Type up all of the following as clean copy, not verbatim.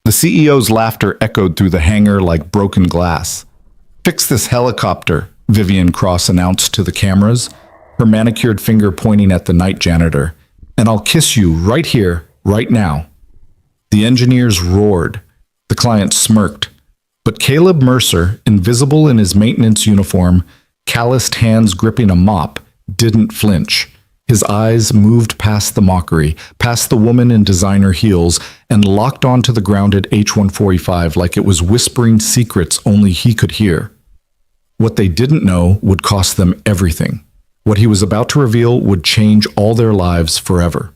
The CEO's laughter echoed through the hangar like broken glass. "Fix this helicopter," Vivian Cross announced to the cameras, her manicured finger pointing at the night janitor. "And I'll kiss you right here, right now." The engineers roared. The client smirked. But Caleb Mercer, invisible in his maintenance uniform, calloused hands gripping a mop, didn't flinch. His eyes moved past the mockery, past the woman in designer heels, and locked onto the grounded H-145 like it was whispering secrets only he could hear. What they didn't know would cost them everything. What he was about to reveal would change all their lives forever.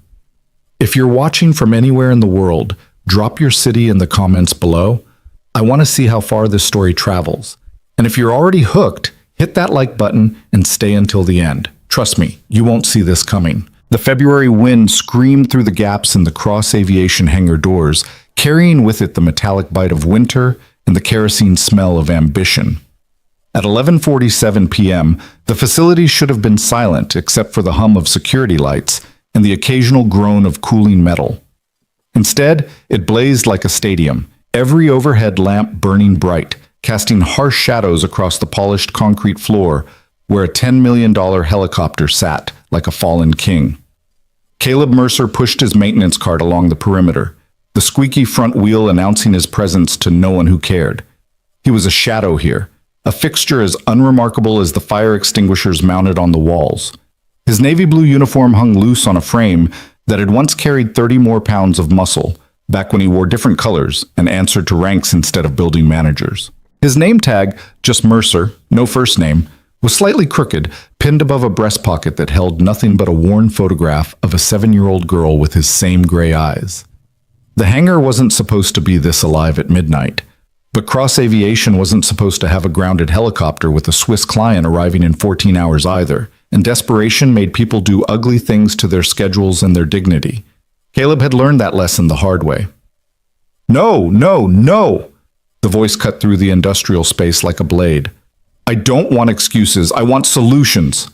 If you're watching from anywhere in the world, drop your city in the comments below. I want to see how far this story travels. And if you're already hooked, hit that like button and stay until the end. Trust me, you won't see this coming. The February wind screamed through the gaps in the Cross Aviation hangar doors, carrying with it the metallic bite of winter and the kerosene smell of ambition. At 11:47 p.m., the facility should have been silent except for the hum of security lights and the occasional groan of cooling metal. Instead, it blazed like a stadium, every overhead lamp burning bright, casting harsh shadows across the polished concrete floor where a $10 million helicopter sat like a fallen king. Caleb Mercer pushed his maintenance cart along the perimeter, the squeaky front wheel announcing his presence to no one who cared. He was a shadow here, a fixture as unremarkable as the fire extinguishers mounted on the walls. His navy blue uniform hung loose on a frame that had once carried 30 more pounds of muscle, back when he wore different colors and answered to ranks instead of building managers. His name tag, just Mercer, no first name, was slightly crooked, pinned above a breast pocket that held nothing but a worn photograph of a 7-year-old girl with his same gray eyes. The hangar wasn't supposed to be this alive at midnight, but Cross Aviation wasn't supposed to have a grounded helicopter with a Swiss client arriving in 14 hours either, and desperation made people do ugly things to their schedules and their dignity. Caleb had learned that lesson the hard way. "No, no, no!" The voice cut through the industrial space like a blade. "I don't want excuses. I want solutions."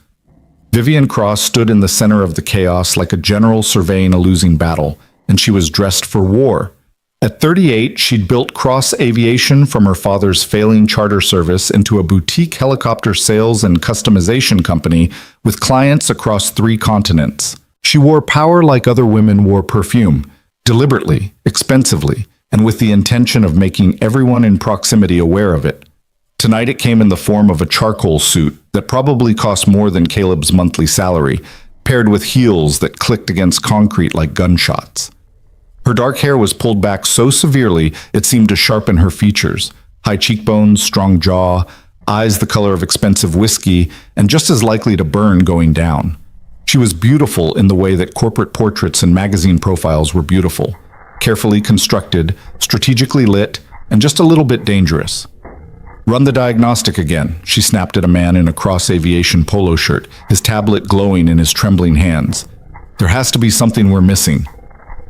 Vivian Cross stood in the center of the chaos like a general surveying a losing battle, and she was dressed for war. At 38, she'd built Cross Aviation from her father's failing charter service into a boutique helicopter sales and customization company with clients across 3 continents. She wore power like other women wore perfume, deliberately, expensively, and with the intention of making everyone in proximity aware of it. Tonight it came in the form of a charcoal suit that probably cost more than Caleb's monthly salary, paired with heels that clicked against concrete like gunshots. Her dark hair was pulled back so severely it seemed to sharpen her features. High cheekbones, strong jaw, eyes the color of expensive whiskey, and just as likely to burn going down. She was beautiful in the way that corporate portraits and magazine profiles were beautiful. Carefully constructed, strategically lit, and just a little bit dangerous. "Run the diagnostic again," she snapped at a man in a Cross Aviation polo shirt, his tablet glowing in his trembling hands. "There has to be something we're missing."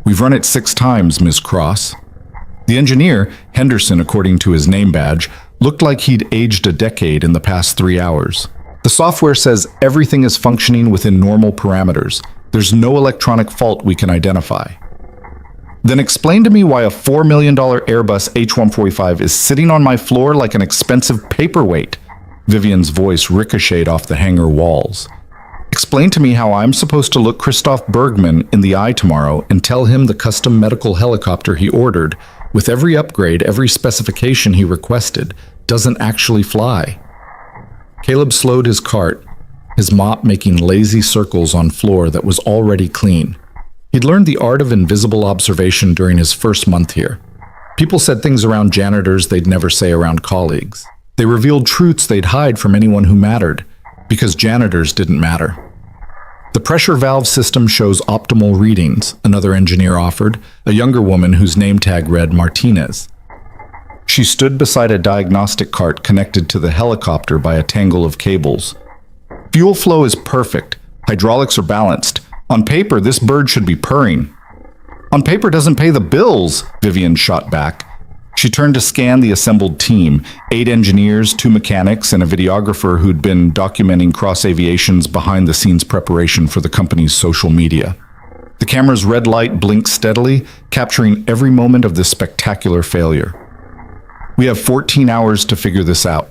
"We've run it 6 times, Ms. Cross." The engineer, Henderson according to his name badge, looked like he'd aged a decade in the past 3 hours. "The software says everything is functioning within normal parameters. There's no electronic fault we can identify." "Then explain to me why a $4 million Airbus H-145 is sitting on my floor like an expensive paperweight." Vivian's voice ricocheted off the hangar walls. "Explain to me how I'm supposed to look Christoph Bergman in the eye tomorrow and tell him the custom medical helicopter he ordered, with every upgrade, every specification he requested, doesn't actually fly." Caleb slowed his cart, his mop making lazy circles on floor that was already clean. He'd learned the art of invisible observation during his first month here. People said things around janitors they'd never say around colleagues. They revealed truths they'd hide from anyone who mattered, because janitors didn't matter. "The pressure valve system shows optimal readings," another engineer offered, a younger woman whose name tag read Martinez. She stood beside a diagnostic cart connected to the helicopter by a tangle of cables. "Fuel flow is perfect. Hydraulics are balanced. On paper, this bird should be purring." "On paper doesn't pay the bills," Vivian shot back. She turned to scan the assembled team, 8 engineers, 2 mechanics, and a videographer who'd been documenting Cross Aviation's behind-the-scenes preparation for the company's social media. The camera's red light blinks steadily, capturing every moment of this spectacular failure. We have 14 hours to figure this out.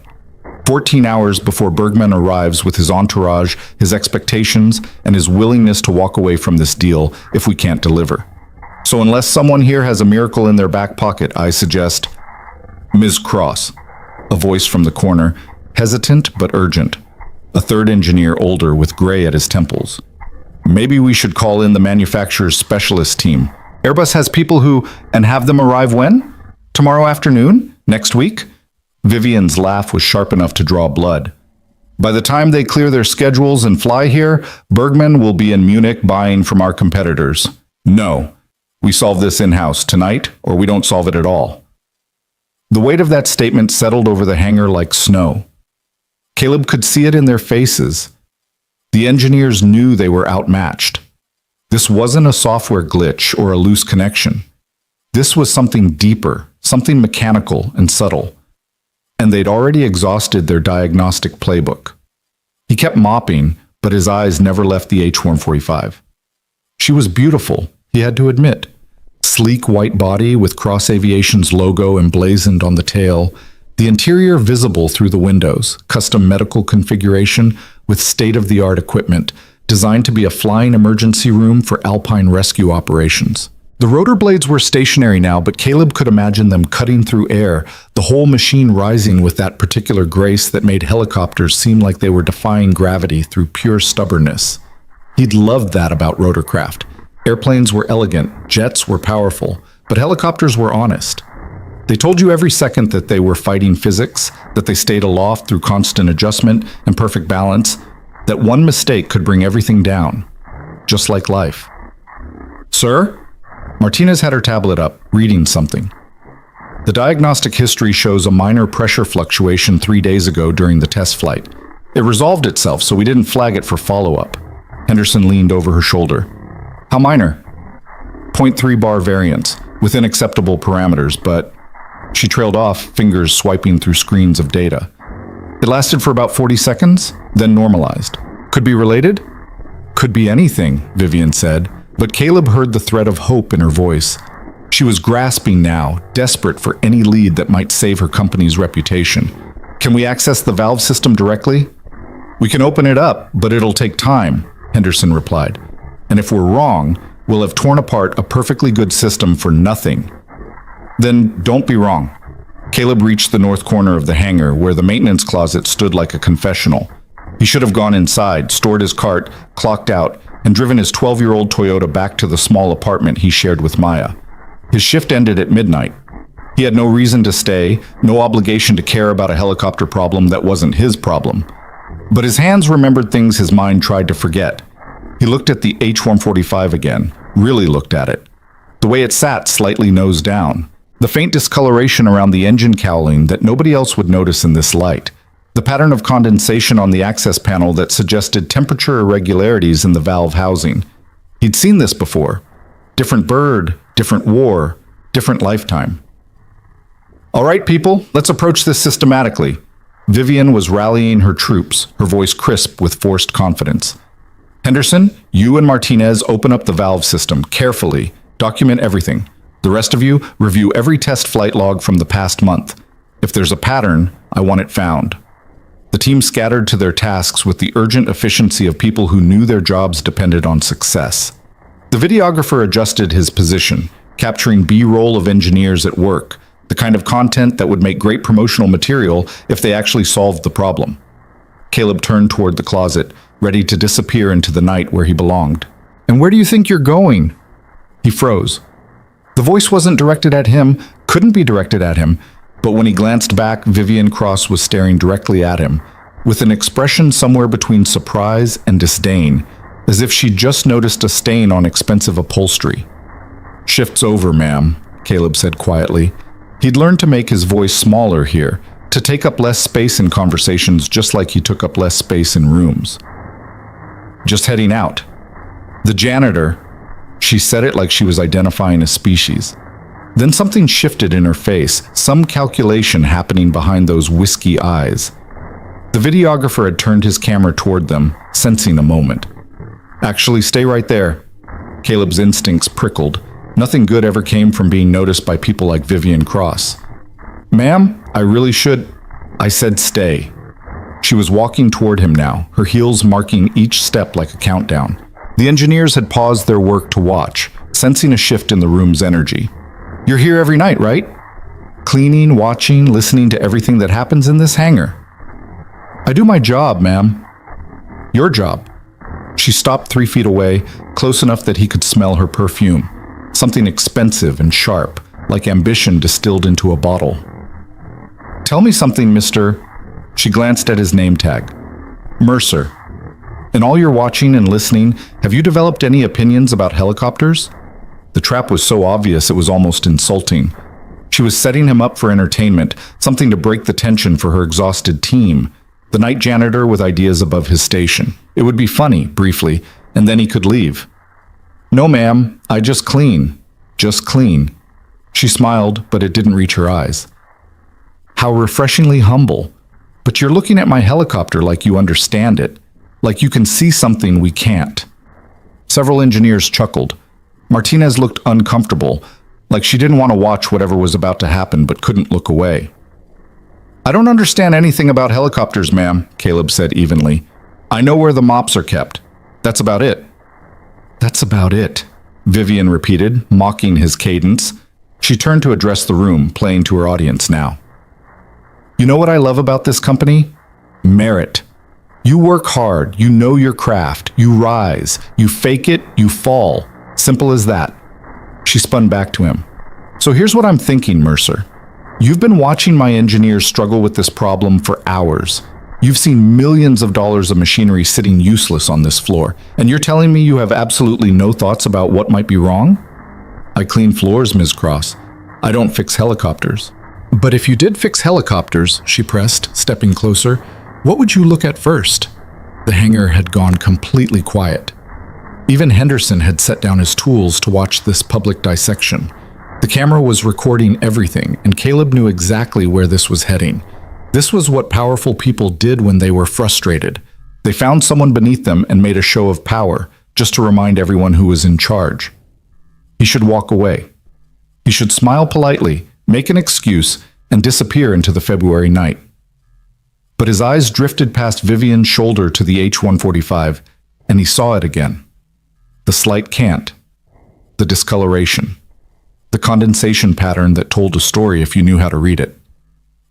14 hours before Bergman arrives with his entourage, his expectations, and his willingness to walk away from this deal if we can't deliver. So unless someone here has a miracle in their back pocket, I suggest Ms. Cross, a voice from the corner, hesitant but urgent. A third engineer, older, with gray at his temples. Maybe we should call in the manufacturer's specialist team. Airbus has people who, and have them arrive when? Tomorrow afternoon? Next week? Vivian's laugh was sharp enough to draw blood. By the time they clear their schedules and fly here, Bergman will be in Munich buying from our competitors. No. We solve this in-house tonight, or we don't solve it at all. The weight of that statement settled over the hangar like snow. Caleb could see it in their faces. The engineers knew they were outmatched. This wasn't a software glitch or a loose connection. This was something deeper, something mechanical and subtle. And they'd already exhausted their diagnostic playbook. He kept mopping, but his eyes never left the H-145. She was beautiful, he had to admit. Sleek white body with Cross Aviation's logo emblazoned on the tail, the interior visible through the windows, custom medical configuration with state-of-the-art equipment, designed to be a flying emergency room for alpine rescue operations. The rotor blades were stationary now, but Caleb could imagine them cutting through air, the whole machine rising with that particular grace that made helicopters seem like they were defying gravity through pure stubbornness. He'd loved that about rotorcraft. Airplanes were elegant, jets were powerful, but helicopters were honest. They told you every second that they were fighting physics, that they stayed aloft through constant adjustment and perfect balance, that one mistake could bring everything down, just like life. Sir? Martinez had her tablet up, reading something. The diagnostic history shows a minor pressure fluctuation 3 days ago during the test flight. It resolved itself, so we didn't flag it for follow-up. Henderson leaned over her shoulder. How minor? 0.3 bar variance, within acceptable parameters, but... She trailed off, fingers swiping through screens of data. It lasted for about 40 seconds, then normalized. Could be related? Could be anything, Vivian said, but Caleb heard the thread of hope in her voice. She was grasping now, desperate for any lead that might save her company's reputation. Can we access the valve system directly? We can open it up, but it'll take time, Henderson replied. And if we're wrong, we'll have torn apart a perfectly good system for nothing. Then don't be wrong. Caleb reached the north corner of the hangar, where the maintenance closet stood like a confessional. He should have gone inside, stored his cart, clocked out, and driven his 12-year-old Toyota back to the small apartment he shared with Maya. His shift ended at midnight. He had no reason to stay, no obligation to care about a helicopter problem that wasn't his problem. But his hands remembered things his mind tried to forget. He looked at the H-145 again, really looked at it. The way it sat slightly nose down. The faint discoloration around the engine cowling that nobody else would notice in this light. The pattern of condensation on the access panel that suggested temperature irregularities in the valve housing. He'd seen this before. Different bird, different war, different lifetime. All right, people, let's approach this systematically. Vivian was rallying her troops, her voice crisp with forced confidence. Henderson, you and Martinez open up the valve system carefully. Document everything. The rest of you, review every test flight log from the past month. If there's a pattern, I want it found. The team scattered to their tasks with the urgent efficiency of people who knew their jobs depended on success. The videographer adjusted his position, capturing B-roll of engineers at work, the kind of content that would make great promotional material if they actually solved the problem. Caleb turned toward the closet, ready to disappear into the night where he belonged. And where do you think you're going? He froze. The voice wasn't directed at him, couldn't be directed at him, but when he glanced back, Vivian Cross was staring directly at him, with an expression somewhere between surprise and disdain, as if she'd just noticed a stain on expensive upholstery. Shift's over, ma'am, Caleb said quietly. He'd learned to make his voice smaller here, to take up less space in conversations just like he took up less space in rooms. Just heading out. The janitor... She said it like she was identifying a species. Then something shifted in her face, some calculation happening behind those whiskey eyes. The videographer had turned his camera toward them, sensing a moment. Actually, stay right there. Caleb's instincts prickled. Nothing good ever came from being noticed by people like Vivian Cross. "Ma'am, I really should—" I said stay. She was walking toward him now, her heels marking each step like a countdown. The engineers had paused their work to watch, sensing a shift in the room's energy. "You're here every night, right? Cleaning, watching, listening to everything that happens in this hangar." "I do my job, ma'am." "Your job." She stopped 3 feet away, close enough that he could smell her perfume. Something expensive and sharp, like ambition distilled into a bottle. "Tell me something, Mr.—" She glanced at his name tag. "Mercer. In all your watching and listening, have you developed any opinions about helicopters?" The trap was so obvious it was almost insulting. She was setting him up for entertainment, something to break the tension for her exhausted team. The night janitor with ideas above his station. It would be funny, briefly, and then he could leave. "No, ma'am, I just clean. Just clean." She smiled, but it didn't reach her eyes. "How refreshingly humble. But you're looking at my helicopter like you understand it, like you can see something we can't." Several engineers chuckled. Martinez looked uncomfortable, like she didn't want to watch whatever was about to happen but couldn't look away. "I don't understand anything about helicopters, ma'am," Caleb said evenly. "I know where the mops are kept. That's about it." "That's about it," Vivian repeated, mocking his cadence. She turned to address the room, playing to her audience now. "You know what I love about this company? Merit. You work hard, you know your craft, you rise, you fake it, you fall. Simple as that." She spun back to him. "So here's what I'm thinking, Mercer. You've been watching my engineers struggle with this problem for hours. You've seen millions of dollars of machinery sitting useless on this floor, and you're telling me you have absolutely no thoughts about what might be wrong?" "I clean floors, Ms. Cross. I don't fix helicopters." "But if you did fix helicopters," she pressed, stepping closer, "what would you look at first?" The hangar had gone completely quiet. Even Henderson had set down his tools to watch this public dissection. The camera was recording everything, and Caleb knew exactly where this was heading. This was what powerful people did when they were frustrated. They found someone beneath them and made a show of power, just to remind everyone who was in charge. He should walk away. He should smile politely, make an excuse, and disappear into the February night. But his eyes drifted past Vivian's shoulder to the H-145, and he saw it again. The slight cant, the discoloration, the condensation pattern that told a story if you knew how to read it.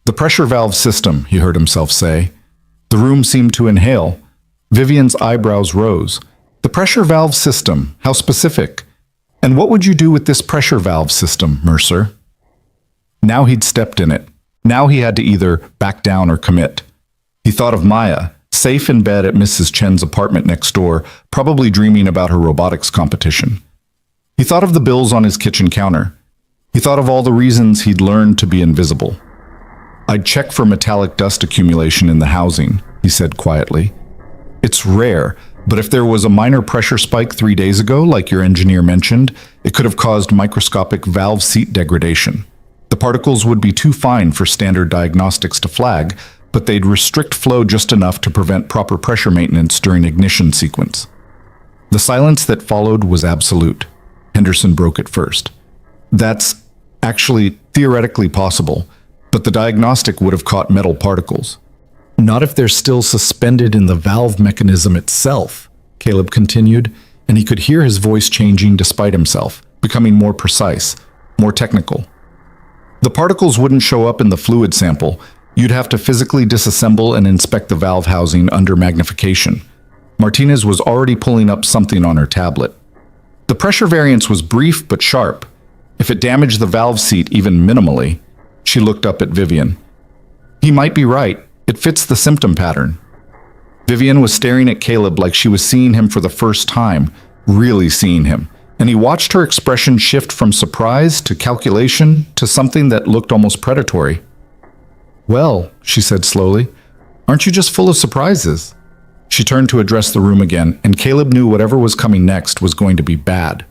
"The pressure valve system," he heard himself say. The room seemed to inhale. Vivian's eyebrows rose. "The pressure valve system, how specific. And what would you do with this pressure valve system, Mercer?" Now he'd stepped in it. Now he had to either back down or commit. He thought of Maya, safe in bed at Mrs. Chen's apartment next door, probably dreaming about her robotics competition. He thought of the bills on his kitchen counter. He thought of all the reasons he'd learned to be invisible. "I'd check for metallic dust accumulation in the housing," he said quietly. "It's rare, but if there was a minor pressure spike 3 days ago, like your engineer mentioned, it could have caused microscopic valve seat degradation. The particles would be too fine for standard diagnostics to flag, but they'd restrict flow just enough to prevent proper pressure maintenance during ignition sequence." The silence that followed was absolute. Henderson broke it first. "That's actually theoretically possible, but the diagnostic would have caught metal particles." "Not if they're still suspended in the valve mechanism itself," Caleb continued, and he could hear his voice changing despite himself, becoming more precise, more technical. "The particles wouldn't show up in the fluid sample. You'd have to physically disassemble and inspect the valve housing under magnification." Martinez was already pulling up something on her tablet. "The pressure variance was brief but sharp. If it damaged the valve seat even minimally—" She looked up at Vivian. "He might be right. It fits the symptom pattern." Vivian was staring at Caleb like she was seeing him for the first time, really seeing him, and he watched her expression shift from surprise to calculation to something that looked almost predatory. "Well," she said slowly, "aren't you just full of surprises?" She turned to address the room again, and Caleb knew whatever was coming next was going to be bad.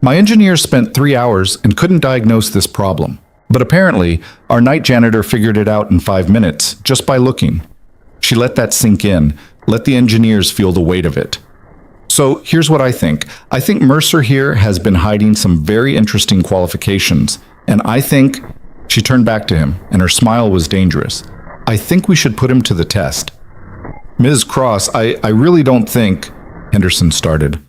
"My engineers spent 3 hours and couldn't diagnose this problem. But apparently, our night janitor figured it out in 5 minutes, just by looking." She let that sink in, let the engineers feel the weight of it. So here's what I think. I think Mercer here has been hiding some very interesting qualifications. And I think she turned back to him, and her smile was dangerous. I think we should put him to the test. Ms. Cross, I really don't think, Henderson started.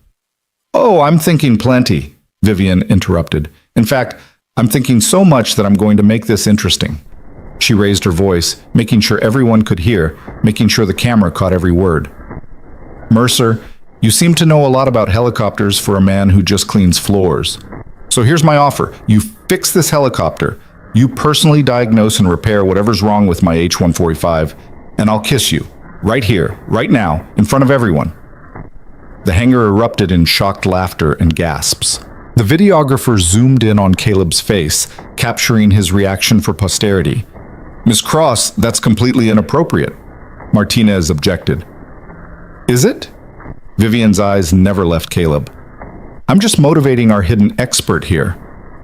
Oh, I'm thinking plenty, Vivian interrupted. In fact, I'm thinking so much that I'm going to make this interesting. She raised her voice, making sure everyone could hear, making sure the camera caught every word. Mercer, you seem to know a lot about helicopters for a man who just cleans floors. So here's my offer. You fix this helicopter. You personally diagnose and repair whatever's wrong with my H-145, and I'll kiss you. Right here, right now, in front of everyone. The hangar erupted in shocked laughter and gasps. The videographer zoomed in on Caleb's face, capturing his reaction for posterity. Miss Cross, that's completely inappropriate, Martinez objected. Is it? Vivian's eyes never left Caleb. I'm just motivating our hidden expert here.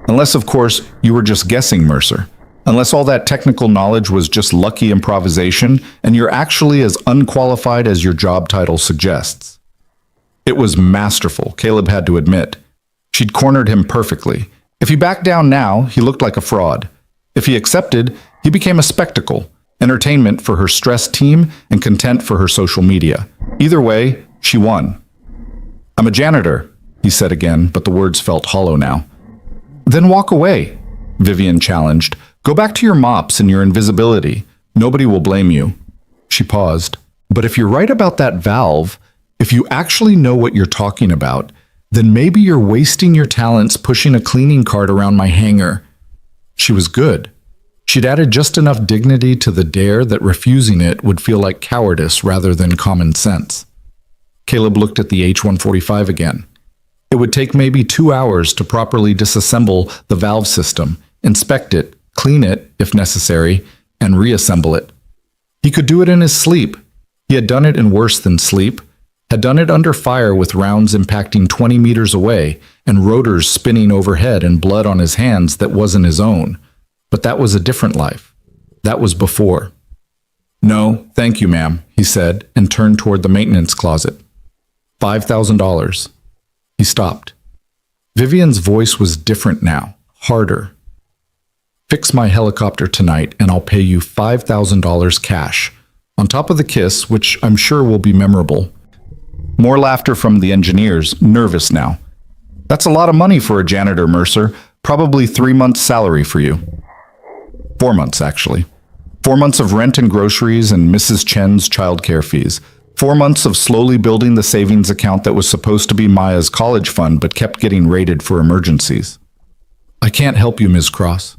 Unless, of course, you were just guessing, Mercer. Unless all that technical knowledge was just lucky improvisation and you're actually as unqualified as your job title suggests. It was masterful, Caleb had to admit. She'd cornered him perfectly. If he backed down now, he looked like a fraud. If he accepted, he became a spectacle, entertainment for her stressed team and content for her social media. Either way, she won. I'm a janitor, he said again, but the words felt hollow now. Then walk away, Vivian challenged. Go back to your mops and your invisibility. Nobody will blame you. She paused. But if you're right about that valve, if you actually know what you're talking about, then maybe you're wasting your talents pushing a cleaning cart around my hangar. She was good. She'd added just enough dignity to the dare that refusing it would feel like cowardice rather than common sense. Caleb looked at the H-145 again. It would take maybe 2 hours to properly disassemble the valve system, inspect it, clean it, if necessary, and reassemble it. He could do it in his sleep. He had done it in worse than sleep, had done it under fire with rounds impacting 20 meters away and rotors spinning overhead and blood on his hands that wasn't his own. But that was a different life. That was before. No, thank you, ma'am, he said, and turned toward the maintenance closet. $5,000. He stopped. Vivian's voice was different now, harder. Fix my helicopter tonight and I'll pay you $5,000 cash, on top of the kiss, which I'm sure will be memorable. More laughter from the engineers, nervous now. That's a lot of money for a janitor, Mercer. Probably 3 months' salary for you. 4 months, actually. 4 months of rent and groceries and Mrs. Chen's childcare fees. 4 months of slowly building the savings account that was supposed to be Maya's college fund but kept getting raided for emergencies. I can't help you, Ms. Cross.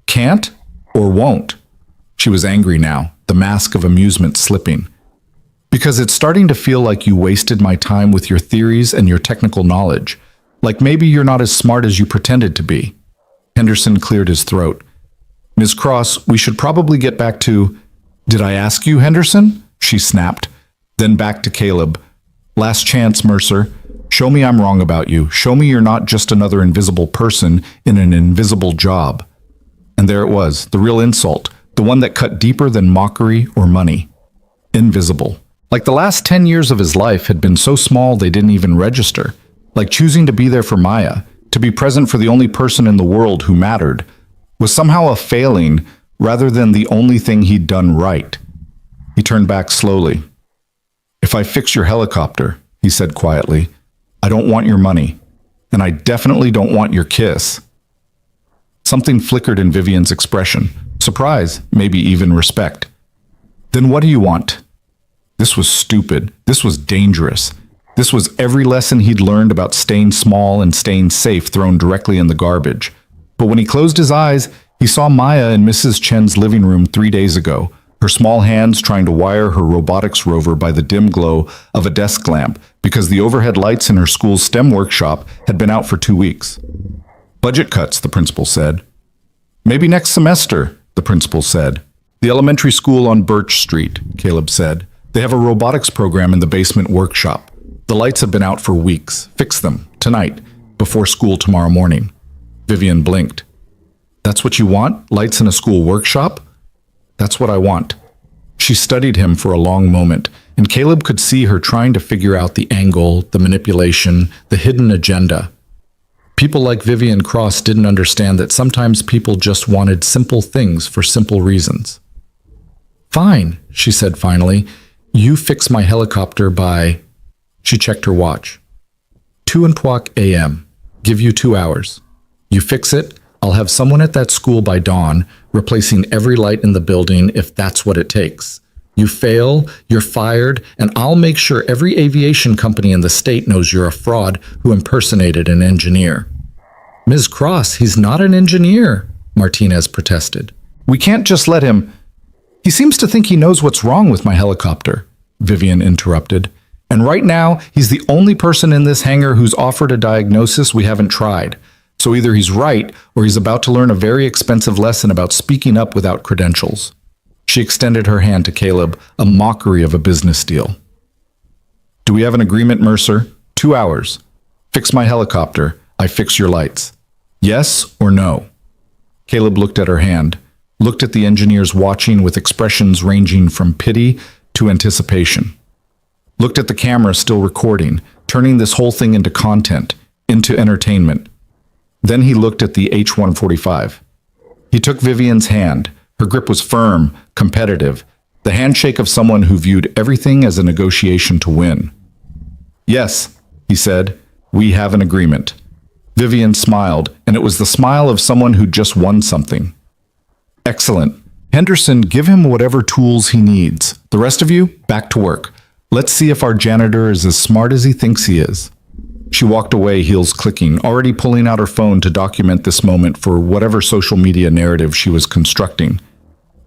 Can't or won't? She was angry now, the mask of amusement slipping. Because it's starting to feel like you wasted my time with your theories and your technical knowledge. Like maybe you're not as smart as you pretended to be. Henderson cleared his throat. Ms. Cross, we should probably get back to... Did I ask you, Henderson? She snapped. Then back to Caleb. Last chance, Mercer. Show me I'm wrong about you. Show me you're not just another invisible person in an invisible job. And there it was, the real insult, the one that cut deeper than mockery or money. Invisible. Like the last 10 years of his life had been so small they didn't even register. Like choosing to be there for Maya, to be present for the only person in the world who mattered, was somehow a failing rather than the only thing he'd done right. He turned back slowly. If I fix your helicopter, he said quietly, I don't want your money, and I definitely don't want your kiss. Something flickered in Vivian's expression. Surprise, maybe even respect. Then what do you want? This was stupid. This was dangerous. This was every lesson he'd learned about staying small and staying safe thrown directly in the garbage. But when he closed his eyes, he saw Maya in Mrs. Chen's living room 3 days ago, her small hands trying to wire her robotics rover by the dim glow of a desk lamp because the overhead lights in her school's STEM workshop had been out for 2 weeks. Budget cuts, the principal said. Maybe next semester, the principal said. The elementary school on Birch Street, Caleb said. They have a robotics program in the basement workshop. The lights have been out for weeks. Fix them, tonight, before school tomorrow morning. Vivian blinked. That's what you want? Lights in a school workshop? That's what I want. She studied him for a long moment, and Caleb could see her trying to figure out the angle, the manipulation, the hidden agenda. People like Vivian Cross didn't understand that sometimes people just wanted simple things for simple reasons. "Fine," she said finally. "You fix my helicopter by—" She checked her watch. 2:00 a.m. Give you 2 hours. You fix it, I'll have someone at that school by dawn, replacing every light in the building if that's what it takes. You fail, you're fired, and I'll make sure every aviation company in the state knows you're a fraud who impersonated an engineer." "Ms. Cross, he's not an engineer," Martinez protested. "We can't just let him—" "He seems to think he knows what's wrong with my helicopter," Vivian interrupted. "And right now, he's the only person in this hangar who's offered a diagnosis we haven't tried. So either he's right, or he's about to learn a very expensive lesson about speaking up without credentials." She extended her hand to Caleb, a mockery of a business deal. "Do we have an agreement, Mercer? 2 hours. Fix my helicopter. I fix your lights. Yes or no?" Caleb looked at her hand, looked at the engineers watching with expressions ranging from pity to anticipation. Looked at the camera still recording, turning this whole thing into content, into entertainment. Then he looked at the H-145. He took Vivian's hand. Her grip was firm, competitive, the handshake of someone who viewed everything as a negotiation to win. "Yes," he said, "we have an agreement." Vivian smiled, and it was the smile of someone who just won something. "Excellent. Henderson, give him whatever tools he needs. The rest of you, back to work. Let's see if our janitor is as smart as he thinks he is." She walked away, heels clicking, already pulling out her phone to document this moment for whatever social media narrative she was constructing.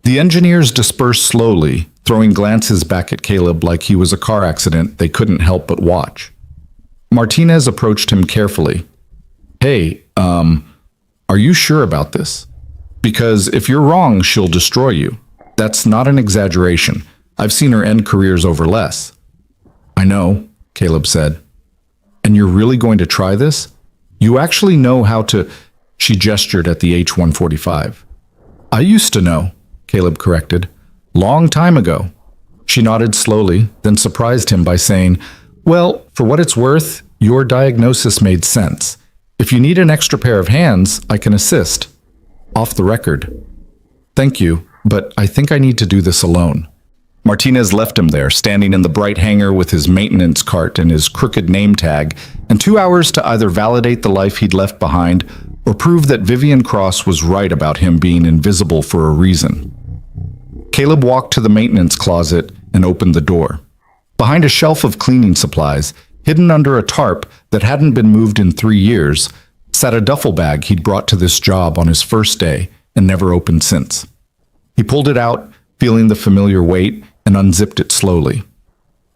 The engineers dispersed slowly, throwing glances back at Caleb like he was a car accident they couldn't help but watch. Martinez approached him carefully. "Hey, are you sure about this? Because if you're wrong, she'll destroy you. That's not an exaggeration. I've seen her end careers over less." "I know," Caleb said. "And you're really going to try this? You actually know how to—" She gestured at the H-145. "I used to know," Caleb corrected. "Long time ago." She nodded slowly, then surprised him by saying, "Well, for what it's worth, your diagnosis made sense. If you need an extra pair of hands, I can assist. Off the record." "Thank you, but I think I need to do this alone." Martinez left him there, standing in the bright hangar with his maintenance cart and his crooked name tag, and 2 hours to either validate the life he'd left behind or prove that Vivian Cross was right about him being invisible for a reason. Caleb walked to the maintenance closet and opened the door. Behind a shelf of cleaning supplies, hidden under a tarp that hadn't been moved in 3 years, sat a duffel bag he'd brought to this job on his first day and never opened since. He pulled it out, feeling the familiar weight, and unzipped it slowly.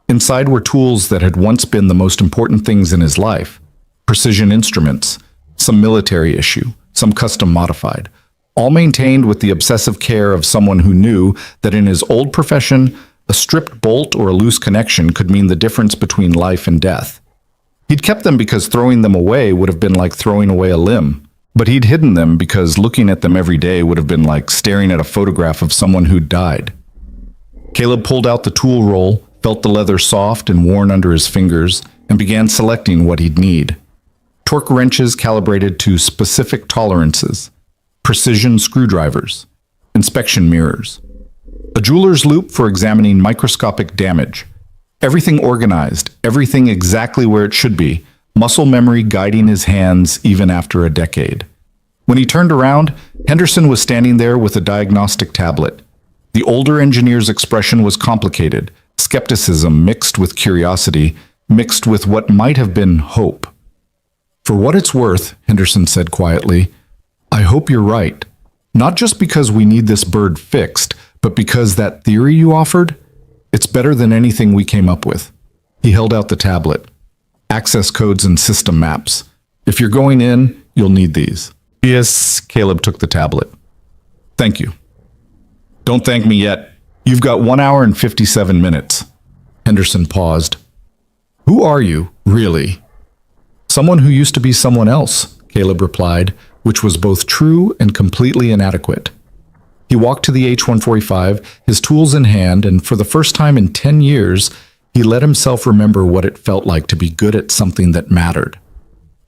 Inside were tools that had once been the most important things in his life. Precision instruments, some military issue, some custom modified, all maintained with the obsessive care of someone who knew that in his old profession, a stripped bolt or a loose connection could mean the difference between life and death. He'd kept them because throwing them away would have been like throwing away a limb, but he'd hidden them because looking at them every day would have been like staring at a photograph of someone who'd died. Caleb pulled out the tool roll, felt the leather soft and worn under his fingers, and began selecting what he'd need. Torque wrenches calibrated to specific tolerances, precision screwdrivers, inspection mirrors, a jeweler's loop for examining microscopic damage. Everything organized, everything exactly where it should be, muscle memory guiding his hands even after a decade. When he turned around, Henderson was standing there with a diagnostic tablet. The older engineer's expression was complicated, skepticism mixed with curiosity, mixed with what might have been hope. "For what it's worth," Henderson said quietly, "I hope you're right. Not just because we need this bird fixed, but because that theory you offered, it's better than anything we came up with." He held out the tablet. "Access codes and system maps. If you're going in, you'll need these." "Yes," Caleb took the tablet. "Thank you." "Don't thank me yet. You've got 1 hour and 57 minutes. Henderson paused. "Who are you, really?" "Someone who used to be someone else," Caleb replied, which was both true and completely inadequate. He walked to the H-145, his tools in hand, and for the first time in 10 years, he let himself remember what it felt like to be good at something that mattered.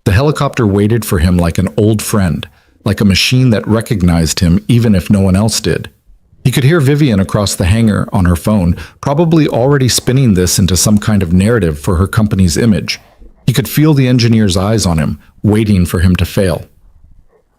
The helicopter waited for him like an old friend, like a machine that recognized him even if no one else did. He could hear Vivian across the hangar on her phone, probably already spinning this into some kind of narrative for her company's image. He could feel the engineer's eyes on him, waiting for him to fail.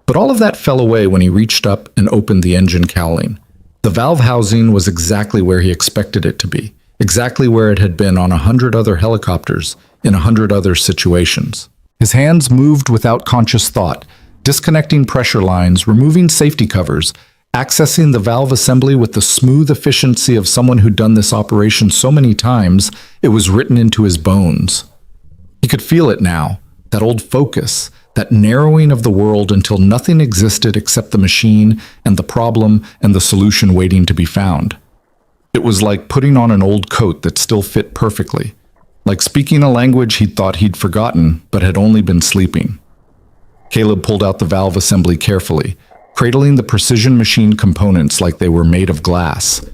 But all of that fell away when he reached up and opened the engine cowling. The valve housing was exactly where he expected it to be, exactly where it had been on 100 other helicopters in 100 other situations. His hands moved without conscious thought, disconnecting pressure lines, removing safety covers, accessing the valve assembly with the smooth efficiency of someone who'd done this operation so many times, it was written into his bones. He could feel it now, that old focus, that narrowing of the world until nothing existed except the machine and the problem and the solution waiting to be found. It was like putting on an old coat that still fit perfectly, like speaking a language he'd thought he'd forgotten but had only been sleeping. Caleb pulled out the valve assembly carefully, cradling the precision machine components like they were made of glass.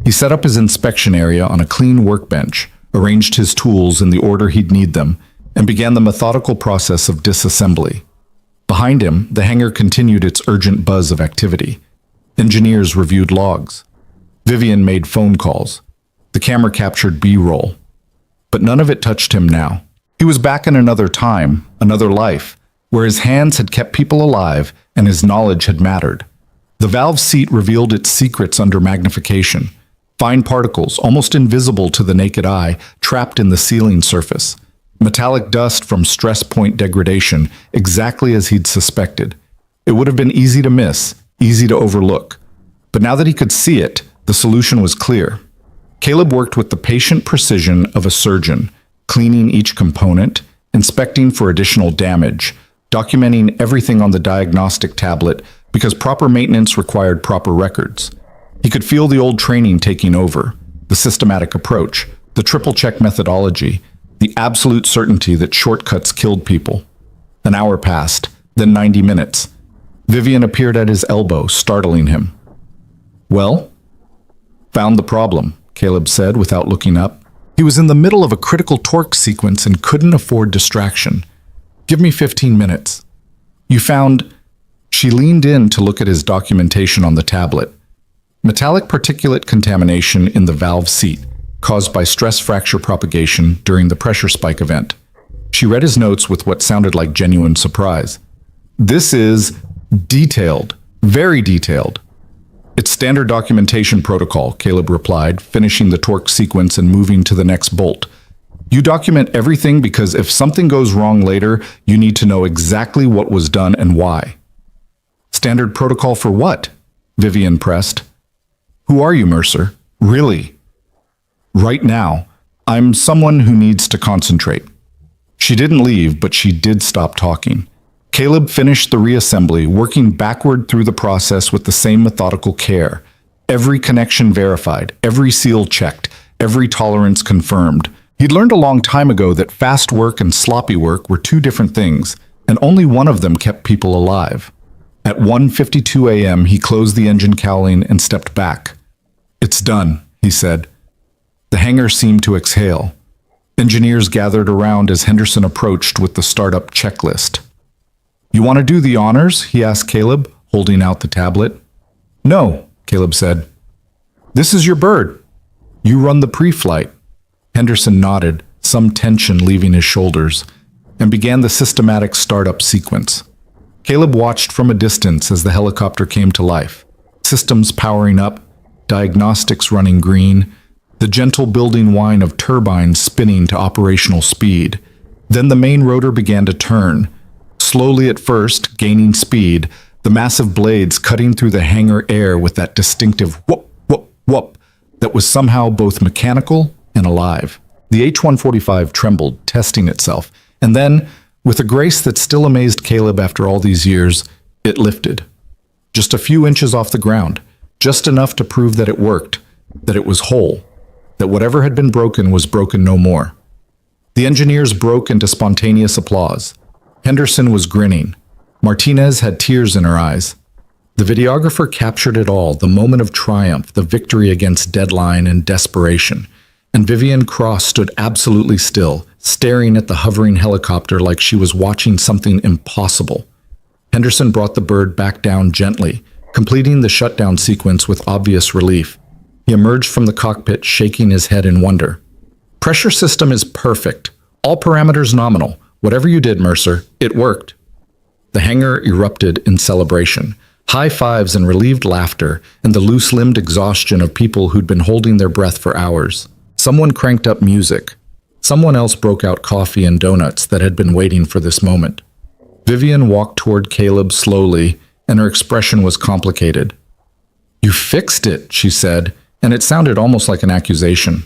He set up his inspection area on a clean workbench, arranged his tools in the order he'd need them, and began the methodical process of disassembly. Behind him, the hangar continued its urgent buzz of activity. Engineers reviewed logs. Vivian made phone calls. The camera captured B-roll. But none of it touched him now. He was back in another time, another life, where his hands had kept people alive and his knowledge had mattered. The valve seat revealed its secrets under magnification. Fine particles, almost invisible to the naked eye, trapped in the sealing surface. Metallic dust from stress point degradation, exactly as he'd suspected. It would have been easy to miss, easy to overlook. But now that he could see it, the solution was clear. Caleb worked with the patient precision of a surgeon, cleaning each component, inspecting for additional damage, documenting everything on the diagnostic tablet because proper maintenance required proper records. He could feel the old training taking over, the systematic approach, the triple-check methodology, the absolute certainty that shortcuts killed people. An hour passed, then 90 minutes. Vivian appeared at his elbow, startling him. "Well?" "Found the problem," Caleb said without looking up. He was in the middle of a critical torque sequence and couldn't afford distraction. "Give me 15 minutes." "You found—" She leaned in to look at his documentation on the tablet. Metallic particulate contamination in the valve seat, caused by stress fracture propagation during the pressure spike event. She read his notes with what sounded like genuine surprise. "This is detailed, very detailed." "It's standard documentation protocol," Caleb replied, finishing the torque sequence and moving to the next bolt. "You document everything because if something goes wrong later, you need to know exactly what was done and why." "Standard protocol for what?" Vivian pressed. "Who are you, Mercer? Really?" "Right now, I'm someone who needs to concentrate." She didn't leave, but she did stop talking. Caleb finished the reassembly, working backward through the process with the same methodical care. Every connection verified, every seal checked, every tolerance confirmed. He'd learned a long time ago that fast work and sloppy work were two different things, and only one of them kept people alive. At 1:52 a.m., he closed the engine cowling and stepped back. "It's done," he said. The hangar seemed to exhale. Engineers gathered around as Henderson approached with the startup checklist. "You want to do the honors?" he asked Caleb, holding out the tablet. "No," Caleb said. "This is your bird. You run the pre-flight." Henderson nodded, some tension leaving his shoulders, and began the systematic startup sequence. Caleb watched from a distance as the helicopter came to life. Systems powering up, diagnostics running green, the gentle building whine of turbines spinning to operational speed. Then the main rotor began to turn. Slowly at first, gaining speed, the massive blades cutting through the hangar air with that distinctive whoop, whoop, whoop that was somehow both mechanical and alive. The H-145 trembled, testing itself, and then, with a grace that still amazed Caleb after all these years, it lifted. Just a few inches off the ground, just enough to prove that it worked, that it was whole, that whatever had been broken was broken no more. The engineers broke into spontaneous applause. Henderson was grinning. Martinez had tears in her eyes. The videographer captured it all, the moment of triumph, the victory against deadline and desperation. And Vivian Cross stood absolutely still, staring at the hovering helicopter like she was watching something impossible. Henderson brought the bird back down gently, completing the shutdown sequence with obvious relief. He emerged from the cockpit, shaking his head in wonder. Pressure system is perfect. All parameters nominal. Whatever you did, Mercer, it worked. The hangar erupted in celebration. High fives and relieved laughter, and the loose-limbed exhaustion of people who'd been holding their breath for hours. Someone cranked up music. Someone else broke out coffee and donuts that had been waiting for this moment. Vivian walked toward Caleb slowly, and her expression was complicated. "You fixed it," she said, and it sounded almost like an accusation.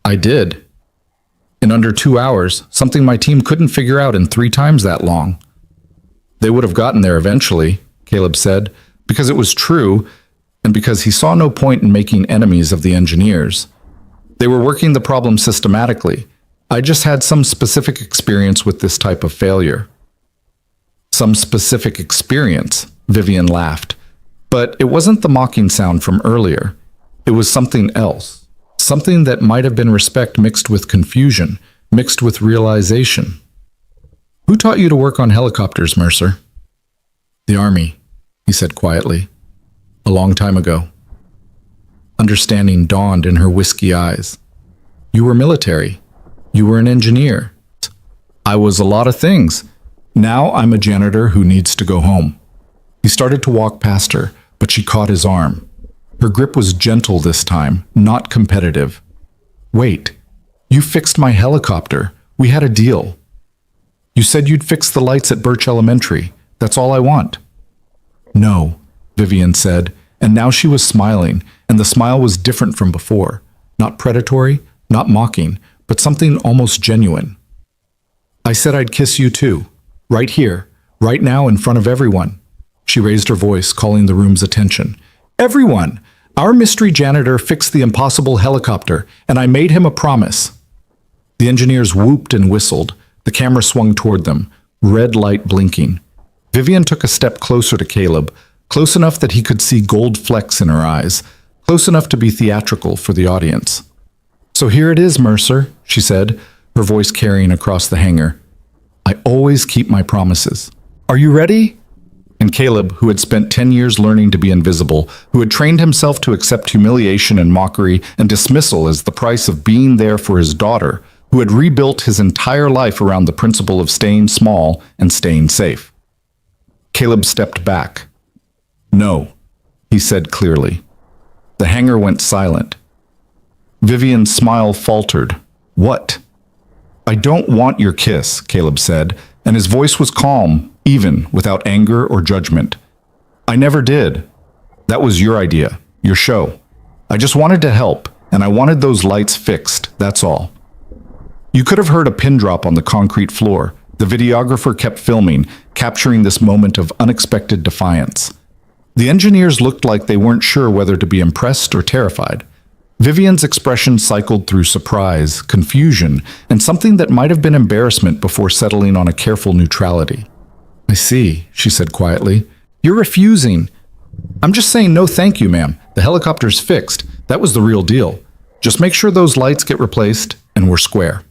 "I did. In under 2 hours, something my team couldn't figure out in 3 times that long." "They would have gotten there eventually," Caleb said, because it was true, and because he saw no point in making enemies of the engineers. They were working the problem systematically. I just had some specific experience with this type of failure. "Some specific experience," Vivian laughed. But it wasn't the mocking sound from earlier. It was something else. Something that might have been respect mixed with confusion, mixed with realization. "Who taught you to work on helicopters, Mercer?" "The Army," he said quietly. "A long time ago." Understanding dawned in her whiskey eyes. "You were military. You were an engineer." "I was a lot of things. Now I'm a janitor who needs to go home." He started to walk past her, but she caught his arm. Her grip was gentle this time, not competitive. "Wait, you fixed my helicopter. We had a deal. You said you'd fix the lights at Birch Elementary. That's all I want." "No," Vivian said, and now she was smiling, and the smile was different from before. Not predatory, not mocking, but something almost genuine. "I said I'd kiss you too. Right here, right now in front of everyone." She raised her voice, calling the room's attention. "Everyone! Our mystery janitor fixed the impossible helicopter, and I made him a promise." The engineers whooped and whistled. The camera swung toward them, red light blinking. Vivian took a step closer to Caleb, close enough that he could see gold flecks in her eyes, close enough to be theatrical for the audience. "So here it is, Mercer," she said, her voice carrying across the hangar. "I always keep my promises. Are you ready?" And Caleb, who had spent 10 years learning to be invisible, who had trained himself to accept humiliation and mockery and dismissal as the price of being there for his daughter, who had rebuilt his entire life around the principle of staying small and staying safe. Caleb stepped back. "No," he said clearly. The hangar went silent. Vivian's smile faltered. "What?" "I don't want your kiss," Caleb said, and his voice was calm, even, without anger or judgment. "I never did. That was your idea, your show. I just wanted to help, and I wanted those lights fixed, that's all." You could have heard a pin drop on the concrete floor. The videographer kept filming, capturing this moment of unexpected defiance. The engineers looked like they weren't sure whether to be impressed or terrified. Vivian's expression cycled through surprise, confusion, and something that might have been embarrassment before settling on a careful neutrality. "I see," she said quietly. "You're refusing." "I'm just saying no thank you, ma'am. The helicopter's fixed. That was the real deal. Just make sure those lights get replaced, and we're square."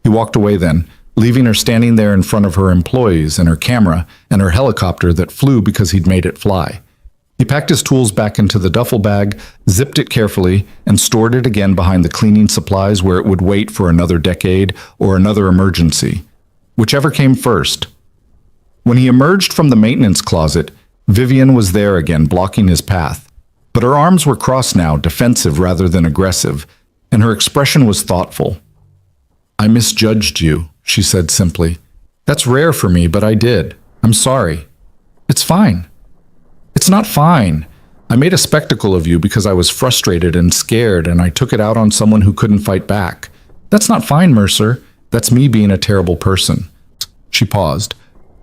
He walked away then, leaving her standing there in front of her employees and her camera and her helicopter that flew because he'd made it fly. He packed his tools back into the duffel bag, zipped it carefully, and stored it again behind the cleaning supplies where it would wait for another decade or another emergency, whichever came first. When he emerged from the maintenance closet, Vivian was there again, blocking his path. But her arms were crossed now, defensive rather than aggressive, and her expression was thoughtful. "I misjudged you," she said simply. "That's rare for me, but I did. I'm sorry." "It's fine." "It's not fine. I made a spectacle of you because I was frustrated and scared, and I took it out on someone who couldn't fight back. That's not fine, Mercer. That's me being a terrible person." She paused.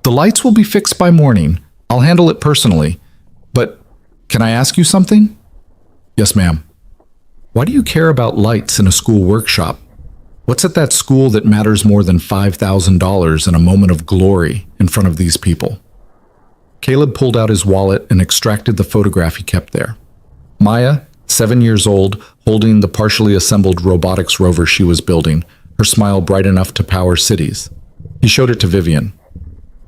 "The lights will be fixed by morning. I'll handle it personally. But can I ask you something?" "Yes, ma'am." "Why do you care about lights in a school workshop? What's at that school that matters more than $5,000 in a moment of glory in front of these people?" Caleb pulled out his wallet and extracted the photograph he kept there. Maya, 7 years old, holding the partially assembled robotics rover she was building, her smile bright enough to power cities. He showed it to Vivian.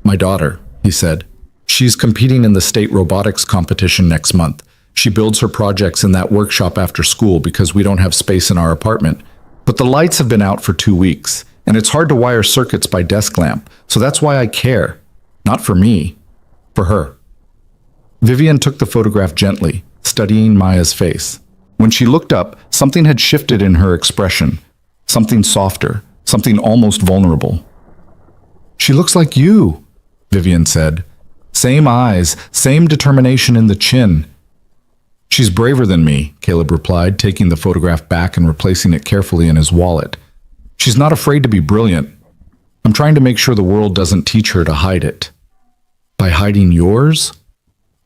"My daughter," he said. "She's competing in the state robotics competition next month. She builds her projects in that workshop after school because we don't have space in our apartment. But the lights have been out for 2 weeks, and it's hard to wire circuits by desk lamp, so that's why I care. Not for me, for her." Vivian took the photograph gently, studying Maya's face. When she looked up, something had shifted in her expression. Something softer, something almost vulnerable. "She looks like you," Vivian said. "Same eyes, same determination in the chin." "She's braver than me," Caleb replied, taking the photograph back and replacing it carefully in his wallet. "She's not afraid to be brilliant. I'm trying to make sure the world doesn't teach her to hide it." "By hiding yours?"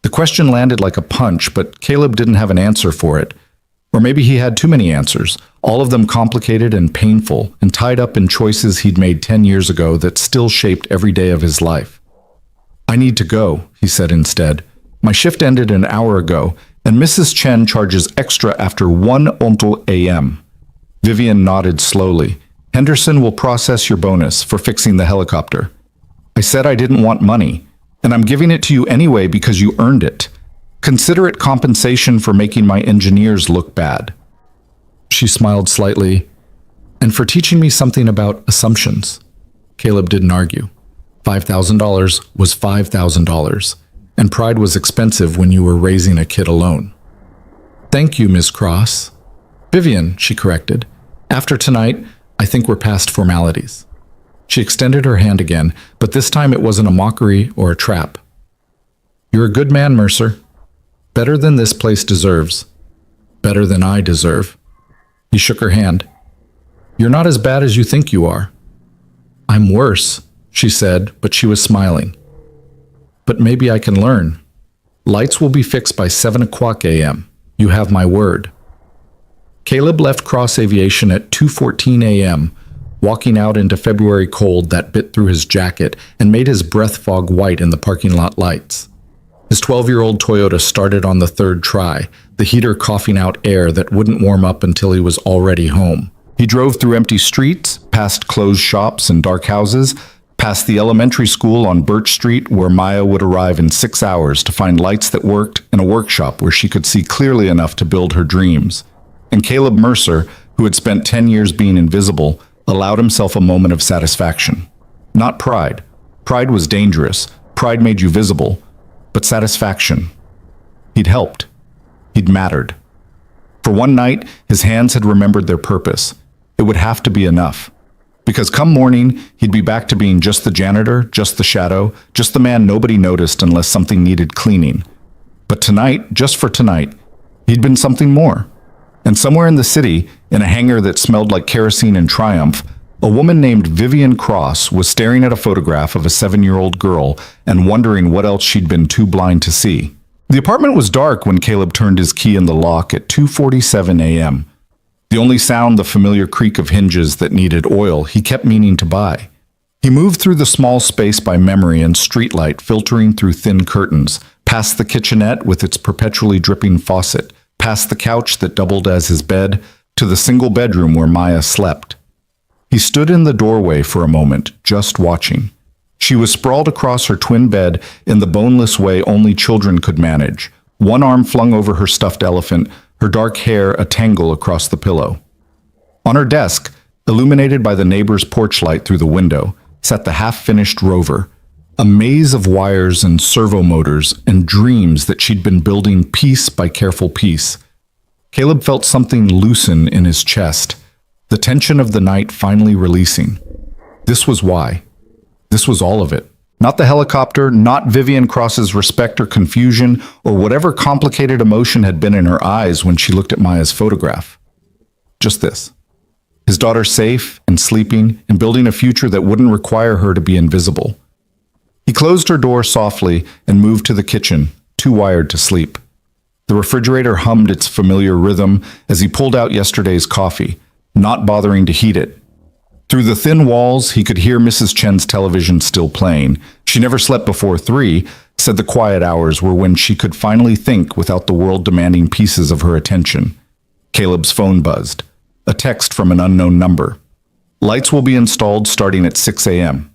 The question landed like a punch, but Caleb didn't have an answer for it. Or maybe he had too many answers, all of them complicated and painful, and tied up in choices he'd made 10 years ago that still shaped every day of his life. "I need to go," he said instead. "My shift ended an hour ago, and Mrs. Chen charges extra after 1 a.m. Vivian nodded slowly. "Henderson will process your bonus for fixing the helicopter. I said I didn't want money, and I'm giving it to you anyway because you earned it. Consider it compensation for making my engineers look bad." She smiled slightly. "And for teaching me something about assumptions." Caleb didn't argue. $5,000 was $5,000, and pride was expensive when you were raising a kid alone. "Thank you, Ms. Cross." "Vivian," she corrected. "After tonight, I think we're past formalities." She extended her hand again, but this time it wasn't a mockery or a trap. "You're a good man, Mercer. Better than this place deserves. Better than I deserve." He shook her hand. "You're not as bad as you think you are." "I'm worse," she said, but she was smiling. "But maybe I can learn. Lights will be fixed by 7 o'clock a.m. You have my word." Caleb left Cross Aviation at 2:14 a.m., walking out into February cold that bit through his jacket and made his breath fog white in the parking lot lights. His 12-year-old Toyota started on the third try, the heater coughing out air that wouldn't warm up until he was already home. He drove through empty streets, past closed shops and dark houses, past the elementary school on Birch Street where Maya would arrive in 6 hours to find lights that worked and a workshop where she could see clearly enough to build her dreams. And Caleb Mercer, who had spent 10 years being invisible, allowed himself a moment of satisfaction. Not pride. Pride was dangerous. Pride made you visible. But satisfaction. He'd helped. He'd mattered. For one night, his hands had remembered their purpose. It would have to be enough. Because come morning, he'd be back to being just the janitor, just the shadow, just the man nobody noticed unless something needed cleaning. But tonight, just for tonight, he'd been something more. And somewhere in the city, in a hangar that smelled like kerosene and Triumph, a woman named Vivian Cross was staring at a photograph of a 7-year-old girl and wondering what else she'd been too blind to see. The apartment was dark when Caleb turned his key in the lock at 2:47 a.m. The only sound the familiar creak of hinges that needed oil he kept meaning to buy. He moved through the small space by memory and streetlight filtering through thin curtains, past the kitchenette with its perpetually dripping faucet, past the couch that doubled as his bed, to the single bedroom where Maya slept. He stood in the doorway for a moment, just watching. She was sprawled across her twin bed in the boneless way only children could manage, one arm flung over her stuffed elephant, her dark hair a tangle across the pillow. On her desk, illuminated by the neighbor's porch light through the window, sat the half-finished rover, a maze of wires and servo motors and dreams that she'd been building piece by careful piece. Caleb felt something loosen in his chest, the tension of the night finally releasing. This was why. This was all of it. Not the helicopter, not Vivian Cross's respect or confusion, or whatever complicated emotion had been in her eyes when she looked at Maya's photograph. Just this. His daughter safe and sleeping and building a future that wouldn't require her to be invisible. He closed her door softly and moved to the kitchen, too wired to sleep. The refrigerator hummed its familiar rhythm as he pulled out yesterday's coffee, not bothering to heat it. Through the thin walls, he could hear Mrs. Chen's television still playing. She never slept before 3, said the quiet hours were when she could finally think without the world demanding pieces of her attention. Caleb's phone buzzed. A text from an unknown number. Lights will be installed starting at 6 a.m.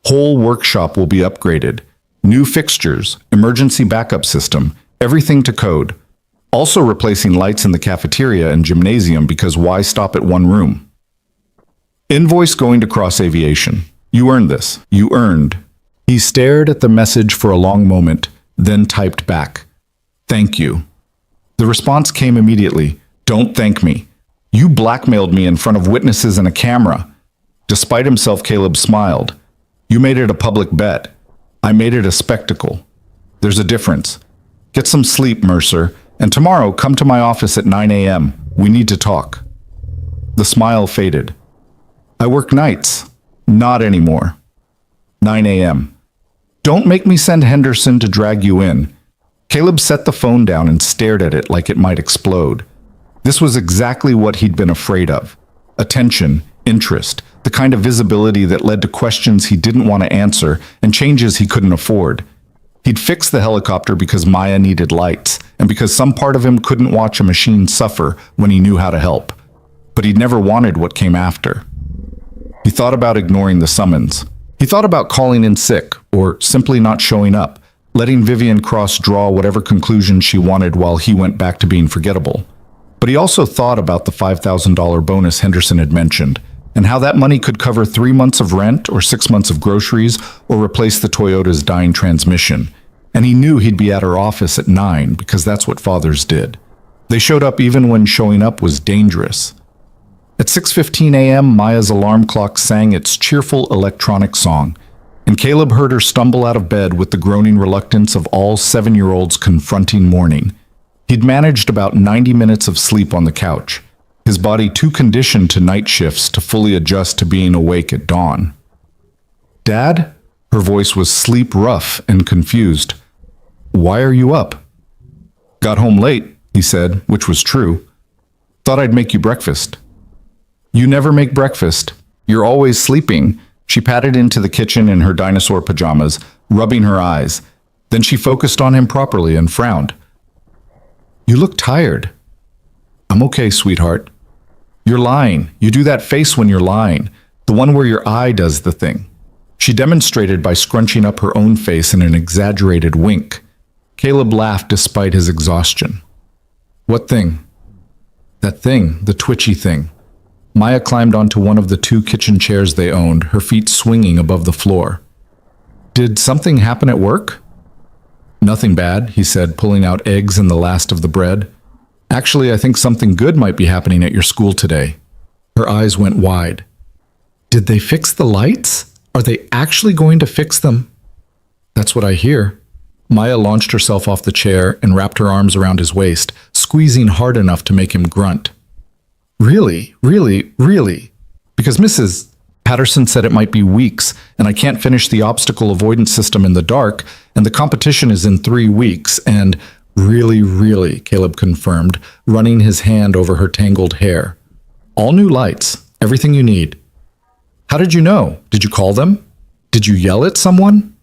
Whole workshop will be upgraded. New fixtures, emergency backup system, everything to code. Also replacing lights in the cafeteria and gymnasium because why stop at one room? Invoice going to Cross Aviation. You earned this. You earned. He stared at the message for a long moment, then typed back. Thank you. The response came immediately. Don't thank me. You blackmailed me in front of witnesses and a camera. Despite himself, Caleb smiled. You made it a public bet. I made it a spectacle. There's a difference. Get some sleep, Mercer, and tomorrow come to my office at 9 a.m. We need to talk. The smile faded. I work nights. Not anymore. 9 a.m. Don't make me send Henderson to drag you in. Caleb set the phone down and stared at it like it might explode. This was exactly what he'd been afraid of. Attention, interest, the kind of visibility that led to questions he didn't want to answer and changes he couldn't afford. He'd fixed the helicopter because Maya needed lights, and because some part of him couldn't watch a machine suffer when he knew how to help. But he'd never wanted what came after. He thought about ignoring the summons. He thought about calling in sick, or simply not showing up, letting Vivian Cross draw whatever conclusion she wanted while he went back to being forgettable. But he also thought about the $5,000 bonus Henderson had mentioned, and how that money could cover 3 months of rent or 6 months of groceries or replace the Toyota's dying transmission. And he knew he'd be at her office at 9 because that's what fathers did. They showed up even when showing up was dangerous. At 6:15 a.m., Maya's alarm clock sang its cheerful electronic song, and Caleb heard her stumble out of bed with the groaning reluctance of all 7-year-olds confronting morning. He'd managed about 90 minutes of sleep on the couch, his body too conditioned to night shifts to fully adjust to being awake at dawn. Dad? Her voice was sleep-rough and confused. Why are you up? Got home late, he said, which was true. Thought I'd make you breakfast. You never make breakfast. You're always sleeping. She padded into the kitchen in her dinosaur pajamas, rubbing her eyes. Then she focused on him properly and frowned. You look tired. I'm okay, sweetheart. You're lying. You do that face when you're lying, the one where your eye does the thing. She demonstrated by scrunching up her own face in an exaggerated wink. Caleb laughed despite his exhaustion. What thing? That thing, the twitchy thing. Maya climbed onto one of the 2 kitchen chairs they owned, her feet swinging above the floor. Did something happen at work? Nothing bad, he said, pulling out eggs and the last of the bread. Actually, I think something good might be happening at your school today. Her eyes went wide. Did they fix the lights? Are they actually going to fix them? That's what I hear. Maya launched herself off the chair and wrapped her arms around his waist, squeezing hard enough to make him grunt. Really? Because Mrs. Patterson said it might be weeks, and I can't finish the obstacle avoidance system in the dark, and the competition is in 3 weeks, and really, Caleb confirmed, running his hand over her tangled hair. All new lights, everything you need. How did you know? Did you call them? Did you yell at someone?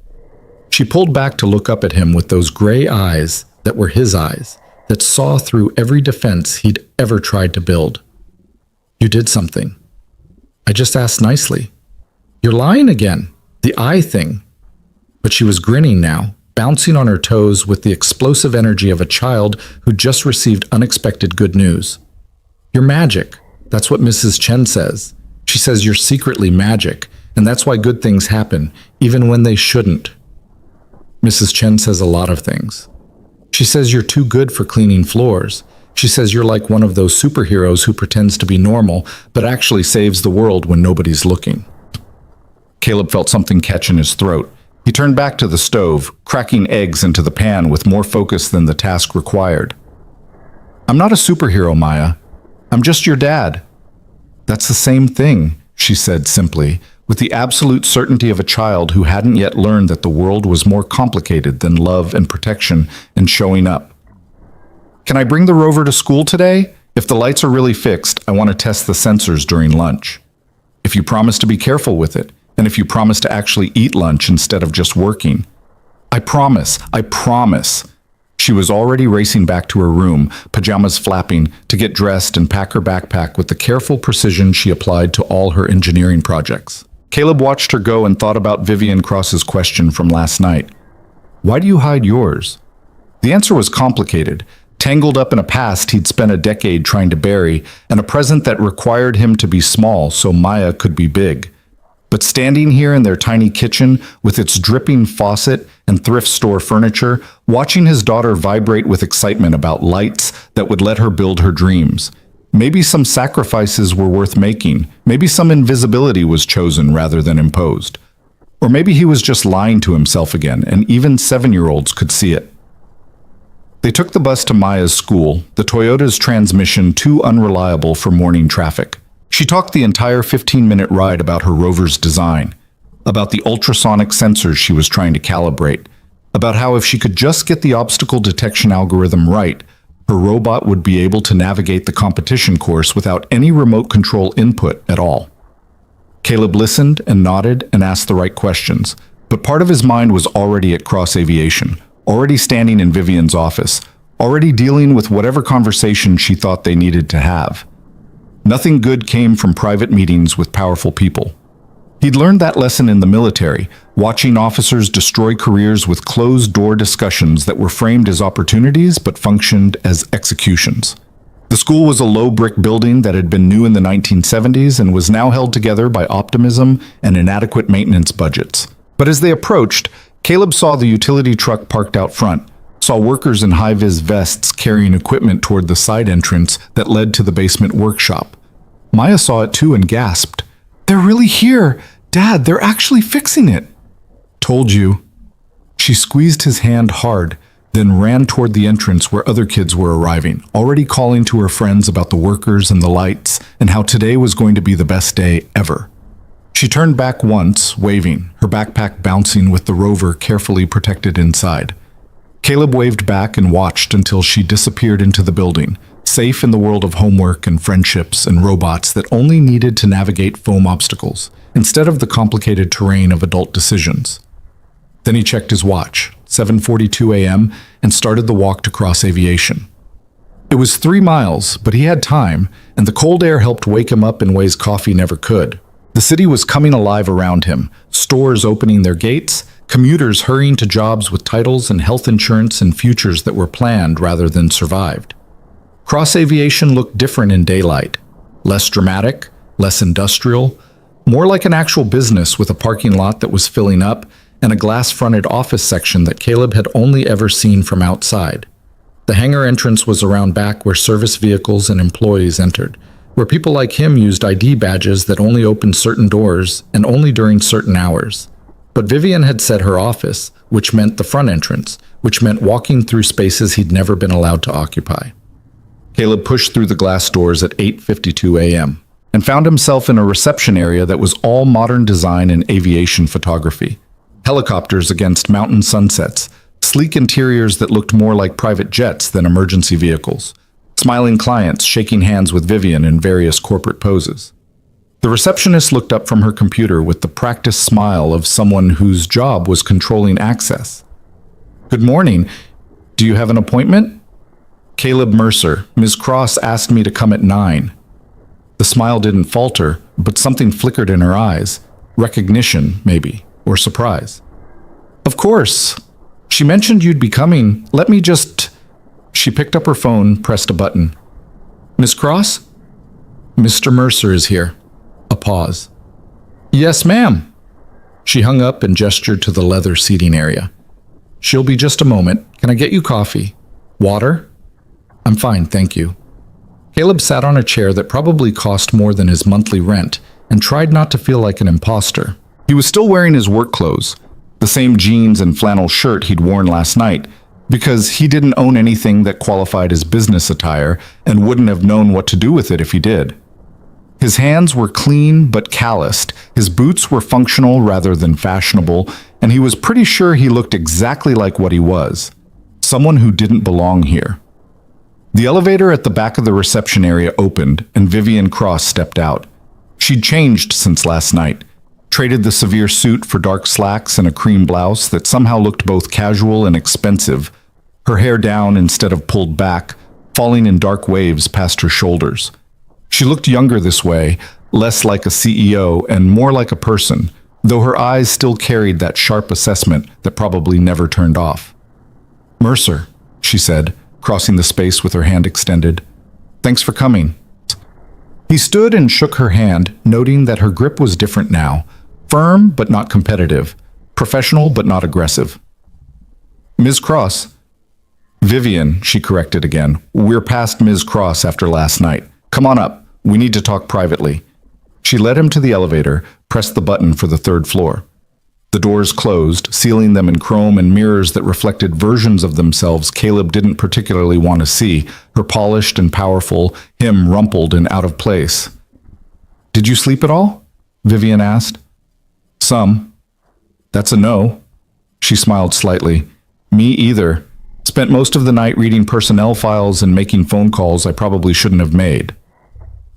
She pulled back to look up at him with those gray eyes that were his eyes, that saw through every defense he'd ever tried to build. You did something. I just asked nicely. You're lying again. The eye thing. But she was grinning now, bouncing on her toes with the explosive energy of a child who just received unexpected good news. You're magic. That's what Mrs. Chen says. She says you're secretly magic, and that's why good things happen, even when they shouldn't. Mrs. Chen says a lot of things. She says you're too good for cleaning floors. She says you're like one of those superheroes who pretends to be normal, but actually saves the world when nobody's looking. Caleb felt something catch in his throat. He turned back to the stove, cracking eggs into the pan with more focus than the task required. I'm not a superhero, Maya. I'm just your dad. That's the same thing, she said simply, with the absolute certainty of a child who hadn't yet learned that the world was more complicated than love and protection and showing up. Can I bring the rover to school today? If the lights are really fixed, I want to test the sensors during lunch. If you promise to be careful with it, and if you promise to actually eat lunch instead of just working. I promise, I promise. She was already racing back to her room, pajamas flapping, to get dressed and pack her backpack with the careful precision she applied to all her engineering projects. Caleb watched her go and thought about Vivian Cross's question from last night. Why do you hide yours? The answer was complicated, tangled up in a past he'd spent a decade trying to bury, and a present that required him to be small so Maya could be big. But standing here in their tiny kitchen, with its dripping faucet and thrift store furniture, watching his daughter vibrate with excitement about lights that would let her build her dreams. Maybe some sacrifices were worth making. Maybe some invisibility was chosen rather than imposed. Or maybe he was just lying to himself again, and even 7-year-olds could see it. They took the bus to Maya's school, the Toyota's transmission too unreliable for morning traffic. She talked the entire 15-minute ride about her rover's design, about the ultrasonic sensors she was trying to calibrate, about how if she could just get the obstacle detection algorithm right, her robot would be able to navigate the competition course without any remote control input at all. Caleb listened and nodded and asked the right questions, but part of his mind was already at Cross Aviation, already standing in Vivian's office, already dealing with whatever conversation she thought they needed to have. Nothing good came from private meetings with powerful people. He'd learned that lesson in the military, watching officers destroy careers with closed-door discussions that were framed as opportunities but functioned as executions. The school was a low-brick building that had been new in the 1970s and was now held together by optimism and inadequate maintenance budgets. But as they approached, Caleb saw the utility truck parked out front, saw workers in high-vis vests carrying equipment toward the side entrance that led to the basement workshop. Maya saw it too and gasped. They're really here! Dad, they're actually fixing it! Told you. She squeezed his hand hard, then ran toward the entrance where other kids were arriving, already calling to her friends about the workers and the lights and how today was going to be the best day ever. She turned back once, waving, her backpack bouncing with the rover carefully protected inside. Caleb waved back and watched until she disappeared into the building, safe in the world of homework and friendships and robots that only needed to navigate foam obstacles, instead of the complicated terrain of adult decisions. Then he checked his watch, 7:42 a.m., and started the walk to Cross Aviation. It was 3 miles, but he had time, and the cold air helped wake him up in ways coffee never could. The city was coming alive around him, stores opening their gates, commuters hurrying to jobs with titles and health insurance and futures that were planned rather than survived. Cross Aviation looked different in daylight, less dramatic, less industrial, more like an actual business with a parking lot that was filling up and a glass-fronted office section that Caleb had only ever seen from outside. The hangar entrance was around back where service vehicles and employees entered, where people like him used ID badges that only opened certain doors and only during certain hours. But Vivian had said her office, which meant the front entrance, which meant walking through spaces he'd never been allowed to occupy. Caleb pushed through the glass doors at 8:52 a.m. and found himself in a reception area that was all modern design and aviation photography. Helicopters against mountain sunsets, sleek interiors that looked more like private jets than emergency vehicles, smiling clients shaking hands with Vivian in various corporate poses. The receptionist looked up from her computer with the practiced smile of someone whose job was controlling access. Good morning. Do you have an appointment? Caleb Mercer, Ms. Cross asked me to come at 9. The smile didn't falter, but something flickered in her eyes. Recognition, maybe, or surprise. Of course. She mentioned you'd be coming. Let me just... She picked up her phone, pressed a button. Miss Cross? Mr. Mercer is here. A pause. Yes, ma'am. She hung up and gestured to the leather seating area. She'll be just a moment. Can I get you coffee? Water? I'm fine, thank you. Caleb sat on a chair that probably cost more than his monthly rent and tried not to feel like an imposter. He was still wearing his work clothes, the same jeans and flannel shirt he'd worn last night, because he didn't own anything that qualified as business attire and wouldn't have known what to do with it if he did. His hands were clean but calloused, his boots were functional rather than fashionable, and he was pretty sure he looked exactly like what he was, someone who didn't belong here. The elevator at the back of the reception area opened, and Vivian Cross stepped out. She'd changed since last night. Traded the severe suit for dark slacks and a cream blouse that somehow looked both casual and expensive, her hair down instead of pulled back, falling in dark waves past her shoulders. She looked younger this way, less like a CEO and more like a person, though her eyes still carried that sharp assessment that probably never turned off. "Mercer," she said, crossing the space with her hand extended. "Thanks for coming." He stood and shook her hand, noting that her grip was different now, firm but not competitive, professional but not aggressive. "Ms. Cross." "Vivian," she corrected again. "We're past Ms. Cross after last night. Come on up. We need to talk privately." She led him to the elevator, pressed the button for the third floor. The doors closed, sealing them in chrome and mirrors that reflected versions of themselves Caleb didn't particularly want to see, her polished and powerful, him rumpled and out of place. "Did you sleep at all?" Vivian asked. "Some." "That's a no." She smiled slightly. "Me either. Spent most of the night reading personnel files and making phone calls I probably shouldn't have made."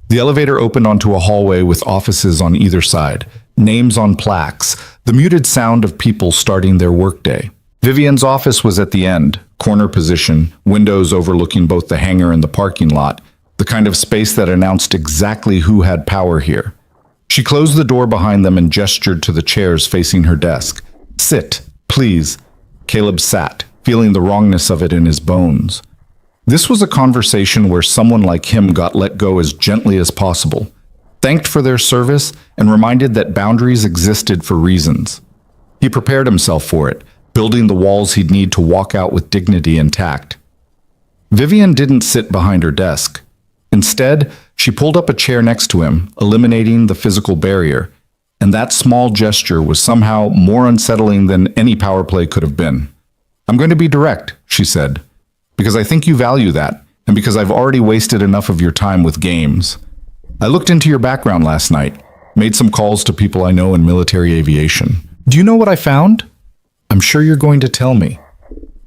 The elevator opened onto a hallway with offices on either side, names on plaques, the muted sound of people starting their workday. Vivian's office was at the end, corner position, windows overlooking both the hangar and the parking lot, the kind of space that announced exactly who had power here. She closed the door behind them and gestured to the chairs facing her desk. "Sit, please." Caleb sat, feeling the wrongness of it in his bones. This was a conversation where someone like him got let go as gently as possible, thanked for their service, and reminded that boundaries existed for reasons. He prepared himself for it, building the walls he'd need to walk out with dignity and tact. Vivian didn't sit behind her desk. Instead, she pulled up a chair next to him, eliminating the physical barrier, and that small gesture was somehow more unsettling than any power play could have been. "I'm going to be direct," she said, "because I think you value that, and because I've already wasted enough of your time with games. I looked into your background last night, made some calls to people I know in military aviation. Do you know what I found? I'm sure you're going to tell me.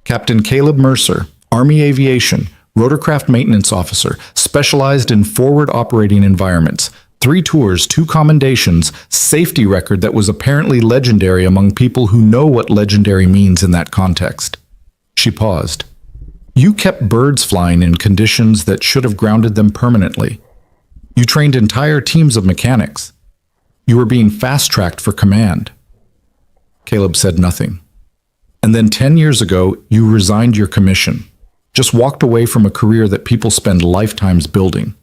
Captain Caleb Mercer, Army Aviation, rotorcraft maintenance officer, specialized in forward operating environments, 3 tours, 2 commendations, safety record that was apparently legendary among people who know what legendary means in that context." She paused. "You kept birds flying in conditions that should have grounded them permanently. You trained entire teams of mechanics. You were being fast-tracked for command." Caleb said nothing. "And then 10 years ago, you resigned your commission. Just walked away from a career that people spend lifetimes building.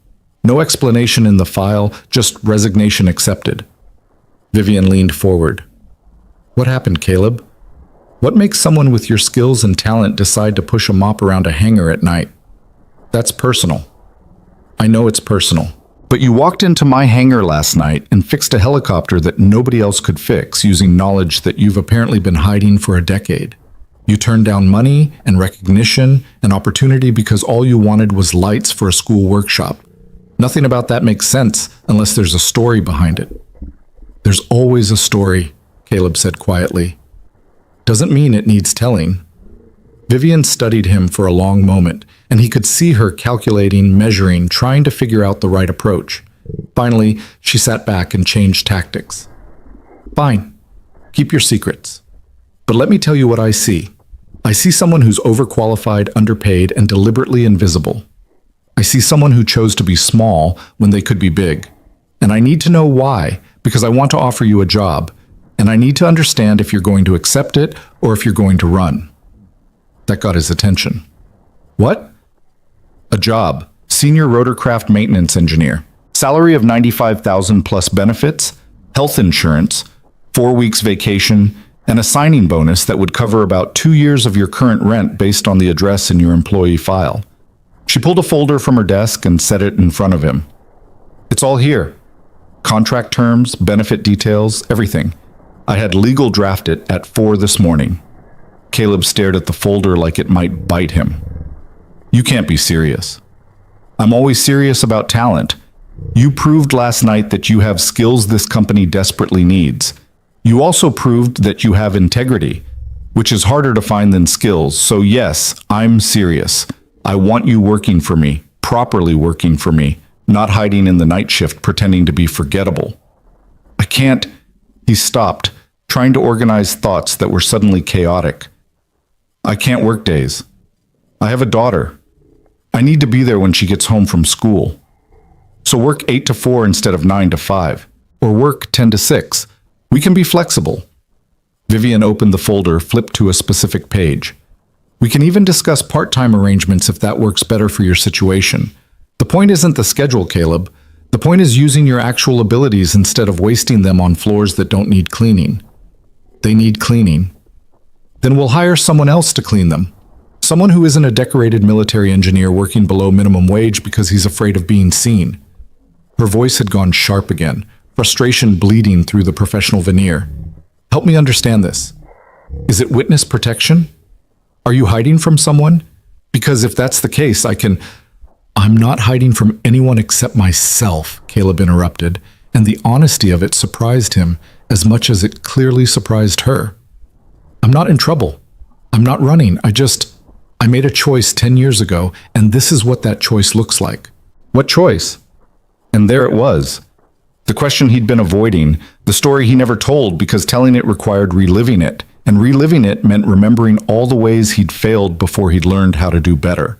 No explanation in the file, just resignation accepted." Vivian leaned forward. "What happened, Caleb? What makes someone with your skills and talent decide to push a mop around a hangar at night? That's personal. I know it's personal. But you walked into my hangar last night and fixed a helicopter that nobody else could fix using knowledge that you've apparently been hiding for a decade. You turned down money and recognition and opportunity because all you wanted was lights for a school workshop. Nothing about that makes sense unless there's a story behind it." "There's always a story," Caleb said quietly. "Doesn't mean it needs telling." Vivian studied him for a long moment, and he could see her calculating, measuring, trying to figure out the right approach. Finally, she sat back and changed tactics. "Fine. Keep your secrets. But let me tell you what I see. I see someone who's overqualified, underpaid, and deliberately invisible. I see someone who chose to be small when they could be big. And I need to know why, because I want to offer you a job, and I need to understand if you're going to accept it or if you're going to run." That got his attention. "What?" "A job. Senior rotorcraft maintenance engineer. Salary of $95,000 plus benefits, health insurance, 4 weeks vacation, and a signing bonus that would cover about 2 years of your current rent based on the address in your employee file." She pulled a folder from her desk and set it in front of him. "It's all here. Contract terms, benefit details, everything. I had legal draft it at 4 this morning." Caleb stared at the folder like it might bite him. "You can't be serious." "I'm always serious about talent. You proved last night that you have skills this company desperately needs. You also proved that you have integrity, which is harder to find than skills. So yes, I'm serious. I want you working for me, properly working for me, not hiding in the night shift pretending to be forgettable." "I can't." He stopped, trying to organize thoughts that were suddenly chaotic. I can't work days. I have a daughter. I need to be there when she gets home from school. So work 8 to 4 instead of 9 to 5, or work 10 to 6. We can be flexible. Vivian opened the folder, flipped to a specific page. We can even discuss part-time arrangements if that works better for your situation. The point isn't the schedule, Caleb. The point is using your actual abilities instead of wasting them on floors that don't need cleaning. They need cleaning. Then we'll hire someone else to clean them. Someone who isn't a decorated military engineer working below minimum wage because he's afraid of being seen. Her voice had gone sharp again, frustration bleeding through the professional veneer. Help me understand this. Is it witness protection? Are you hiding from someone? Because if that's the case, I'm not hiding from anyone except myself, Caleb interrupted, and the honesty of it surprised him as much as it clearly surprised her. I'm not in trouble. I'm not running. I made a choice 10 years ago, and this is what that choice looks like. What choice? And there it was. The question he'd been avoiding, the story he never told because telling it required reliving it, and reliving it meant remembering all the ways he'd failed before he'd learned how to do better.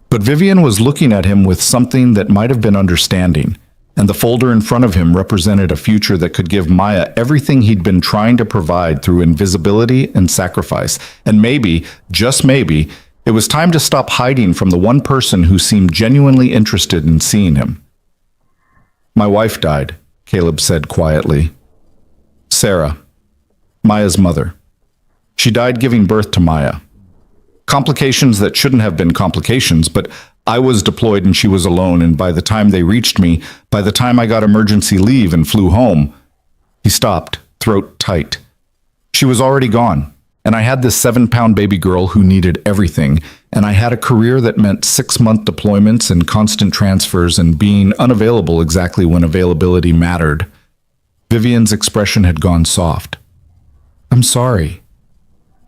But Vivian was looking at him with something that might have been understanding, and the folder in front of him represented a future that could give Maya everything he'd been trying to provide through invisibility and sacrifice. And maybe, just maybe, it was time to stop hiding from the one person who seemed genuinely interested in seeing him. My wife died, Caleb said quietly. Sarah, Maya's mother. She died giving birth to Maya. Complications that shouldn't have been complications, but I was deployed and she was alone, and by the time they reached me, by the time I got emergency leave and flew home, he stopped, throat tight. She was already gone, and I had this 7-pound baby girl who needed everything, and I had a career that meant 6-month deployments and constant transfers and being unavailable exactly when availability mattered. Vivian's expression had gone soft. I'm sorry.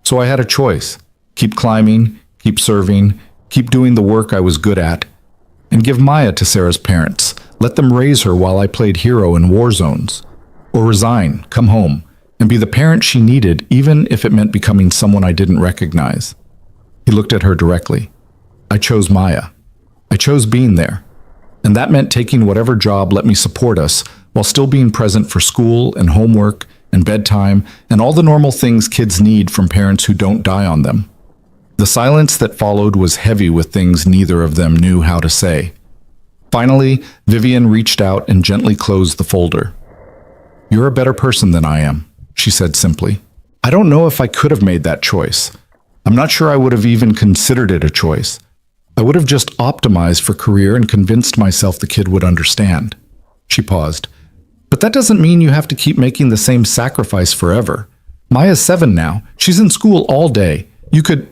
So I had a choice. Keep climbing, keep serving, keep doing the work I was good at, and give Maya to Sarah's parents. Let them raise her while I played hero in war zones. Or resign, come home, and be the parent she needed, even if it meant becoming someone I didn't recognize. He looked at her directly. I chose Maya. I chose being there. And that meant taking whatever job let me support us, while still being present for school and homework and bedtime and all the normal things kids need from parents who don't die on them. The silence that followed was heavy with things neither of them knew how to say. Finally, Vivian reached out and gently closed the folder. You're a better person than I am, she said simply. I don't know if I could have made that choice. I'm not sure I would have even considered it a choice. I would have just optimized for career and convinced myself the kid would understand. She paused. But that doesn't mean you have to keep making the same sacrifice forever. Maya's 7 now. She's in school all day. You could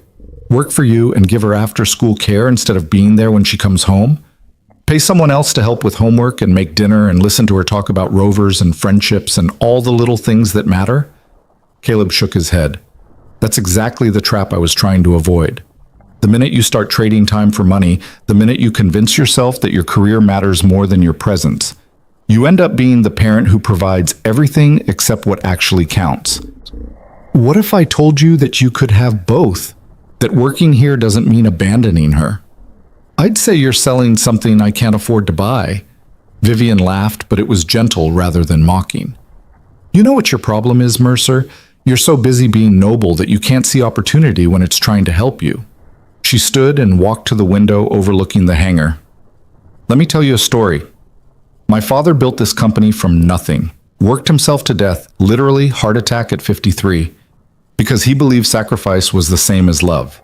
work for you and give her after-school care instead of being there when she comes home. Pay someone else to help with homework and make dinner and listen to her talk about rovers and friendships and all the little things that matter. Caleb shook his head. That's exactly the trap I was trying to avoid. The minute you start trading time for money, the minute you convince yourself that your career matters more than your presence, you end up being the parent who provides everything except what actually counts. What if I told you that you could have both? That working here doesn't mean abandoning her? I'd say you're selling something I can't afford to buy. Vivian laughed, but it was gentle rather than mocking. You know what your problem is, Mercer? You're so busy being noble that you can't see opportunity when it's trying to help you. She stood and walked to the window overlooking the hangar. Let me tell you a story. My father built this company from nothing, worked himself to death, literally heart attack at 53, because he believed sacrifice was the same as love.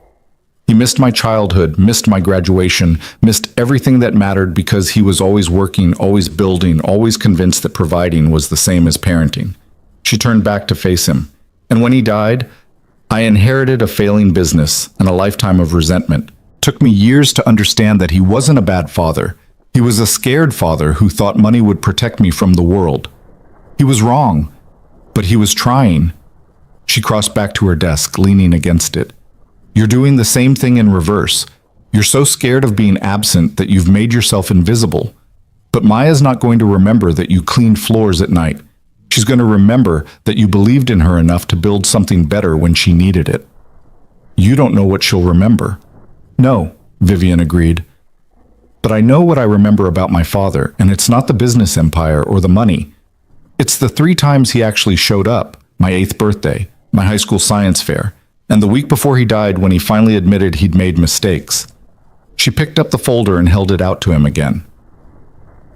He missed my childhood, missed my graduation, missed everything that mattered because he was always working, always building, always convinced that providing was the same as parenting. She turned back to face him. And when he died, I inherited a failing business and a lifetime of resentment. It took me years to understand that he wasn't a bad father. He was a scared father who thought money would protect me from the world. He was wrong, but he was trying. She crossed back to her desk, leaning against it. You're doing the same thing in reverse. You're so scared of being absent that you've made yourself invisible. But Maya's not going to remember that you cleaned floors at night. She's going to remember that you believed in her enough to build something better when she needed it. You don't know what she'll remember. No, Vivian agreed. But I know what I remember about my father, and it's not the business empire or the money. It's the 3 times he actually showed up, my 8th birthday, my high school science fair, and the week before he died when he finally admitted he'd made mistakes. She picked up the folder and held it out to him again.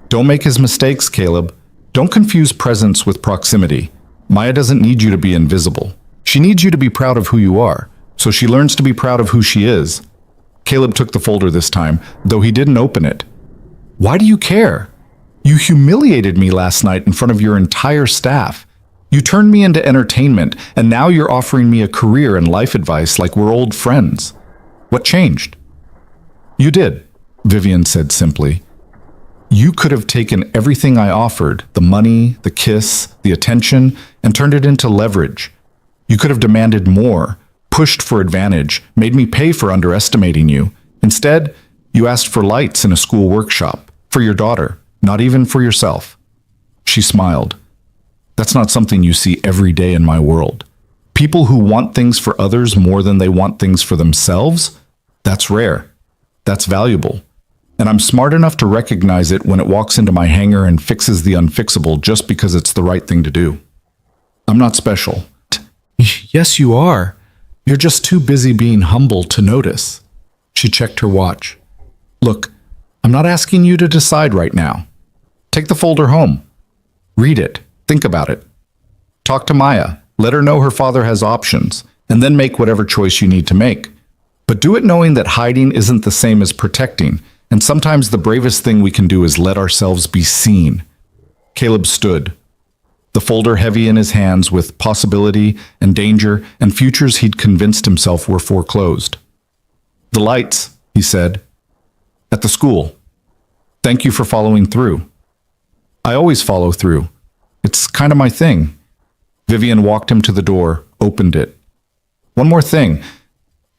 Don't make his mistakes, Caleb. Don't confuse presence with proximity. Maya doesn't need you to be invisible. She needs you to be proud of who you are, so she learns to be proud of who she is. Caleb took the folder this time, though he didn't open it. Why do you care? You humiliated me last night in front of your entire staff. You turned me into entertainment, and now you're offering me a career and life advice like we're old friends. What changed? You did, Vivian said simply. You could have taken everything I offered, the money, the kiss, the attention, and turned it into leverage. You could have demanded more, pushed for advantage, made me pay for underestimating you. Instead, you asked for lights in a school workshop, for your daughter, not even for yourself. She smiled. That's not something you see every day in my world. People who want things for others more than they want things for themselves? That's rare. That's valuable. And I'm smart enough to recognize it when it walks into my hangar and fixes the unfixable just because it's the right thing to do. I'm not special. Yes, you are. You're just too busy being humble to notice. She checked her watch. Look, I'm not asking you to decide right now. Take the folder home. Read it. Think about it. Talk to Maya. Let her know her father has options, and then make whatever choice you need to make. But do it knowing that hiding isn't the same as protecting, and sometimes the bravest thing we can do is let ourselves be seen. Caleb stood, the folder heavy in his hands with possibility and danger and futures he'd convinced himself were foreclosed. The lights, he said. At the school. Thank you for following through. I always follow through. It's kind of my thing. Vivian walked him to the door, opened it. One more thing.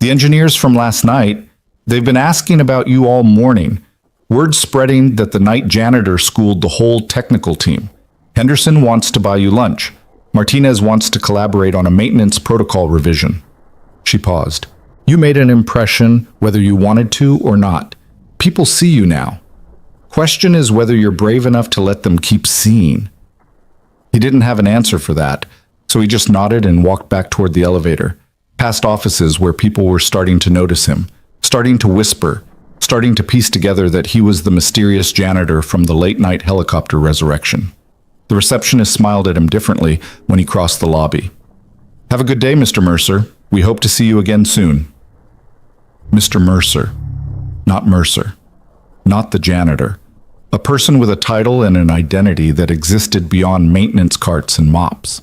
The engineers from last night, they've been asking about you all morning. Word spreading that the night janitor schooled the whole technical team. Henderson wants to buy you lunch. Martinez wants to collaborate on a maintenance protocol revision. She paused. You made an impression whether you wanted to or not. People see you now. Question is whether you're brave enough to let them keep seeing. He didn't have an answer for that, so he just nodded and walked back toward the elevator, past offices where people were starting to notice him, starting to whisper, starting to piece together that he was the mysterious janitor from the late-night helicopter resurrection. The receptionist smiled at him differently when he crossed the lobby. Have a good day, Mr. Mercer. We hope to see you again soon. Mr. Mercer. Not Mercer. Not the janitor. A person with a title and an identity that existed beyond maintenance carts and mops.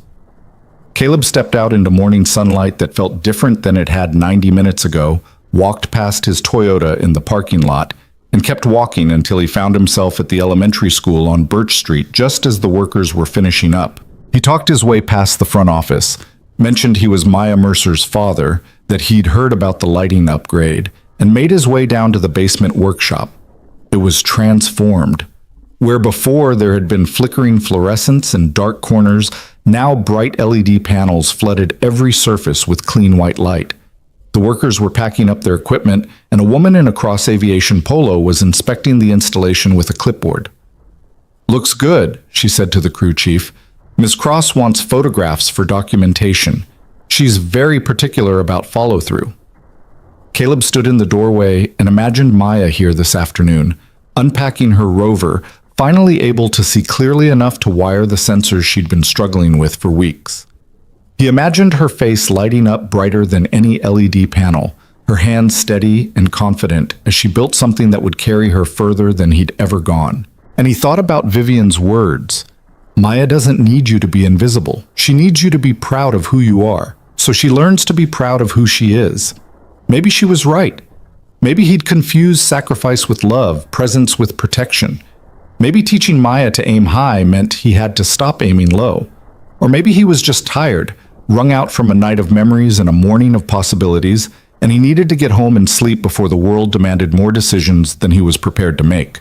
Caleb stepped out into morning sunlight that felt different than it had 90 minutes ago, walked past his Toyota in the parking lot, and kept walking until he found himself at the elementary school on Birch Street just as the workers were finishing up. He talked his way past the front office, mentioned he was Maya Mercer's father, that he'd heard about the lighting upgrade, and made his way down to the basement workshop. It was transformed. Where before there had been flickering fluorescence and dark corners, now bright LED panels flooded every surface with clean white light. The workers were packing up their equipment, and a woman in a Cross Aviation polo was inspecting the installation with a clipboard. Looks good, she said to the crew chief. Ms. Cross wants photographs for documentation. She's very particular about follow-through. Caleb stood in the doorway and imagined Maya here this afternoon, unpacking her rover, finally able to see clearly enough to wire the sensors she'd been struggling with for weeks. He imagined her face lighting up brighter than any LED panel, her hands steady and confident as she built something that would carry her further than he'd ever gone. And he thought about Vivian's words. Maya doesn't need you to be invisible. She needs you to be proud of who you are, so she learns to be proud of who she is. Maybe she was right. Maybe he'd confused sacrifice with love, presence with protection. Maybe teaching Maya to aim high meant he had to stop aiming low. Or maybe he was just tired, wrung out from a night of memories and a morning of possibilities, and he needed to get home and sleep before the world demanded more decisions than he was prepared to make.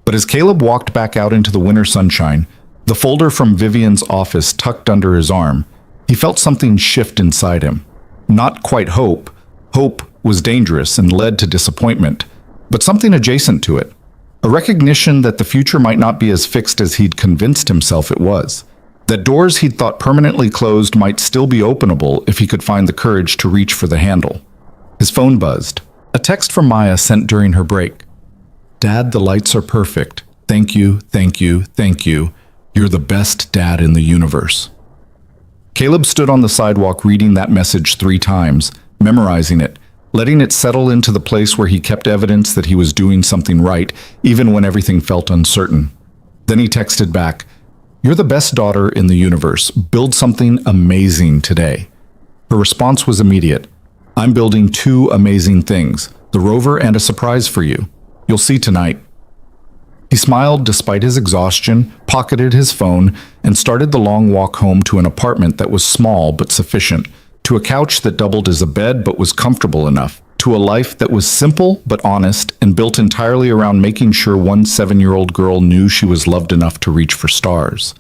But as Caleb walked back out into the winter sunshine, The folder from Vivian's office tucked under his arm, he felt something shift inside him. Not quite hope. Hope was dangerous and led to disappointment, but something adjacent to it. A recognition that the future might not be as fixed as he'd convinced himself it was. That doors he'd thought permanently closed might still be openable if he could find the courage to reach for the handle. His phone buzzed. A text from Maya sent during her break. "Dad, the lights are perfect. Thank you, thank you, thank you. You're the best dad in the universe." Caleb stood on the sidewalk reading that message 3 times, memorizing it, letting it settle into the place where he kept evidence that he was doing something right, even when everything felt uncertain. Then he texted back, "You're the best daughter in the universe. Build something amazing today." Her response was immediate. "I'm building 2 amazing things, the rover and a surprise for you. You'll see tonight." He smiled despite his exhaustion, pocketed his phone, and started the long walk home to an apartment that was small but sufficient, to a couch that doubled as a bed but was comfortable enough, to a life that was simple but honest and built entirely around making sure one 7-year-old girl knew she was loved enough to reach for stars.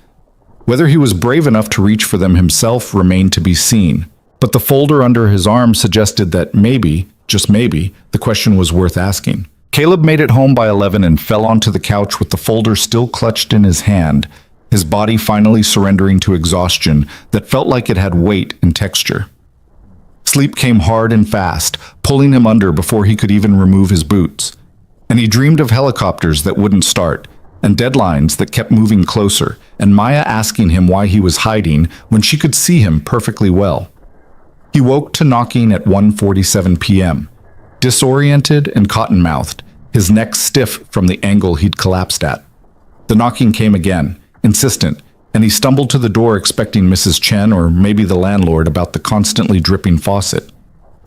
Whether he was brave enough to reach for them himself remained to be seen, but the folder under his arm suggested that maybe, just maybe, the question was worth asking. Caleb made it home by 11 and fell onto the couch with the folder still clutched in his hand, his body finally surrendering to exhaustion that felt like it had weight and texture. Sleep came hard and fast, pulling him under before he could even remove his boots. And he dreamed of helicopters that wouldn't start, and deadlines that kept moving closer, and Maya asking him why he was hiding when she could see him perfectly well. He woke to knocking at 1:47 p.m., disoriented and cotton-mouthed, his neck stiff from the angle he'd collapsed at. The knocking came again, insistent, and he stumbled to the door expecting Mrs. Chen or maybe the landlord about the constantly dripping faucet.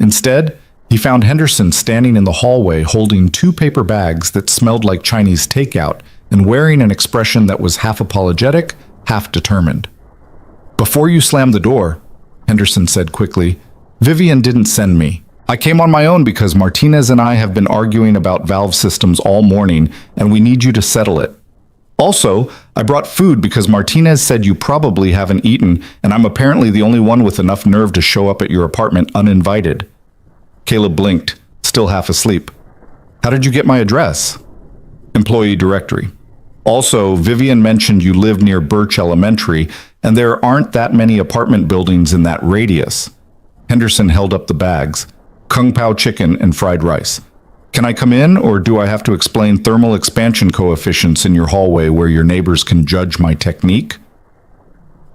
Instead, he found Henderson standing in the hallway holding 2 paper bags that smelled like Chinese takeout and wearing an expression that was half apologetic, half determined. "Before you slam the door," Henderson said quickly, "Vivian didn't send me. I came on my own because Martinez and I have been arguing about valve systems all morning, and we need you to settle it. Also, I brought food because Martinez said you probably haven't eaten, and I'm apparently the only one with enough nerve to show up at your apartment uninvited." Caleb blinked, still half asleep. "How did you get my address?" "Employee directory. Also, Vivian mentioned you live near Birch Elementary, and there aren't that many apartment buildings in that radius." Henderson held up the bags. "Kung Pao chicken and fried rice. Can I come in, or do I have to explain thermal expansion coefficients in your hallway where your neighbors can judge my technique?"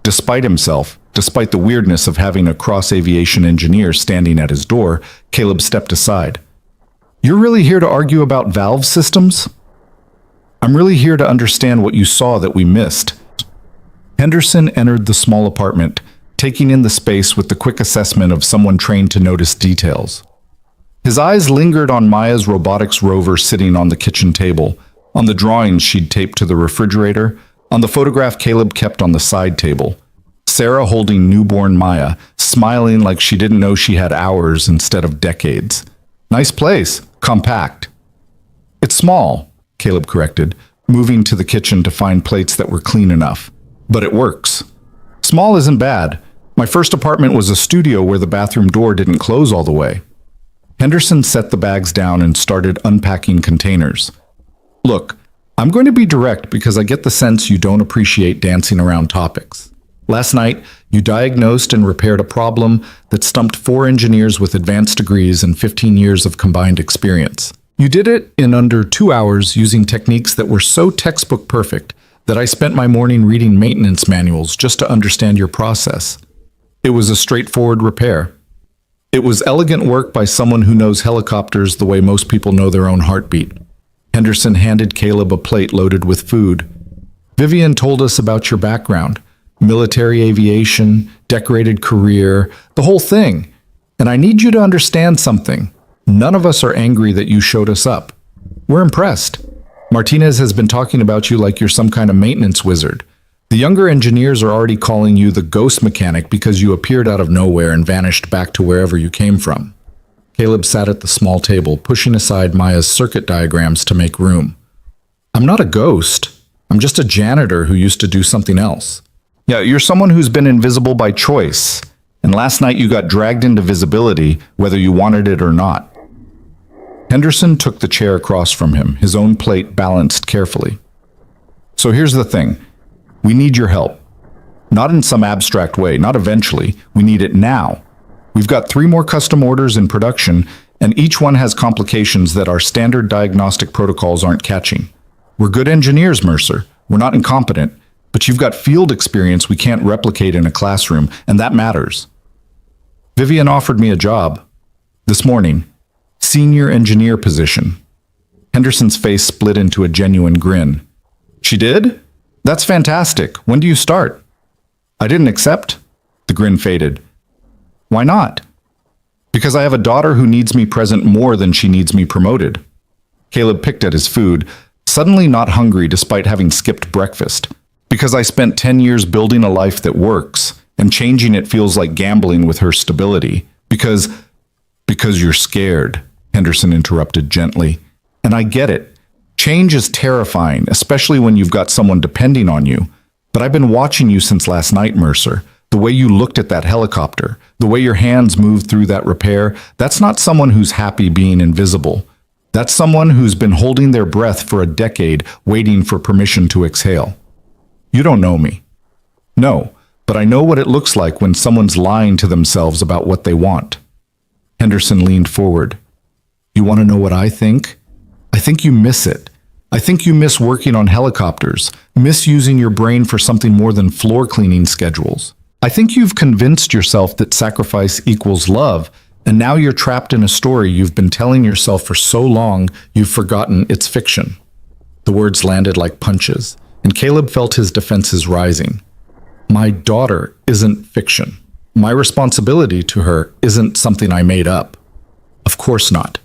Despite himself, despite the weirdness of having a cross-aviation engineer standing at his door, Caleb stepped aside. "You're really here to argue about valve systems?" "I'm really here to understand what you saw that we missed." Henderson entered the small apartment, taking in the space with the quick assessment of someone trained to notice details. His eyes lingered on Maya's robotics rover sitting on the kitchen table, on the drawings she'd taped to the refrigerator, on the photograph Caleb kept on the side table. Sarah holding newborn Maya, smiling like she didn't know she had hours instead of decades. "Nice place, compact." "It's small," Caleb corrected, moving to the kitchen to find plates that were clean enough. "But it works." "Small isn't bad. My first apartment was a studio where the bathroom door didn't close all the way." Henderson set the bags down and started unpacking containers. "Look, I'm going to be direct because I get the sense you don't appreciate dancing around topics. Last night, you diagnosed and repaired a problem that stumped 4 engineers with advanced degrees and 15 years of combined experience. You did it in under 2 hours using techniques that were so textbook perfect that I spent my morning reading maintenance manuals just to understand your process. It was a straightforward repair. It was elegant work by someone who knows helicopters the way most people know their own heartbeat." Henderson handed Caleb a plate loaded with food. "Vivian told us about your background. Military aviation, decorated career, the whole thing. And I need you to understand something. None of us are angry that you showed us up. We're impressed. Martinez has been talking about you like you're some kind of maintenance wizard. The younger engineers are already calling you the ghost mechanic because you appeared out of nowhere and vanished back to wherever you came from." Caleb sat at the small table, pushing aside Maya's circuit diagrams to make room. "I'm not a ghost. I'm just a janitor who used to do something else. Yeah, you're someone who's been invisible by choice. And last night you got dragged into visibility, whether you wanted it or not. Henderson took the chair across from him, his own plate balanced carefully. So here's the thing. We need your help. Not in some abstract way, not eventually. We need it now. We've got 3 more custom orders in production, and each one has complications that our standard diagnostic protocols aren't catching. We're good engineers, Mercer. We're not incompetent, but you've got field experience we can't replicate in a classroom, and that matters. Vivian offered me a job this morning, senior engineer position. Henderson's face split into a genuine grin. She did? That's fantastic. When do you start? I didn't accept. The grin faded. Why not? Because I have a daughter who needs me present more than she needs me promoted. Caleb picked at his food, suddenly not hungry despite having skipped breakfast. Because I spent 10 years building a life that works, and changing it feels like gambling with her stability. Because you're scared, Henderson interrupted gently. And I get it. Change is terrifying, especially when you've got someone depending on you. But I've been watching you since last night, Mercer. The way you looked at that helicopter, the way your hands moved through that repair, that's not someone who's happy being invisible. That's someone who's been holding their breath for a decade, waiting for permission to exhale. You don't know me. No, but I know what it looks like when someone's lying to themselves about what they want. Henderson leaned forward. You want to know what I think? I think you miss it. I think you miss working on helicopters, miss using your brain for something more than floor cleaning schedules. I think you've convinced yourself that sacrifice equals love, and now you're trapped in a story you've been telling yourself for so long you've forgotten it's fiction. The words landed like punches, and Caleb felt his defenses rising. My daughter isn't fiction. My responsibility to her isn't something I made up. Of course not.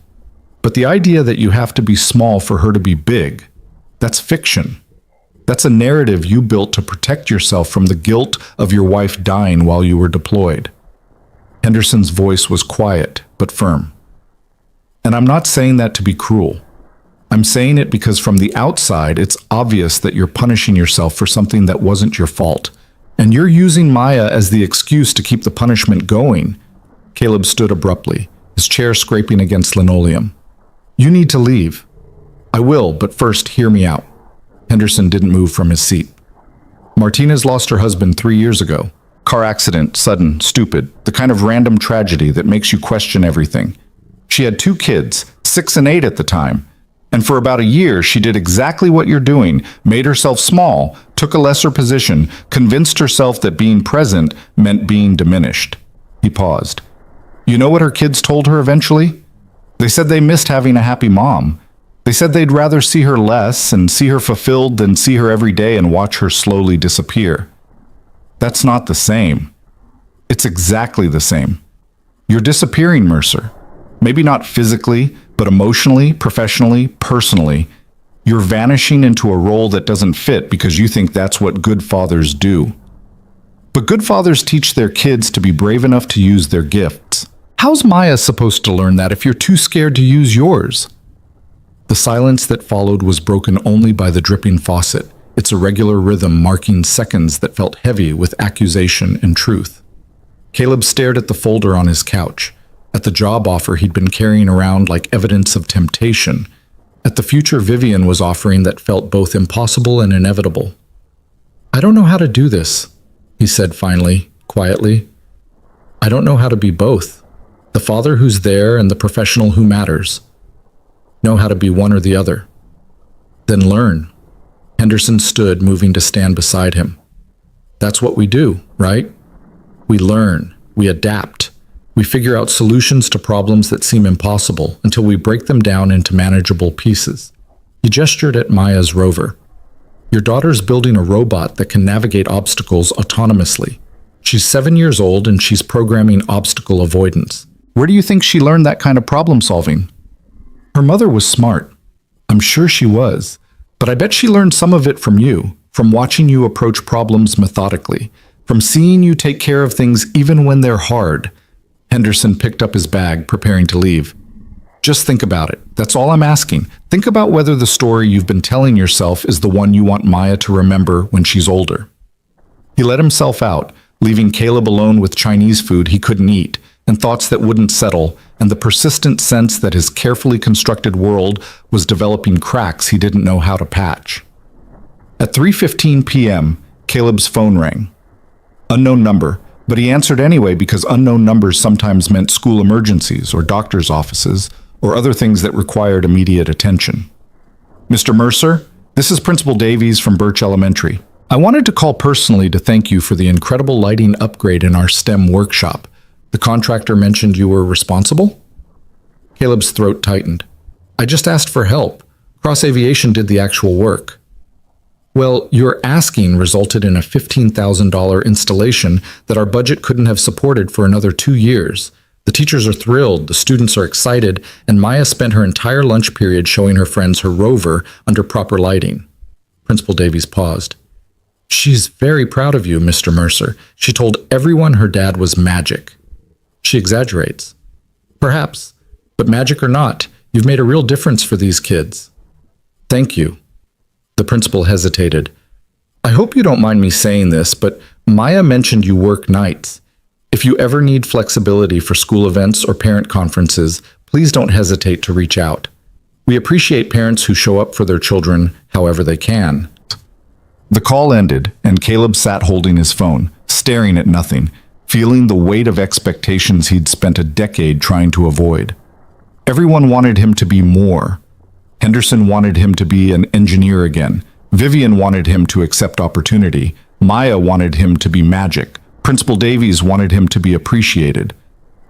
But the idea that you have to be small for her to be big, that's fiction. That's a narrative you built to protect yourself from the guilt of your wife dying while you were deployed. Henderson's voice was quiet, but firm. And I'm not saying that to be cruel. I'm saying it because from the outside, it's obvious that you're punishing yourself for something that wasn't your fault. And you're using Maya as the excuse to keep the punishment going. Caleb stood abruptly, his chair scraping against linoleum. You need to leave. I will, but first, hear me out. Henderson didn't move from his seat. Martinez lost her husband 3 years ago. Car accident, sudden, stupid, the kind of random tragedy that makes you question everything. She had 2 kids, 6 and 8 at the time. And for about a year, she did exactly what you're doing, made herself small, took a lesser position, convinced herself that being present meant being diminished. He paused. You know what her kids told her eventually? They said they missed having a happy mom. They said they'd rather see her less and see her fulfilled than see her every day and watch her slowly disappear. That's not the same. It's exactly the same. You're disappearing, Mercer. Maybe not physically, but emotionally, professionally, personally. You're vanishing into a role that doesn't fit because you think that's what good fathers do. But good fathers teach their kids to be brave enough to use their gifts. How's Maya supposed to learn that if you're too scared to use yours? The silence that followed was broken only by the dripping faucet, its irregular rhythm marking seconds that felt heavy with accusation and truth. Caleb stared at the folder on his couch, at the job offer he'd been carrying around like evidence of temptation, at the future Vivian was offering that felt both impossible and inevitable. I don't know how to do this, he said finally, quietly. I don't know how to be both. The father who's there and the professional who matters. Know how to be one or the other. Then learn. Henderson stood, moving to stand beside him. That's what we do, right? We learn, we adapt. We figure out solutions to problems that seem impossible until we break them down into manageable pieces. He gestured at Maya's rover. Your daughter's building a robot that can navigate obstacles autonomously. She's 7 years old and she's programming obstacle avoidance. Where do you think she learned that kind of problem solving? Her mother was smart. I'm sure she was. But I bet she learned some of it from you, from watching you approach problems methodically, from seeing you take care of things even when they're hard. Henderson picked up his bag, preparing to leave. Just think about it. That's all I'm asking. Think about whether the story you've been telling yourself is the one you want Maya to remember when she's older. He let himself out, leaving Caleb alone with Chinese food he couldn't eat, and thoughts that wouldn't settle, and the persistent sense that his carefully constructed world was developing cracks he didn't know how to patch. At 3:15 p.m., Caleb's phone rang. Unknown number, but he answered anyway because unknown numbers sometimes meant school emergencies or doctor's offices or other things that required immediate attention. Mr. Mercer, this is Principal Davies from Birch Elementary. I wanted to call personally to thank you for the incredible lighting upgrade in our STEM workshop. The contractor mentioned you were responsible? Caleb's throat tightened. I just asked for help. Cross Aviation did the actual work. Well, your asking resulted in a $15,000 installation that our budget couldn't have supported for another 2 years. The teachers are thrilled, the students are excited, and Maya spent her entire lunch period showing her friends her rover under proper lighting. Principal Davies paused. She's very proud of you, Mr. Mercer. She told everyone her dad was magic. She exaggerates. Perhaps, but magic or not, you've made a real difference for these kids. Thank you. The principal hesitated. I hope you don't mind me saying this, but Maya mentioned you work nights. If you ever need flexibility for school events or parent conferences, please don't hesitate to reach out. We appreciate parents who show up for their children however they can. The call ended, and Caleb sat holding his phone, staring at nothing, feeling the weight of expectations he'd spent a decade trying to avoid. Everyone wanted him to be more. Henderson wanted him to be an engineer again. Vivian wanted him to accept opportunity. Maya wanted him to be magic. Principal Davies wanted him to be appreciated.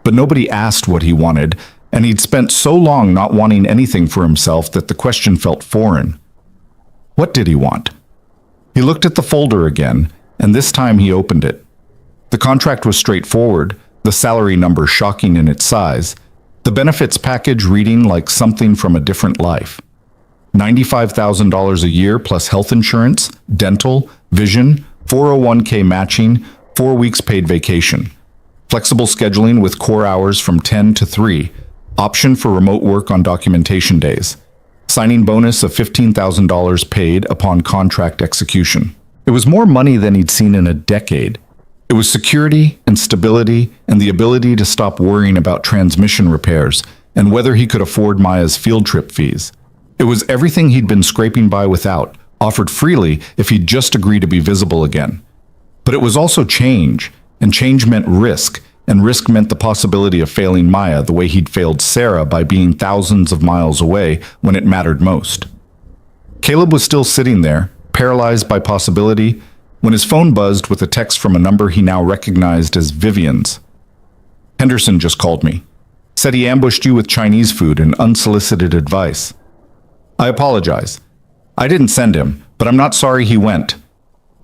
But nobody asked what he wanted, and he'd spent so long not wanting anything for himself that the question felt foreign. What did he want? He looked at the folder again, and this time he opened it. The contract was straightforward, the salary number shocking in its size, the benefits package reading like something from a different life. $95,000 a year plus health insurance, dental, vision, 401k matching, 4 weeks paid vacation. Flexible scheduling with core hours from 10 to 3. Option for remote work on documentation days. Signing bonus of $15,000 paid upon contract execution. It was more money than he'd seen in a decade. It was security and stability and the ability to stop worrying about transmission repairs and whether he could afford Maya's field trip fees. It was everything he'd been scraping by without, offered freely if he'd just agree to be visible again. But it was also change, and change meant risk, and risk meant the possibility of failing Maya the way he'd failed Sarah by being thousands of miles away when it mattered most. Caleb was still sitting there, paralyzed by possibility, when his phone buzzed with a text from a number he now recognized as Vivian's. Henderson just called me. Said he ambushed you with Chinese food and unsolicited advice. I apologize. I didn't send him, but I'm not sorry he went.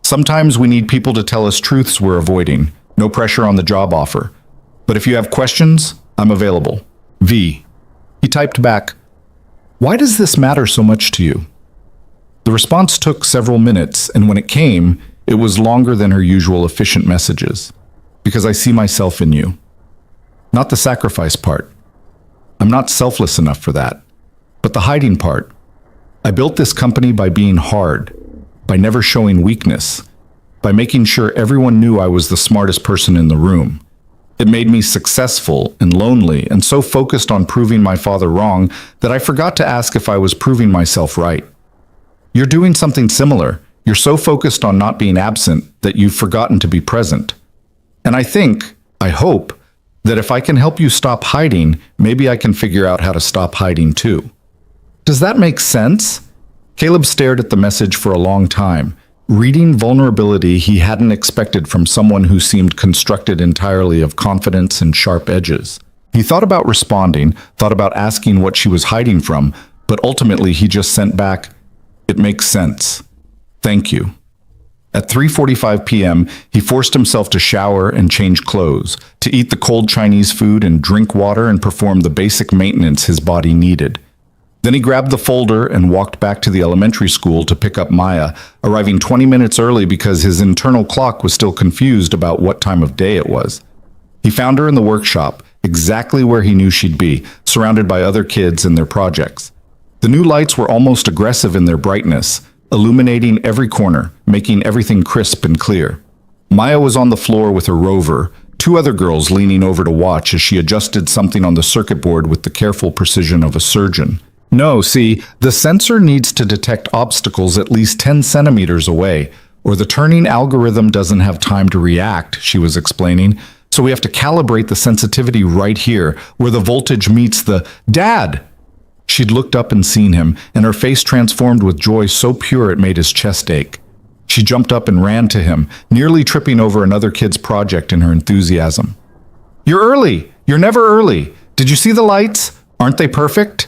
Sometimes we need people to tell us truths we're avoiding. No pressure on the job offer. But if you have questions, I'm available. V. He typed back, Why does this matter so much to you? The response took several minutes, and when it came, it was longer than her usual efficient messages. Because I see myself in you. Not the sacrifice part. I'm not selfless enough for that. But the hiding part. I built this company by being hard, by never showing weakness, by making sure everyone knew I was the smartest person in the room. It made me successful and lonely and so focused on proving my father wrong that I forgot to ask if I was proving myself right. You're doing something similar. You're so focused on not being absent that you've forgotten to be present. And I hope, that if I can help you stop hiding, maybe I can figure out how to stop hiding too. Does that make sense? Caleb stared at the message for a long time, reading vulnerability he hadn't expected from someone who seemed constructed entirely of confidence and sharp edges. He thought about responding, thought about asking what she was hiding from, but ultimately he just sent back, It makes sense. Thank you. At 3:45 p.m., he forced himself to shower and change clothes, to eat the cold Chinese food and drink water and perform the basic maintenance his body needed. Then he grabbed the folder and walked back to the elementary school to pick up Maya, arriving 20 minutes early because his internal clock was still confused about what time of day it was. He found her in the workshop, exactly where he knew she'd be, surrounded by other kids and their projects. The new lights were almost aggressive in their brightness, illuminating every corner, making everything crisp and clear. Maya was on the floor with her rover, two other girls leaning over to watch as she adjusted something on the circuit board with the careful precision of a surgeon. No, see, the sensor needs to detect obstacles at least 10 centimeters away, or the turning algorithm doesn't have time to react, she was explaining. So we have to calibrate the sensitivity right here, where the voltage meets the... Dad! She'd looked up and seen him, and her face transformed with joy so pure it made his chest ache. She jumped up and ran to him, nearly tripping over another kid's project in her enthusiasm. You're early! You're never early! Did you see the lights? Aren't they perfect?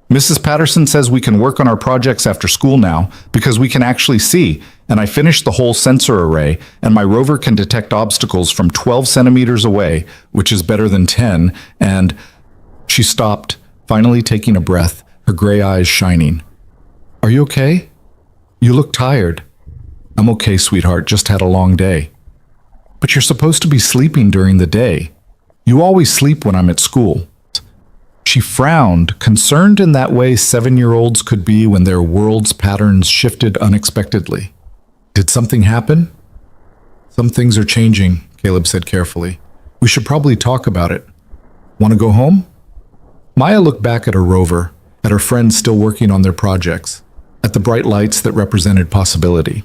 Mrs. Patterson says we can work on our projects after school now because we can actually see, and I finished the whole sensor array, and my rover can detect obstacles from 12 centimeters away, which is better than 10, and... She stopped, finally taking a breath, her gray eyes shining. Are you okay? You look tired. I'm okay, sweetheart, just had a long day. But you're supposed to be sleeping during the day. You always sleep when I'm at school. She frowned, concerned in that way 7-year-olds could be when their world's patterns shifted unexpectedly. Did something happen? Some things are changing, Caleb said carefully. We should probably talk about it. Want to go home? Maya looked back at her rover, at her friends still working on their projects, at the bright lights that represented possibility.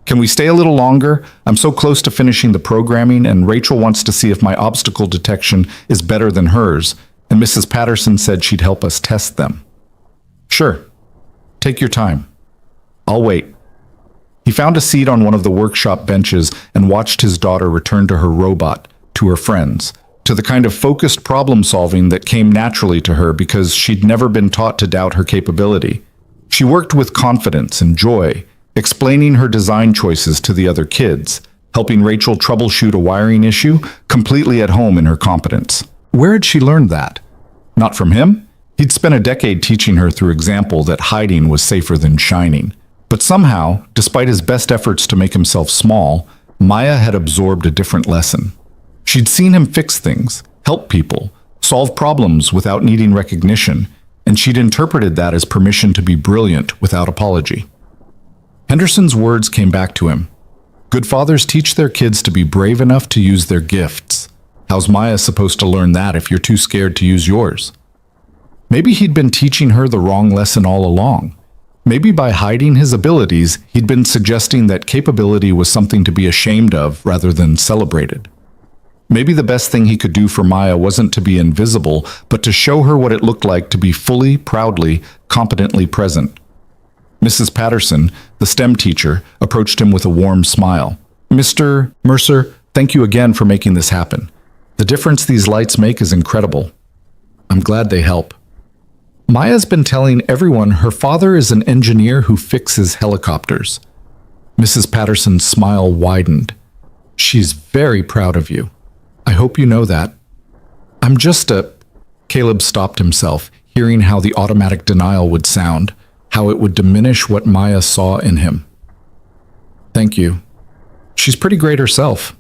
Can we stay a little longer? I'm so close to finishing the programming, and Rachel wants to see if my obstacle detection is better than hers, and Mrs. Patterson said she'd help us test them. Sure. Take your time. I'll wait. He found a seat on one of the workshop benches and watched his daughter return to her robot, to her friends, to the kind of focused problem-solving that came naturally to her because she'd never been taught to doubt her capability. She worked with confidence and joy, explaining her design choices to the other kids, helping Rachel troubleshoot a wiring issue, completely at home in her competence. Where had she learned that? Not from him. He'd spent a decade teaching her through example that hiding was safer than shining. But somehow, despite his best efforts to make himself small, Maya had absorbed a different lesson. She'd seen him fix things, help people, solve problems without needing recognition, and she'd interpreted that as permission to be brilliant without apology. Henderson's words came back to him. Good fathers teach their kids to be brave enough to use their gifts. How's Maya supposed to learn that if you're too scared to use yours? Maybe he'd been teaching her the wrong lesson all along. Maybe by hiding his abilities, he'd been suggesting that capability was something to be ashamed of rather than celebrated. Maybe the best thing he could do for Maya wasn't to be invisible, but to show her what it looked like to be fully, proudly, competently present. Mrs. Patterson, the STEM teacher, approached him with a warm smile. Mr. Mercer, thank you again for making this happen. The difference these lights make is incredible. I'm glad they help. Maya's been telling everyone her father is an engineer who fixes helicopters. Mrs. Patterson's smile widened. She's very proud of you. I hope you know that. I'm just a... Caleb stopped himself, hearing how the automatic denial would sound, how it would diminish what Maya saw in him. Thank you. She's pretty great herself.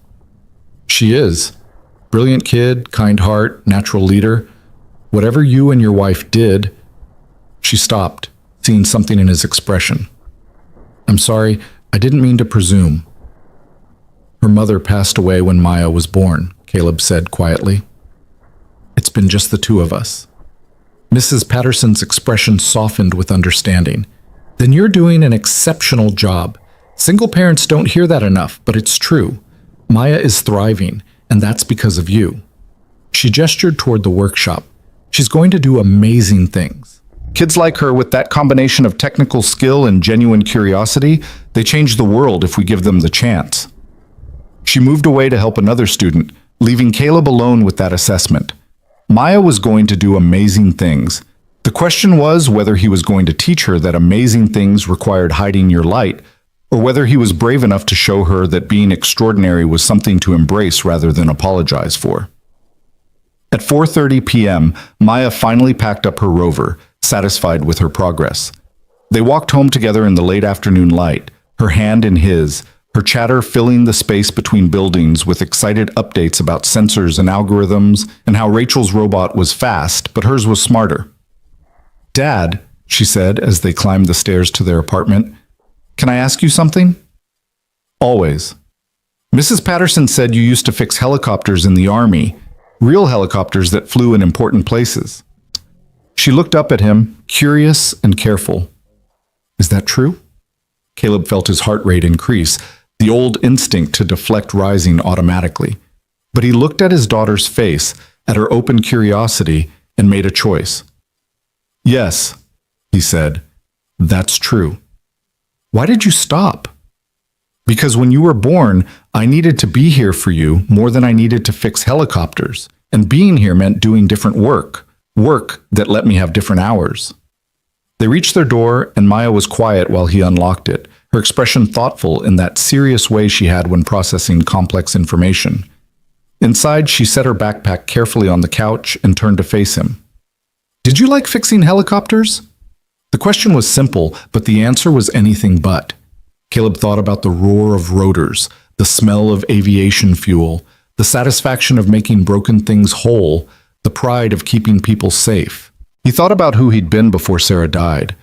She is. Brilliant kid, kind heart, natural leader. Whatever you and your wife did... She stopped, seeing something in his expression. I'm sorry, I didn't mean to presume. Her mother passed away when Maya was born, Caleb said quietly. It's been just the two of us. Mrs. Patterson's expression softened with understanding. Then you're doing an exceptional job. Single parents don't hear that enough, but it's true. Maya is thriving, and that's because of you. She gestured toward the workshop. She's going to do amazing things. Kids like her with that combination of technical skill and genuine curiosity, they change the world if we give them the chance. She moved away to help another student, leaving Caleb alone with that assessment. Maya was going to do amazing things. The question was whether he was going to teach her that amazing things required hiding your light, or whether he was brave enough to show her that being extraordinary was something to embrace rather than apologize for. At 4:30 p.m., Maya finally packed up her rover, satisfied with her progress. They walked home together in the late afternoon light, her hand in his, her chatter filling the space between buildings with excited updates about sensors and algorithms and how Rachel's robot was fast, but hers was smarter. "Dad," she said as they climbed the stairs to their apartment, "can I ask you something?" "Always." "Mrs. Patterson said you used to fix helicopters in the army, real helicopters that flew in important places." She looked up at him, curious and careful. "Is that true?" Caleb felt his heart rate increase, the old instinct to deflect rising automatically. But he looked at his daughter's face, at her open curiosity, and made a choice. "Yes," he said, "that's true." "Why did you stop?" "Because when you were born, I needed to be here for you more than I needed to fix helicopters. And being here meant doing different work that let me have different hours." They reached their door, and Maya was quiet while he unlocked it, her expression thoughtful in that serious way she had when processing complex information. Inside, she set her backpack carefully on the couch and turned to face him. "Did you like fixing helicopters?" The question was simple, but the answer was anything but. Caleb thought about the roar of rotors, the smell of aviation fuel, the satisfaction of making broken things whole, the pride of keeping people safe. He thought about who he'd been before Sarah died,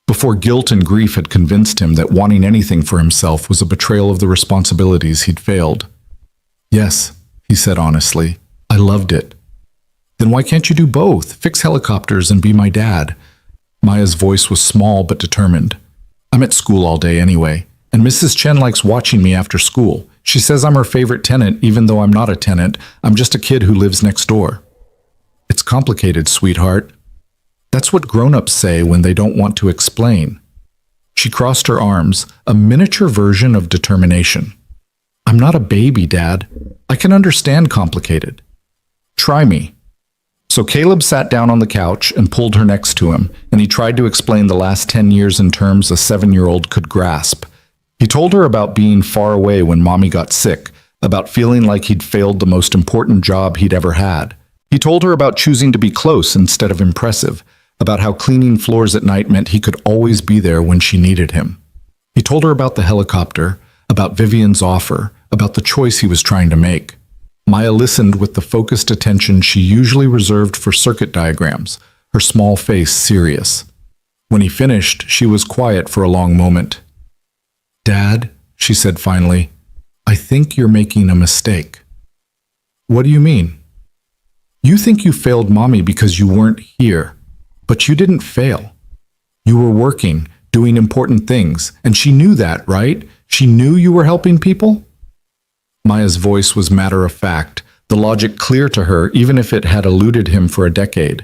before guilt and grief had convinced him that wanting anything for himself was a betrayal of the responsibilities he'd failed. "Yes," he said honestly, "I loved it." "Then why can't you do both? Fix helicopters and be my dad?" Maya's voice was small but determined. "I'm at school all day anyway, and Mrs. Chen likes watching me after school. She says I'm her favorite tenant even though I'm not a tenant. I'm just a kid who lives next door." "It's complicated, sweetheart." That's what grown-ups say when they don't want to explain. She crossed her arms, a miniature version of determination. "I'm not a baby, Dad. I can understand complicated. Try me." So Caleb sat down on the couch and pulled her next to him, and he tried to explain the last 10 years in terms a 7-year-old could grasp. He told her about being far away when Mommy got sick, about feeling like he'd failed the most important job he'd ever had. He told her about choosing to be close instead of impressive, about how cleaning floors at night meant he could always be there when she needed him. He told her about the helicopter, about Vivian's offer, about the choice he was trying to make. Maya listened with the focused attention she usually reserved for circuit diagrams, her small face serious. When he finished, she was quiet for a long moment. "Dad," she said finally, "I think you're making a mistake." "What do you mean?" "You think you failed Mommy because you weren't here. But you didn't fail. You were working, doing important things, and she knew that, right? She knew you were helping people?" Maya's voice was matter-of-fact, the logic clear to her even if it had eluded him for a decade.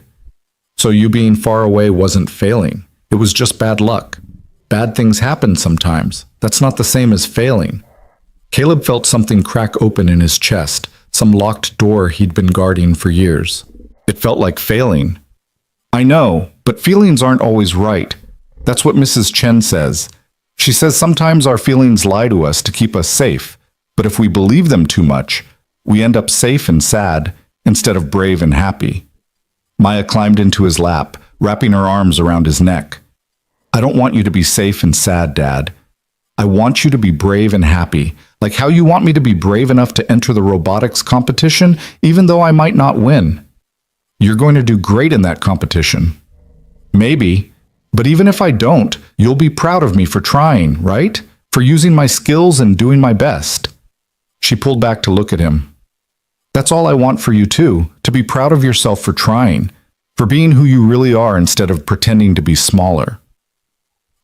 "So you being far away wasn't failing. It was just bad luck. Bad things happen sometimes. That's not the same as failing." Caleb felt something crack open in his chest, some locked door he'd been guarding for years. It felt like failing. "I know, but feelings aren't always right. That's what Mrs. Chen says. She says sometimes our feelings lie to us to keep us safe, but if we believe them too much, we end up safe and sad instead of brave and happy." Maya climbed into his lap, wrapping her arms around his neck. "I don't want you to be safe and sad, Dad. I want you to be brave and happy, like how you want me to be brave enough to enter the robotics competition, even though I might not win. You're going to do great in that competition. Maybe, but even if I don't, you'll be proud of me for trying, right? For using my skills and doing my best." She pulled back to look at him. "That's all I want for you too, to be proud of yourself for trying, for being who you really are instead of pretending to be smaller."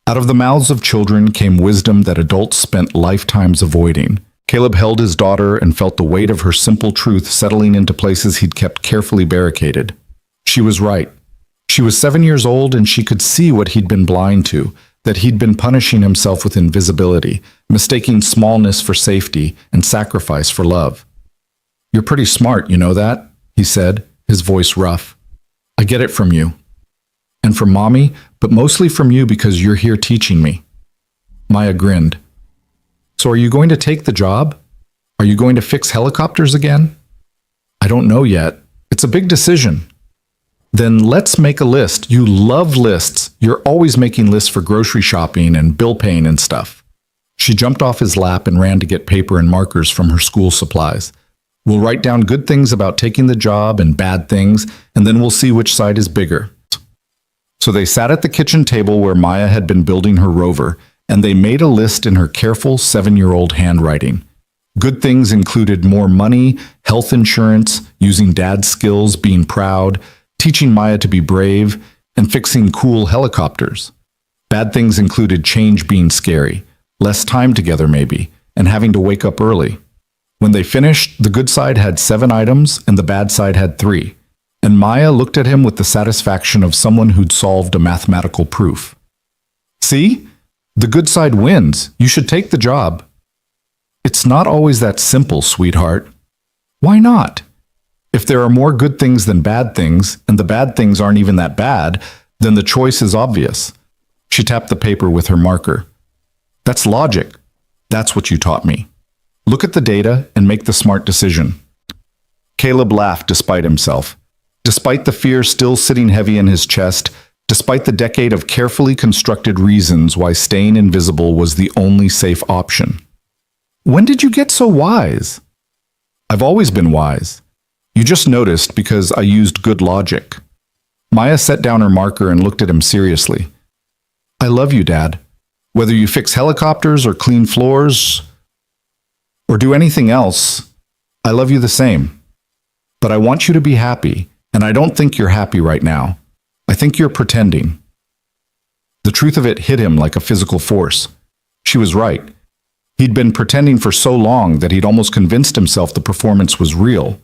Out of the mouths of children came wisdom that adults spent lifetimes avoiding. Caleb held his daughter and felt the weight of her simple truth settling into places he'd kept carefully barricaded. She was right. She was 7 years old and she could see what he'd been blind to, that he'd been punishing himself with invisibility, mistaking smallness for safety and sacrifice for love. "You're pretty smart, you know that?" he said, his voice rough. "I get it from you. And from Mommy, but mostly from you because you're here teaching me." Maya grinned. "So are you going to take the job? Are you going to fix helicopters again?" "I don't know yet. It's a big decision." "Then let's make a list. You love lists. You're always making lists for grocery shopping and bill paying and stuff." She jumped off his lap and ran to get paper and markers from her school supplies. We'll write down good things about taking the job and bad things, and then we'll see which side is bigger. So they sat at the kitchen table where Maya had been building her rover, and they made a list in her careful 7-year-old handwriting. Good things included more money, health insurance, using dad's skills, being proud, teaching Maya to be brave, and fixing cool helicopters. Bad things included change being scary, less time together maybe, and having to wake up early. When they finished, the good side had 7 items and the bad side had 3. And Maya looked at him with the satisfaction of someone who'd solved a mathematical proof. See? The good side wins. You should take the job. It's not always that simple, sweetheart. Why not? If there are more good things than bad things, and the bad things aren't even that bad, then the choice is obvious. She tapped the paper with her marker. That's logic. That's what you taught me. Look at the data and make the smart decision. Caleb laughed despite himself. Despite the fear still sitting heavy in his chest, despite the decade of carefully constructed reasons why staying invisible was the only safe option. When did you get so wise? I've always been wise. You just noticed because I used good logic. Maya set down her marker and looked at him seriously. I love you, Dad. Whether you fix helicopters or clean floors or do anything else, I love you the same. But I want you to be happy, and I don't think you're happy right now. I think you're pretending. The truth of it hit him like a physical force. She was right. He'd been pretending for so long that he'd almost convinced himself the performance was real.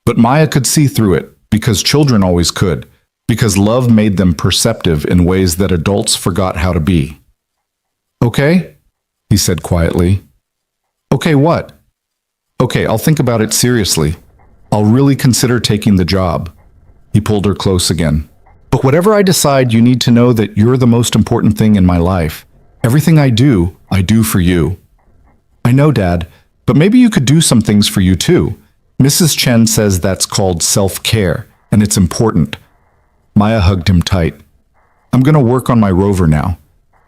But Maya could see through it, because children always could, because love made them perceptive in ways that adults forgot how to be. Okay, he said quietly. Okay, what? Okay, I'll think about it seriously. I'll really consider taking the job. He pulled her close again. But whatever I decide, you need to know that you're the most important thing in my life. Everything I do for you. I know, Dad, but maybe you could do some things for you too. Mrs. Chen says that's called self-care, and it's important. Maya hugged him tight. I'm going to work on my rover now.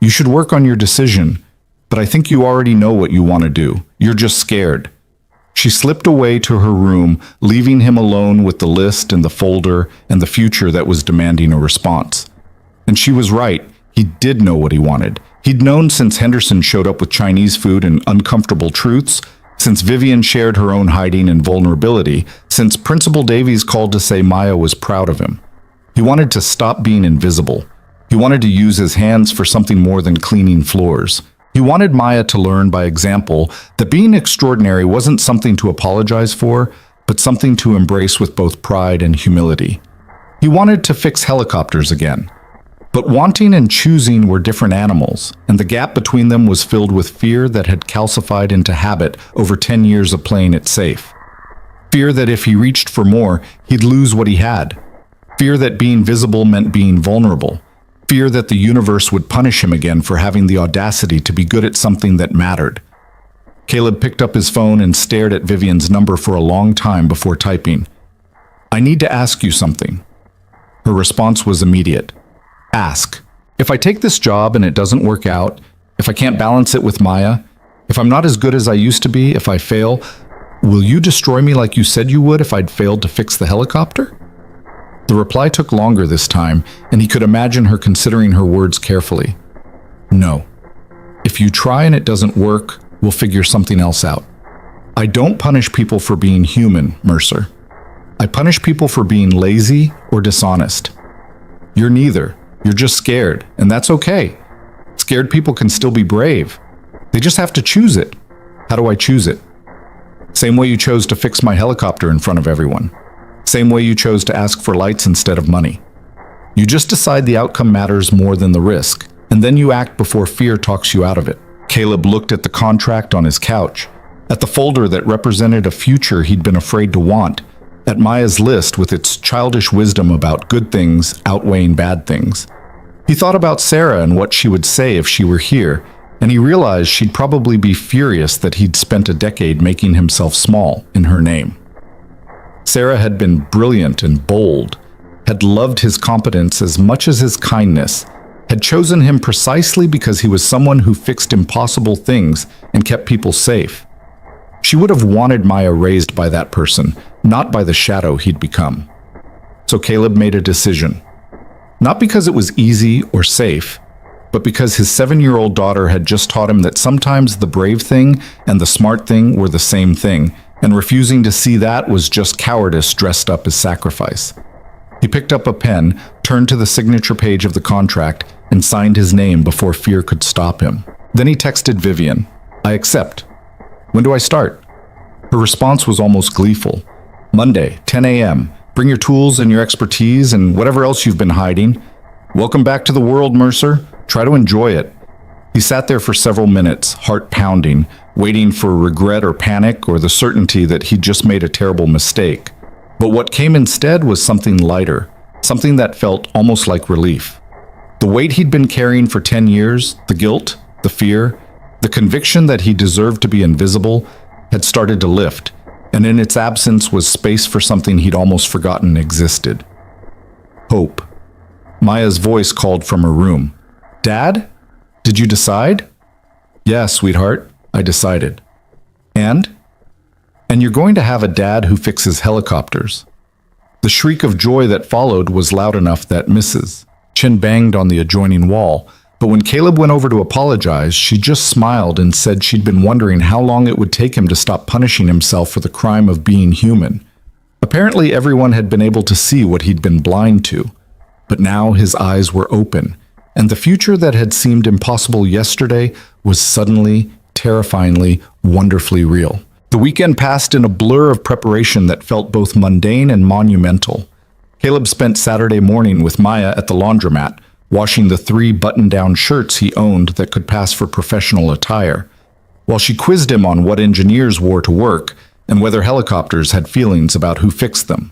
You should work on your decision, but I think you already know what you want to do. You're just scared. She slipped away to her room, leaving him alone with the list and the folder and the future that was demanding a response. And she was right. He did know what he wanted. He'd known since Henderson showed up with Chinese food and uncomfortable truths, since Vivian shared her own hiding and vulnerability, since Principal Davies called to say Maya was proud of him. He wanted to stop being invisible. He wanted to use his hands for something more than cleaning floors. He wanted Maya to learn by example that being extraordinary wasn't something to apologize for, but something to embrace with both pride and humility. He wanted to fix helicopters again. But wanting and choosing were different animals, and the gap between them was filled with fear that had calcified into habit over 10 years of playing it safe. Fear that if he reached for more, he'd lose what he had. Fear that being visible meant being vulnerable. Fear that the universe would punish him again for having the audacity to be good at something that mattered. Caleb picked up his phone and stared at Vivian's number for a long time before typing. I need to ask you something. Her response was immediate. Ask. If I take this job and it doesn't work out, if I can't balance it with Maya, if I'm not as good as I used to be, if I fail, will you destroy me like you said you would if I'd failed to fix the helicopter? The reply took longer this time, and he could imagine her considering her words carefully. No. If you try and it doesn't work, we'll figure something else out. I don't punish people for being human, Mercer. I punish people for being lazy or dishonest. You're neither. You're just scared, and that's okay. Scared people can still be brave. They just have to choose it. How do I choose it? Same way you chose to fix my helicopter in front of everyone. Same way you chose to ask for lights instead of money. You just decide the outcome matters more than the risk, and then you act before fear talks you out of it. Caleb looked at the contract on his couch, at the folder that represented a future he'd been afraid to want, at Maya's list with its childish wisdom about good things outweighing bad things. He thought about Sarah and what she would say if she were here, and he realized she'd probably be furious that he'd spent a decade making himself small in her name. Sarah had been brilliant and bold, had loved his competence as much as his kindness, had chosen him precisely because he was someone who fixed impossible things and kept people safe. She would have wanted Maya raised by that person, not by the shadow he'd become. So Caleb made a decision. Not because it was easy or safe, but because his 7-year-old daughter had just taught him that sometimes the brave thing and the smart thing were the same thing, and refusing to see that was just cowardice dressed up as sacrifice. He picked up a pen, turned to the signature page of the contract, and signed his name before fear could stop him. Then he texted Vivian, "I accept. When do I start?" Her response was almost gleeful. "Monday, 10 a.m. Bring your tools and your expertise and whatever else you've been hiding. Welcome back to the world, Mercer. Try to enjoy it." He sat there for several minutes, heart pounding, waiting for regret or panic or the certainty that he'd just made a terrible mistake. But what came instead was something lighter, something that felt almost like relief. The weight he'd been carrying for 10 years, the guilt, the fear, the conviction that he deserved to be invisible, had started to lift, and in its absence was space for something he'd almost forgotten existed. Hope. Maya's voice called from her room. "Dad? Did you decide?" "Yeah, sweetheart, I decided." "And?" "And you're going to have a dad who fixes helicopters." The shriek of joy that followed was loud enough that Mrs. Chen banged on the adjoining wall, but when Caleb went over to apologize, she just smiled and said she'd been wondering how long it would take him to stop punishing himself for the crime of being human. Apparently everyone had been able to see what he'd been blind to, but now his eyes were open, and the future that had seemed impossible yesterday was suddenly, terrifyingly, wonderfully real. The weekend passed in a blur of preparation that felt both mundane and monumental. Caleb spent Saturday morning with Maya at the laundromat, washing the 3 button-down shirts he owned that could pass for professional attire, while she quizzed him on what engineers wore to work and whether helicopters had feelings about who fixed them.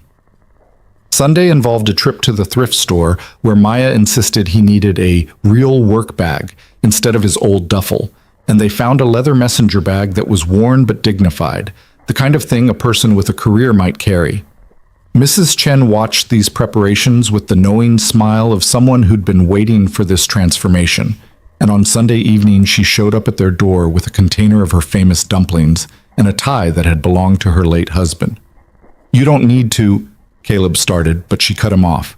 Sunday involved a trip to the thrift store where Maya insisted he needed a real work bag instead of his old duffel, and they found a leather messenger bag that was worn but dignified, the kind of thing a person with a career might carry. Mrs. Chen watched these preparations with the knowing smile of someone who'd been waiting for this transformation, and on Sunday evening she showed up at their door with a container of her famous dumplings and a tie that had belonged to her late husband. "You don't need to," Caleb started, but she cut him off.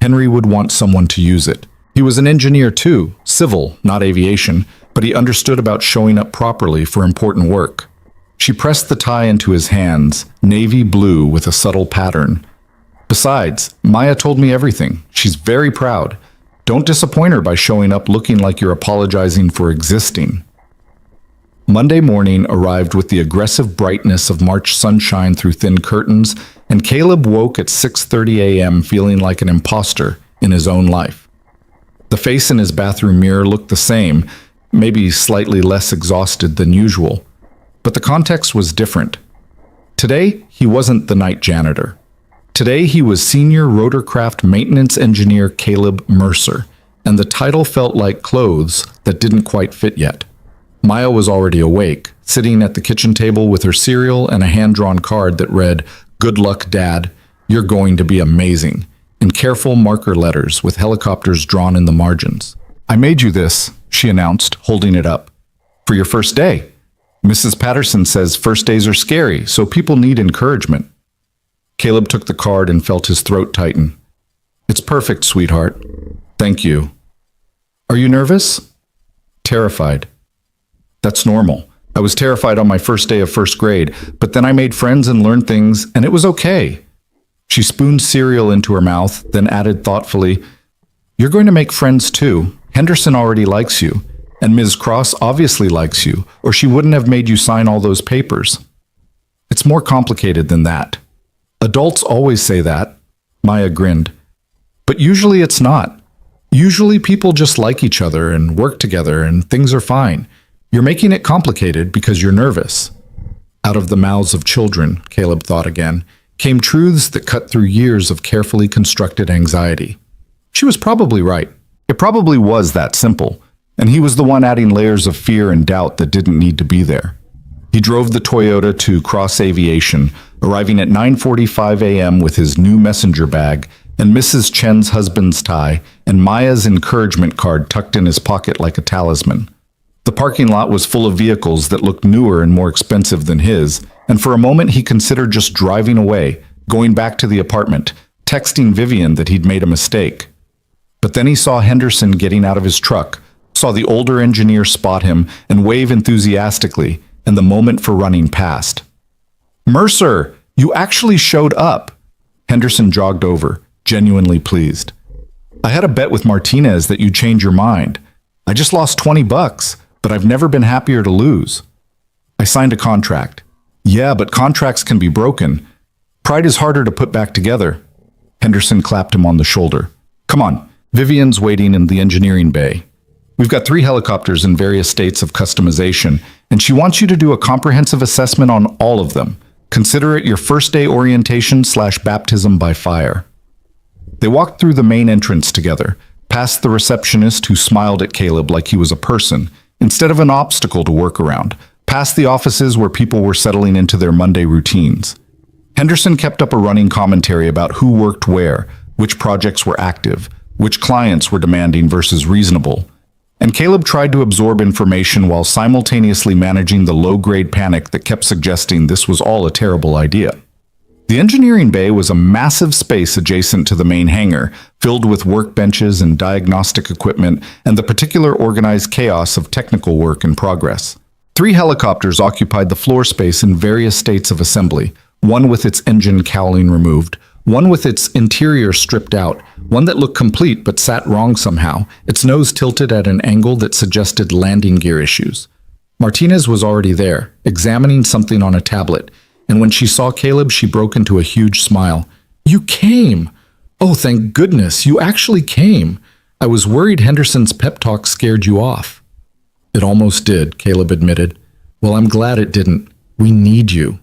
Henry would want someone to use it. He was an engineer too, civil, not aviation, but he understood about showing up properly for important work. She pressed the tie into his hands, navy blue with a subtle pattern. "Besides, Maya told me everything. She's very proud. Don't disappoint her by showing up looking like you're apologizing for existing." Monday morning arrived with the aggressive brightness of March sunshine through thin curtains, and Caleb woke at 6:30 a.m. feeling like an imposter in his own life. The face in his bathroom mirror looked the same, maybe slightly less exhausted than usual. But the context was different. Today, he wasn't the night janitor. Today, he was Senior Rotorcraft Maintenance Engineer Caleb Mercer, and the title felt like clothes that didn't quite fit yet. Maya was already awake, sitting at the kitchen table with her cereal and a hand-drawn card that read, "Good luck, Dad. You're going to be amazing," in careful marker letters with helicopters drawn in the margins. "I made you this," she announced, holding it up. "For your first day. Mrs. Patterson says first days are scary, so people need encouragement." Caleb took the card and felt his throat tighten. "It's perfect, sweetheart. Thank you." "Are you nervous?" "Terrified." "That's normal. I was terrified on my first day of first grade, but then I made friends and learned things, and it was okay." She spooned cereal into her mouth, then added thoughtfully, "You're going to make friends too. Henderson already likes you, and Ms. Cross obviously likes you, or she wouldn't have made you sign all those papers." "It's more complicated than that." "Adults always say that," Maya grinned. "But usually it's not. Usually people just like each other and work together and things are fine. You're making it complicated because you're nervous." Out of the mouths of children, Caleb thought again, came truths that cut through years of carefully constructed anxiety. She was probably right. It probably was that simple, and he was the one adding layers of fear and doubt that didn't need to be there. He drove the Toyota to Cross Aviation, arriving at 9:45 a.m. with his new messenger bag, and Mrs. Chen's husband's tie, and Maya's encouragement card tucked in his pocket like a talisman. The parking lot was full of vehicles that looked newer and more expensive than his, and for a moment he considered just driving away, going back to the apartment, texting Vivian that he'd made a mistake. But then he saw Henderson getting out of his truck, saw the older engineer spot him and wave enthusiastically, and the moment for running passed. "Mercer, you actually showed up!" Henderson jogged over, genuinely pleased. "I had a bet with Martinez that you'd change your mind. I just lost $20, but I've never been happier to lose. I signed a contract." "Yeah, but contracts can be broken. Pride is harder to put back together." Henderson clapped him on the shoulder. "Come on, Vivian's waiting in the engineering bay. We've got 3 helicopters in various states of customization, and she wants you to do a comprehensive assessment on all of them. Consider it your first day orientation/baptism by fire." They walked through the main entrance together, past the receptionist who smiled at Caleb like he was a person, instead of an obstacle to work around, past the offices where people were settling into their Monday routines. Henderson kept up a running commentary about who worked where, which projects were active, which clients were demanding versus reasonable. And Caleb tried to absorb information while simultaneously managing the low-grade panic that kept suggesting this was all a terrible idea. The engineering bay was a massive space adjacent to the main hangar, filled with workbenches and diagnostic equipment and the particular organized chaos of technical work in progress. 3 helicopters occupied the floor space in various states of assembly, one with its engine cowling removed, one with its interior stripped out, one that looked complete but sat wrong somehow, its nose tilted at an angle that suggested landing gear issues. Martinez was already there, examining something on a tablet, and when she saw Caleb, she broke into a huge smile. "You came! Oh, thank goodness, you actually came! I was worried Henderson's pep talk scared you off." "It almost did," Caleb admitted. "Well, I'm glad it didn't. We need you."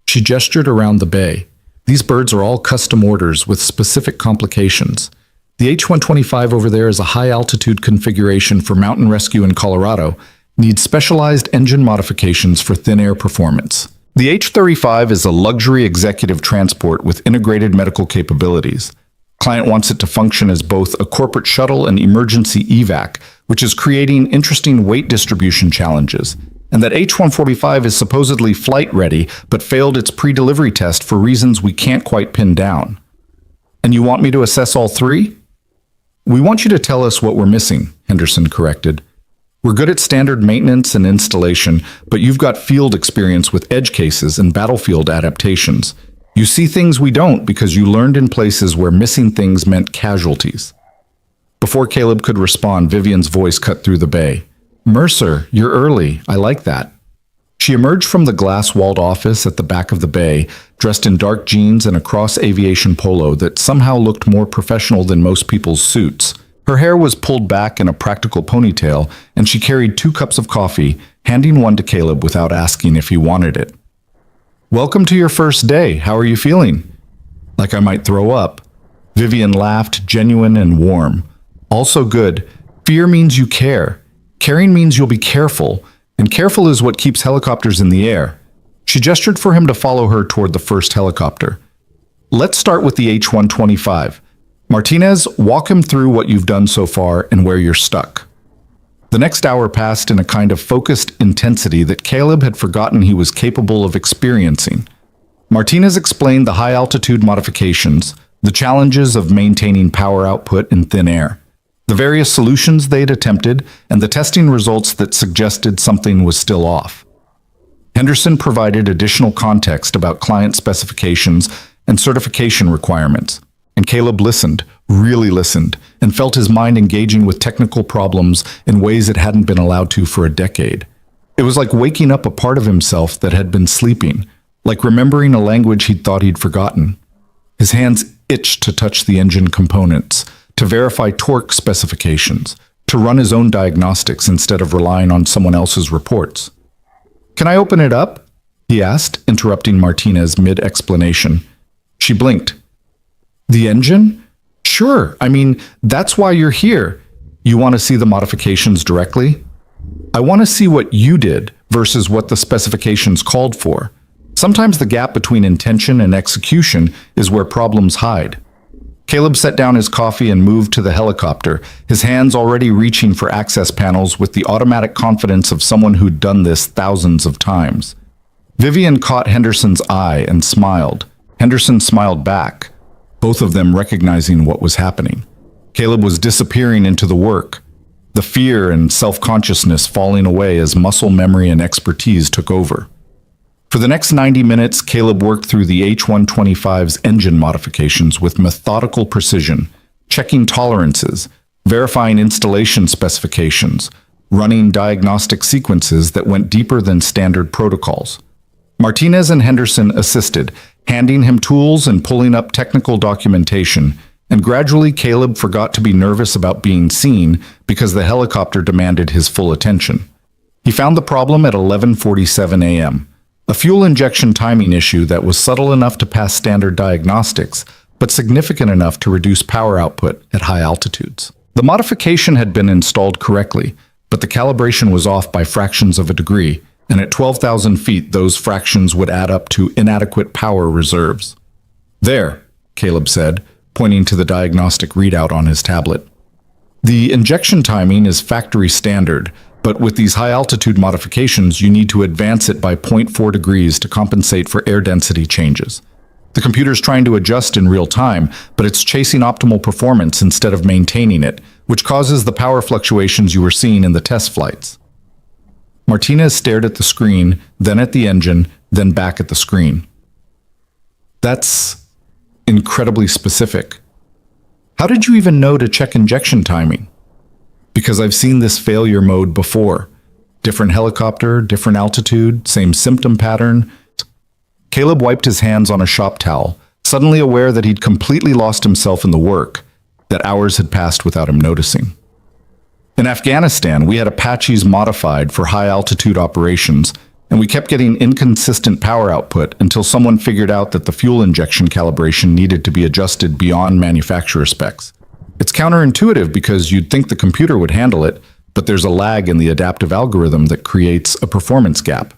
She gestured around the bay. "These birds are all custom orders with specific complications. The H-125 over there is a high-altitude configuration for mountain rescue in Colorado, needs specialized engine modifications for thin air performance. The H-35 is a luxury executive transport with integrated medical capabilities. Client wants it to function as both a corporate shuttle and emergency evac, which is creating interesting weight distribution challenges. And that H-145 is supposedly flight-ready, but failed its pre-delivery test for reasons we can't quite pin down. And you want me to assess all 3? "We want you to tell us what we're missing," Henderson corrected. "We're good at standard maintenance and installation, but you've got field experience with edge cases and battlefield adaptations. You see things we don't because you learned in places where missing things meant casualties." Before Caleb could respond, Vivian's voice cut through the bay. "Mercer, you're early. I like that." She emerged from the glass-walled office at the back of the bay, dressed in dark jeans and a cross-aviation polo that somehow looked more professional than most people's suits. Her hair was pulled back in a practical ponytail, and she carried 2 cups of coffee, handing one to Caleb without asking if he wanted it. "Welcome to your first day. How are you feeling?" "Like I might throw up." Vivian laughed, genuine and warm. "Also good. Fear means you care. Caring means you'll be careful, and careful is what keeps helicopters in the air." She gestured for him to follow her toward the first helicopter. "Let's start with the H-125. Martinez, walk him through what you've done so far and where you're stuck." The next hour passed in a kind of focused intensity that Caleb had forgotten he was capable of experiencing. Martinez explained the high-altitude modifications, the challenges of maintaining power output in thin air, the various solutions they'd attempted, and the testing results that suggested something was still off. Henderson provided additional context about client specifications and certification requirements, and Caleb listened, really listened, and felt his mind engaging with technical problems in ways it hadn't been allowed to for a decade. It was like waking up a part of himself that had been sleeping, like remembering a language he'd thought he'd forgotten. His hands itched to touch the engine components, to verify torque specifications, to run his own diagnostics instead of relying on someone else's reports. "Can I open it up?" he asked, interrupting Martinez mid-explanation. She blinked. "The engine? Sure, I mean, that's why you're here. You want to see the modifications directly?" "I want to see what you did versus what the specifications called for. Sometimes the gap between intention and execution is where problems hide." Caleb set down his coffee and moved to the helicopter, his hands already reaching for access panels with the automatic confidence of someone who'd done this thousands of times. Vivian caught Henderson's eye and smiled. Henderson smiled back, both of them recognizing what was happening. Caleb was disappearing into the work, the fear and self-consciousness falling away as muscle memory and expertise took over. For the next 90 minutes, Caleb worked through the H-125's engine modifications with methodical precision, checking tolerances, verifying installation specifications, running diagnostic sequences that went deeper than standard protocols. Martinez and Henderson assisted, handing him tools and pulling up technical documentation, and gradually Caleb forgot to be nervous about being seen because the helicopter demanded his full attention. He found the problem at 11:47 a.m., a fuel injection timing issue that was subtle enough to pass standard diagnostics, but significant enough to reduce power output at high altitudes. The modification had been installed correctly, but the calibration was off by fractions of a degree, and at 12,000 feet those fractions would add up to inadequate power reserves. "There," Caleb said, pointing to the diagnostic readout on his tablet. "The injection timing is factory standard, but with these high-altitude modifications, you need to advance it by 0.4 degrees to compensate for air density changes. The computer's trying to adjust in real time, but it's chasing optimal performance instead of maintaining it, which causes the power fluctuations you were seeing in the test flights." Martinez stared at the screen, then at the engine, then back at the screen. "That's incredibly specific. How did you even know to check injection timing?" "Because I've seen this failure mode before. Different helicopter, different altitude, same symptom pattern." Caleb wiped his hands on a shop towel, suddenly aware that he'd completely lost himself in the work, that hours had passed without him noticing. "In Afghanistan, we had Apaches modified for high-altitude operations, and we kept getting inconsistent power output until someone figured out that the fuel injection calibration needed to be adjusted beyond manufacturer specs. It's counterintuitive because you'd think the computer would handle it, but there's a lag in the adaptive algorithm that creates a performance gap."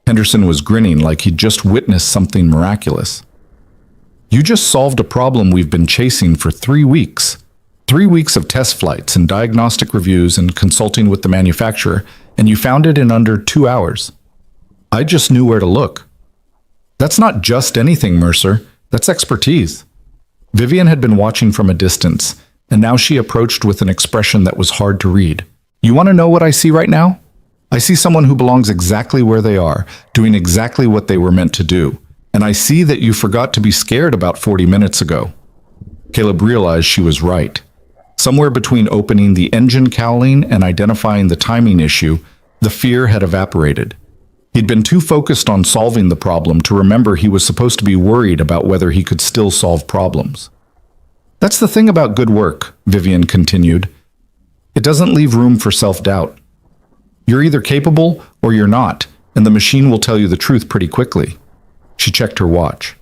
Henderson was grinning like he'd just witnessed something miraculous. "You just solved a problem we've been chasing for 3 weeks. 3 weeks of test flights and diagnostic reviews and consulting with the manufacturer, and you found it in under 2 hours. I just knew where to look." "That's not just anything, Mercer. That's expertise." Vivian had been watching from a distance, and now she approached with an expression that was hard to read. "You want to know what I see right now? I see someone who belongs exactly where they are, doing exactly what they were meant to do. And I see that you forgot to be scared about 40 minutes ago." Caleb realized she was right. Somewhere between opening the engine cowling and identifying the timing issue, the fear had evaporated. He'd been too focused on solving the problem to remember he was supposed to be worried about whether he could still solve problems. "That's the thing about good work," Vivian continued. "It doesn't leave room for self-doubt. You're either capable or you're not, and the machine will tell you the truth pretty quickly." She checked her watch.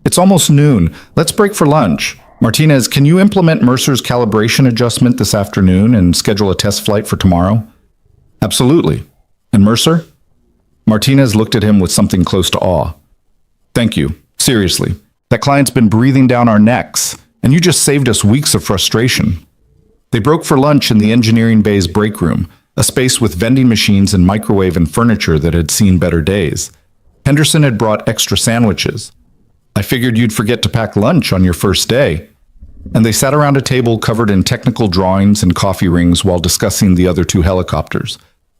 "It's almost noon. Let's break for lunch. Martinez, can you implement Mercer's calibration adjustment this afternoon and schedule a test flight for tomorrow?" "Absolutely. And Mercer?" Martinez looked at him with something close to awe. "Thank you. Seriously. That client's been breathing down our necks, and you just saved us weeks of frustration." They broke for lunch in the engineering bay's break room, a space with vending machines and microwave and furniture that had seen better days. Henderson had brought extra sandwiches. "I figured you'd forget to pack lunch on your first day." And they sat around a table covered in technical drawings and coffee rings while discussing the other 2 helicopters.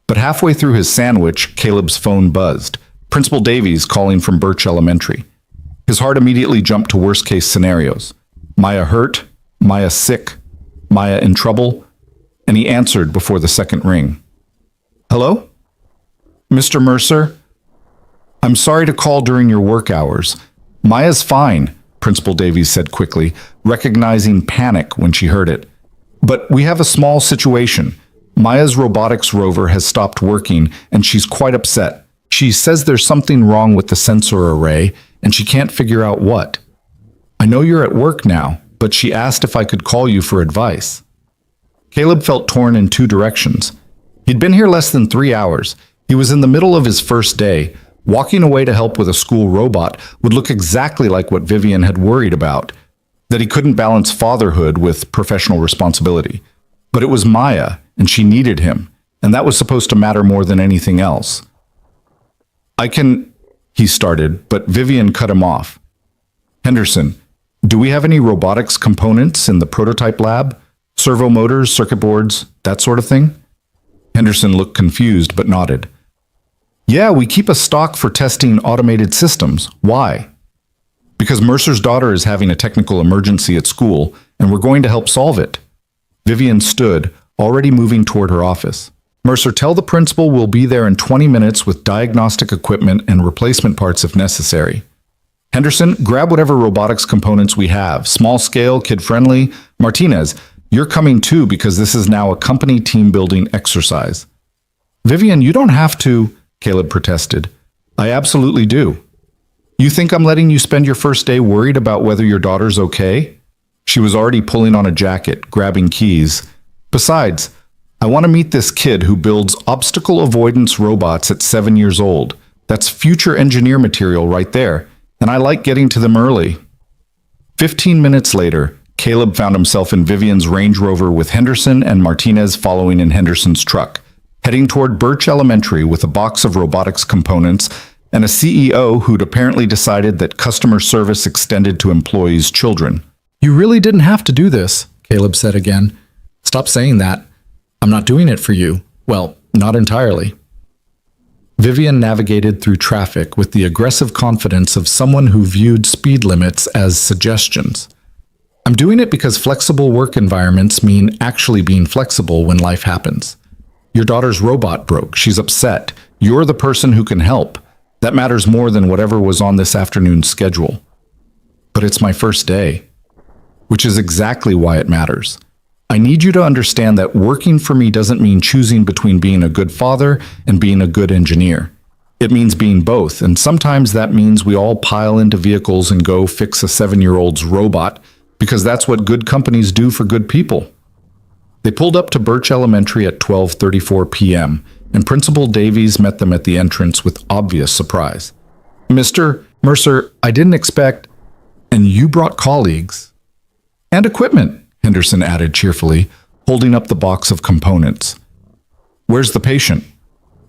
But halfway through his sandwich, Caleb's phone buzzed. Principal Davies calling from Birch Elementary. His heart immediately jumped to worst-case scenarios. Maya hurt, Maya sick, Maya in trouble, and he answered before the second ring. "Hello? Mr. Mercer? I'm sorry to call during your work hours. Maya's fine," Principal Davies said quickly, recognizing panic when she heard it. "But we have a small situation. Maya's robotics rover has stopped working, and she's quite upset. She says there's something wrong with the sensor array, and she can't figure out what. I know you're at work now, but she asked if I could call you for advice." Caleb felt torn in 2 directions. He'd been here less than 3 hours. He was in the middle of his first day. Walking away to help with a school robot would look exactly like what Vivian had worried about. that he couldn't balance fatherhood with professional responsibility. But it was Maya, and she needed him, and that was supposed to matter more than anything else. He started, but Vivian cut him off. Henderson, do we have any robotics components in the prototype lab? Servo motors, circuit boards, that sort of thing? Henderson looked confused but nodded. Yeah, we keep a stock for testing automated systems. Why? Because Mercer's daughter is having a technical emergency at school, and we're going to help solve it. Vivian stood, already moving toward her office. Mercer, tell the principal we'll be there in 20 minutes with diagnostic equipment and replacement parts if necessary. Henderson, grab whatever robotics components we have, small scale, kid-friendly. Martinez, you're coming too because this is now a company team-building exercise. Vivian, you don't have to, Caleb protested. I absolutely do. You think I'm letting you spend your first day worried about whether your daughter's okay? She was already pulling on a jacket, grabbing keys. Besides, I want to meet this kid who builds obstacle avoidance robots at 7 years old. That's future engineer material right there, and I like getting to them early. 15 minutes later, Caleb found himself in Vivian's Range Rover with Henderson and Martinez following in Henderson's truck, heading toward Birch Elementary with a box of robotics components and a CEO who'd apparently decided that customer service extended to employees' children. You really didn't have to do this, Caleb said again. Stop saying that. I'm not doing it for you. Well, not entirely. Vivian navigated through traffic with the aggressive confidence of someone who viewed speed limits as suggestions. I'm doing it because flexible work environments mean actually being flexible when life happens. Your daughter's robot broke. She's upset. You're the person who can help. That matters more than whatever was on this afternoon's schedule. But it's my first day, which is exactly why it matters. I need you to understand that working for me doesn't mean choosing between being a good father and being a good engineer. It means being both, and sometimes that means we all pile into vehicles and go fix a 7-year-old's robot, because that's what good companies do for good people. They pulled up to Birch Elementary at 12:34 p.m., and Principal Davies met them at the entrance with obvious surprise. Mr. Mercer, I didn't expect... And you brought colleagues. And equipment, Henderson added cheerfully, holding up the box of components. Where's the patient?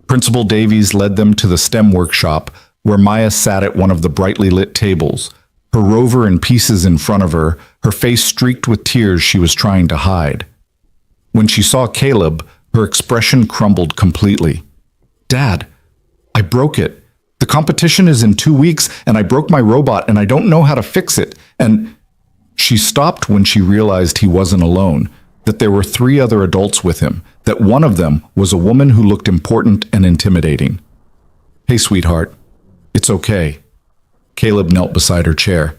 Principal Davies led them to the STEM workshop, where Maya sat at one of the brightly lit tables, her rover in pieces in front of her, her face streaked with tears she was trying to hide. When she saw Caleb, her expression crumbled completely. Dad, I broke it. The competition is in 2 weeks, and I broke my robot, and I don't know how to fix it, and... She stopped when she realized he wasn't alone, that there were 3 other adults with him, that one of them was a woman who looked important and intimidating. Hey, sweetheart. It's okay. Caleb knelt beside her chair.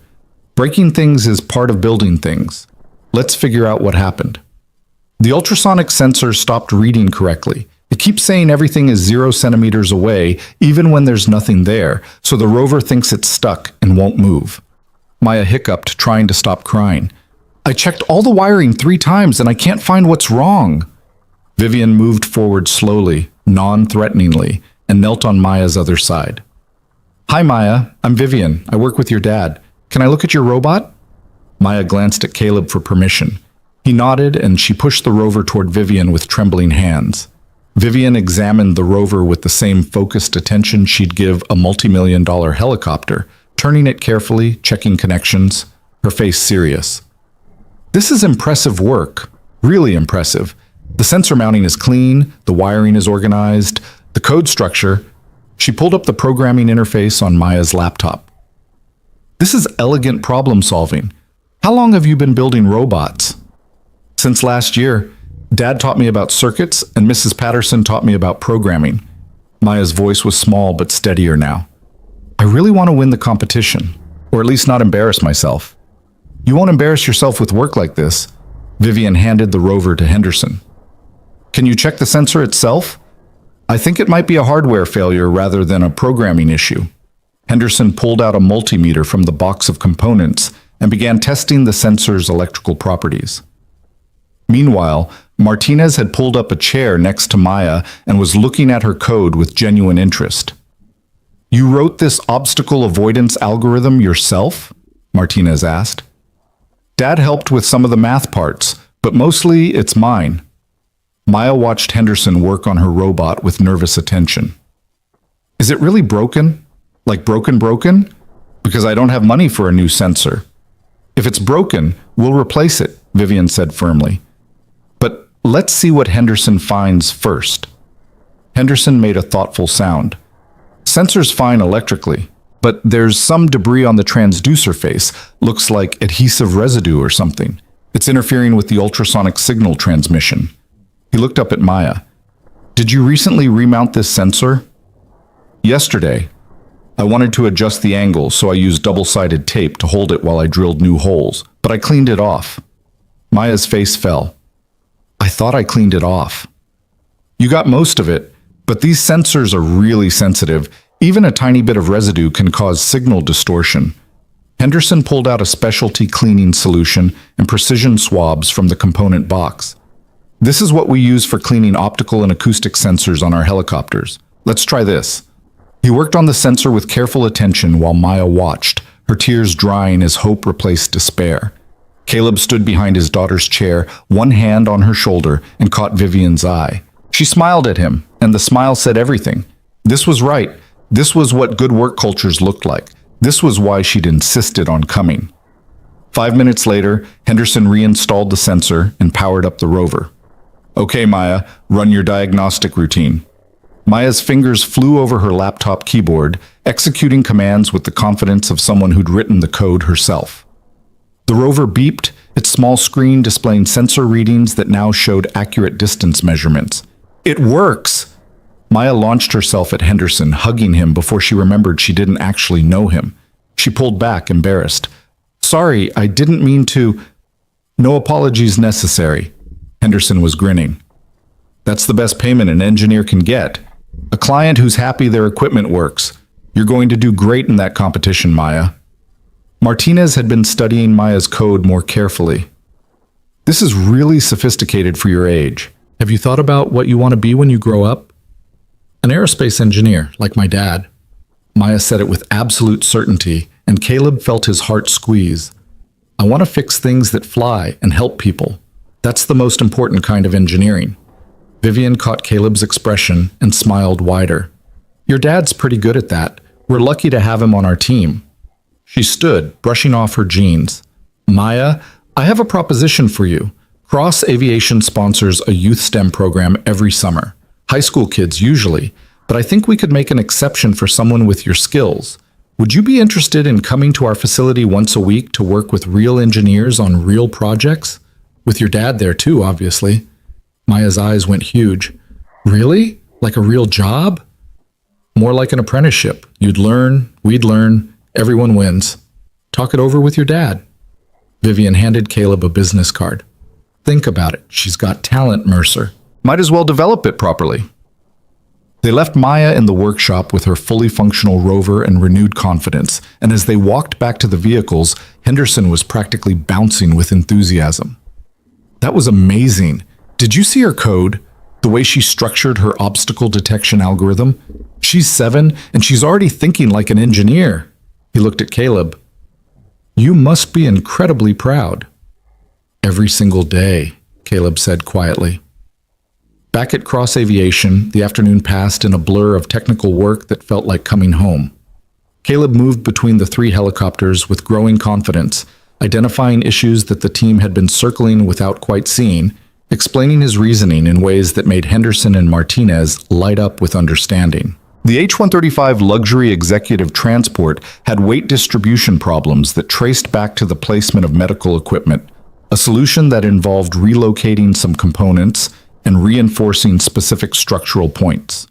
Breaking things is part of building things. Let's figure out what happened. The ultrasonic sensor stopped reading correctly. It keeps saying everything is 0 centimeters away, even when there's nothing there, so the rover thinks it's stuck and won't move. Maya hiccuped, trying to stop crying. I checked all the wiring 3 times and I can't find what's wrong. Vivian moved forward slowly, non-threateningly, and knelt on Maya's other side. Hi, Maya. I'm Vivian. I work with your dad. Can I look at your robot? Maya glanced at Caleb for permission. He nodded and she pushed the rover toward Vivian with trembling hands. Vivian examined the rover with the same focused attention she'd give a multi-million-dollar helicopter, turning it carefully, checking connections, her face serious. This is impressive work, really impressive. The sensor mounting is clean, the wiring is organized, the code structure. She pulled up the programming interface on Maya's laptop. This is elegant problem solving. How long have you been building robots? Since last year. Dad taught me about circuits and Mrs. Patterson taught me about programming. Maya's voice was small but steadier now. I really want to win the competition, or at least not embarrass myself. You won't embarrass yourself with work like this. Vivian handed the rover to Henderson. Can you check the sensor itself? I think it might be a hardware failure rather than a programming issue. Henderson pulled out a multimeter from the box of components and began testing the sensor's electrical properties. Meanwhile, Martinez had pulled up a chair next to Maya and was looking at her code with genuine interest. You wrote this obstacle avoidance algorithm yourself? Martinez asked. Dad helped with some of the math parts, but mostly it's mine. Maya watched Henderson work on her robot with nervous attention. Is it really broken? Like broken? Because I don't have money for a new sensor. If it's broken, we'll replace it, Vivian said firmly. But let's see what Henderson finds first. Henderson made a thoughtful sound. Sensor's fine electrically, but there's some debris on the transducer face, looks like adhesive residue or something. It's interfering with the ultrasonic signal transmission. He looked up at Maya. Did you recently remount this sensor? Yesterday. I wanted to adjust the angle, so I used double-sided tape to hold it while I drilled new holes, but I cleaned it off. Maya's face fell. I thought I cleaned it off. You got most of it, but these sensors are really sensitive. Even a tiny bit of residue can cause signal distortion. Henderson pulled out a specialty cleaning solution and precision swabs from the component box. This is what we use for cleaning optical and acoustic sensors on our helicopters. Let's try this. He worked on the sensor with careful attention while Maya watched, her tears drying as hope replaced despair. Caleb stood behind his daughter's chair, one hand on her shoulder, and caught Vivian's eye. She smiled at him, and the smile said everything. This was right. This was what good work cultures looked like. This was why she'd insisted on coming. 5 minutes later, Henderson reinstalled the sensor and powered up the rover. Okay, Maya, run your diagnostic routine. Maya's fingers flew over her laptop keyboard, executing commands with the confidence of someone who'd written the code herself. The rover beeped, its small screen displaying sensor readings that now showed accurate distance measurements. It works! Maya launched herself at Henderson, hugging him before she remembered she didn't actually know him. She pulled back, embarrassed. Sorry, I didn't mean to. No apologies necessary. Henderson was grinning. That's the best payment an engineer can get. A client who's happy their equipment works. You're going to do great in that competition, Maya. Martinez had been studying Maya's code more carefully. This is really sophisticated for your age. Have you thought about what you want to be when you grow up? An aerospace engineer, like my dad. Maya said it with absolute certainty, and Caleb felt his heart squeeze. I want to fix things that fly and help people. That's the most important kind of engineering. Vivian caught Caleb's expression and smiled wider. Your dad's pretty good at that. We're lucky to have him on our team. She stood, brushing off her jeans. Maya, I have a proposition for you. Cross Aviation sponsors a youth STEM program every summer. High school kids usually, but I think we could make an exception for someone with your skills. Would you be interested in coming to our facility once a week to work with real engineers on real projects? With your dad there too, obviously. Maya's eyes went huge. Really? Like a real job? More like an apprenticeship. You'd learn, we'd learn, everyone wins. Talk it over with your dad. Vivian handed Caleb a business card. Think about it. She's got talent, Mercer. Might as well develop it properly. They left Maya in the workshop with her fully functional rover and renewed confidence, and as they walked back to the vehicles, Henderson was practically bouncing with enthusiasm. That was amazing. Did you see her code? The way she structured her obstacle detection algorithm? She's 7, and she's already thinking like an engineer. He looked at Caleb. You must be incredibly proud. Every single day, Caleb said quietly. Back at Cross Aviation, the afternoon passed in a blur of technical work that felt like coming home. Caleb moved between the 3 helicopters with growing confidence, identifying issues that the team had been circling without quite seeing, explaining his reasoning in ways that made Henderson and Martinez light up with understanding. The H-135 luxury executive transport had weight distribution problems that traced back to the placement of medical equipment, a solution that involved relocating some components and reinforcing specific structural points.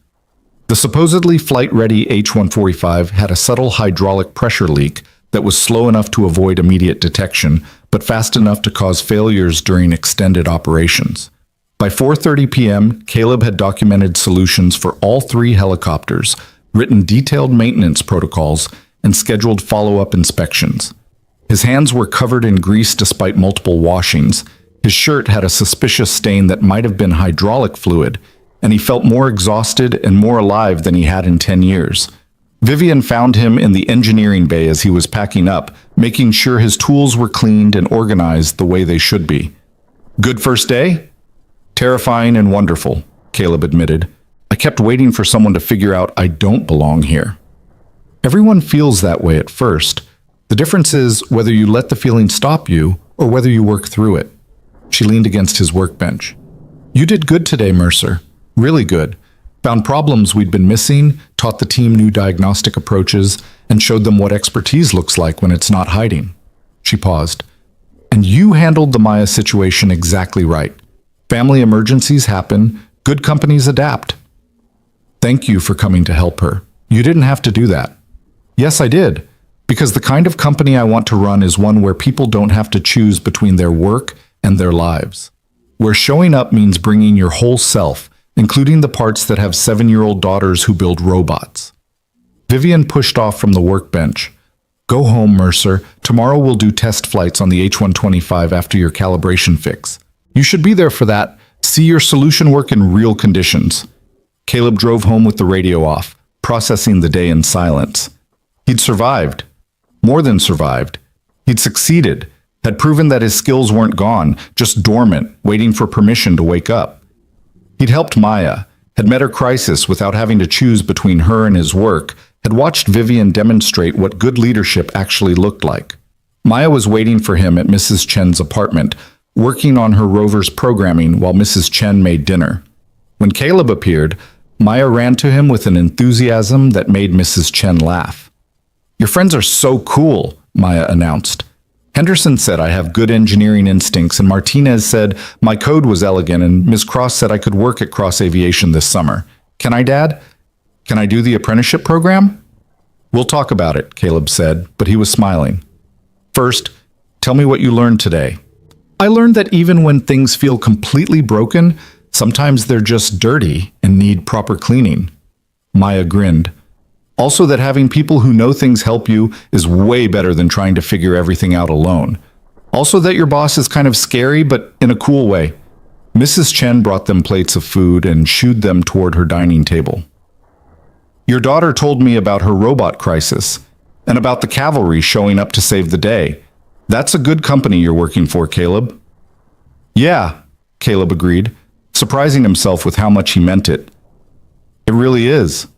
The supposedly flight-ready H-145 had a subtle hydraulic pressure leak that was slow enough to avoid immediate detection, but fast enough to cause failures during extended operations. By 4:30 p.m., Caleb had documented solutions for all 3 helicopters, written detailed maintenance protocols, and scheduled follow-up inspections. His hands were covered in grease despite multiple washings. His shirt had a suspicious stain that might have been hydraulic fluid, and he felt more exhausted and more alive than he had in 10 years. Vivian found him in the engineering bay as he was packing up, making sure his tools were cleaned and organized the way they should be. Good first day? Terrifying and wonderful, Caleb admitted. I kept waiting for someone to figure out I don't belong here. Everyone feels that way at first. The difference is whether you let the feeling stop you or whether you work through it. She leaned against his workbench. You did good today, Mercer. Really good. Found problems we'd been missing, taught the team new diagnostic approaches, and showed them what expertise looks like when it's not hiding. She paused. And you handled the Maya situation exactly right. Family emergencies happen. Good companies adapt. Thank you for coming to help her. You didn't have to do that. Yes, I did. Because the kind of company I want to run is one where people don't have to choose between their work and their lives. Where showing up means bringing your whole self, including the parts that have 7-year-old daughters who build robots. Vivian pushed off from the workbench. Go home, Mercer. Tomorrow we'll do test flights on the H-125 after your calibration fix. You should be there for that. See your solution work in real conditions. Caleb drove home with the radio off, processing the day in silence. He'd survived. More than survived. He'd succeeded, had proven that his skills weren't gone, just dormant, waiting for permission to wake up. He'd helped Maya, had met her crisis without having to choose between her and his work, had watched Vivian demonstrate what good leadership actually looked like. Maya was waiting for him at Mrs. Chen's apartment, working on her rover's programming while Mrs. Chen made dinner. When Caleb appeared, Maya ran to him with an enthusiasm that made Mrs. Chen laugh. Your friends are so cool, Maya announced. Henderson said I have good engineering instincts, and Martinez said my code was elegant, and Ms. Cross said I could work at Cross Aviation this summer. Can I, Dad? Can I do the apprenticeship program? We'll talk about it, Caleb said, but he was smiling. First, tell me what you learned today. I learned that even when things feel completely broken, sometimes they're just dirty and need proper cleaning. Maya grinned. Also that having people who know things help you is way better than trying to figure everything out alone. Also that your boss is kind of scary, but in a cool way. Mrs. Chen brought them plates of food and shooed them toward her dining table. Your daughter told me about her robot crisis and about the cavalry showing up to save the day. That's a good company you're working for, Caleb. Yeah, Caleb agreed, surprising himself with how much he meant it. It really is.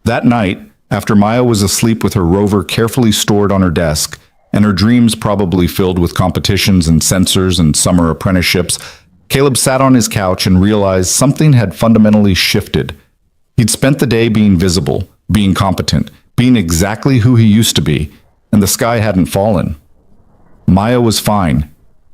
That night, after Maya was asleep with her rover carefully stored on her desk, and her dreams probably filled with competitions and sensors and summer apprenticeships, Caleb sat on his couch and realized something had fundamentally shifted. He'd spent the day being visible, being competent, being exactly who he used to be, and the sky hadn't fallen. Maya was fine.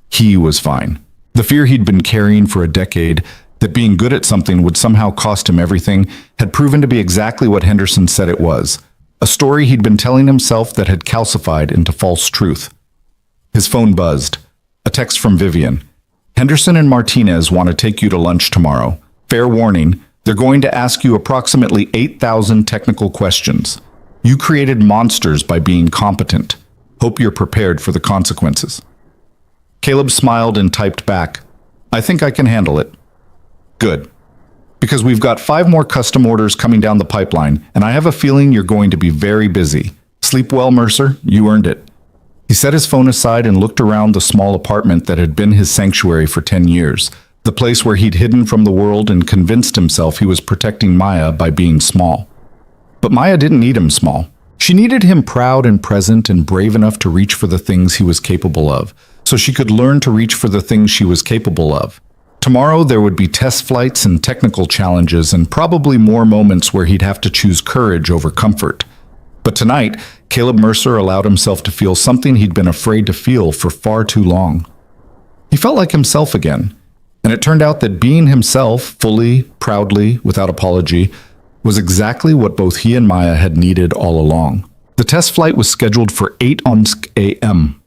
He was fine. The fear he'd been carrying for a decade, that being good at something would somehow cost him everything, had proven to be exactly what Henderson said it was. A story he'd been telling himself that had calcified into false truth. His phone buzzed. A text from Vivian. Henderson and Martinez want to take you to lunch tomorrow. Fair warning, they're going to ask you approximately 8,000 technical questions. You created monsters by being competent. Hope you're prepared for the consequences. Caleb smiled and typed back, I think I can handle it. Good. Because we've got 5 more custom orders coming down the pipeline, and I have a feeling you're going to be very busy. Sleep well, Mercer. You earned it. He set his phone aside and looked around the small apartment that had been his sanctuary for 10 years, the place where he'd hidden from the world and convinced himself he was protecting Maya by being small. But Maya didn't need him small. She needed him proud and present and brave enough to reach for the things he was capable of, so she could learn to reach for the things she was capable of. Tomorrow there would be test flights and technical challenges and probably more moments where he'd have to choose courage over comfort. But tonight, Caleb Mercer allowed himself to feel something he'd been afraid to feel for far too long. He felt like himself again, and it turned out that being himself, fully, proudly, without apology, was exactly what both he and Maya had needed all along. The test flight was scheduled for 8 a.m.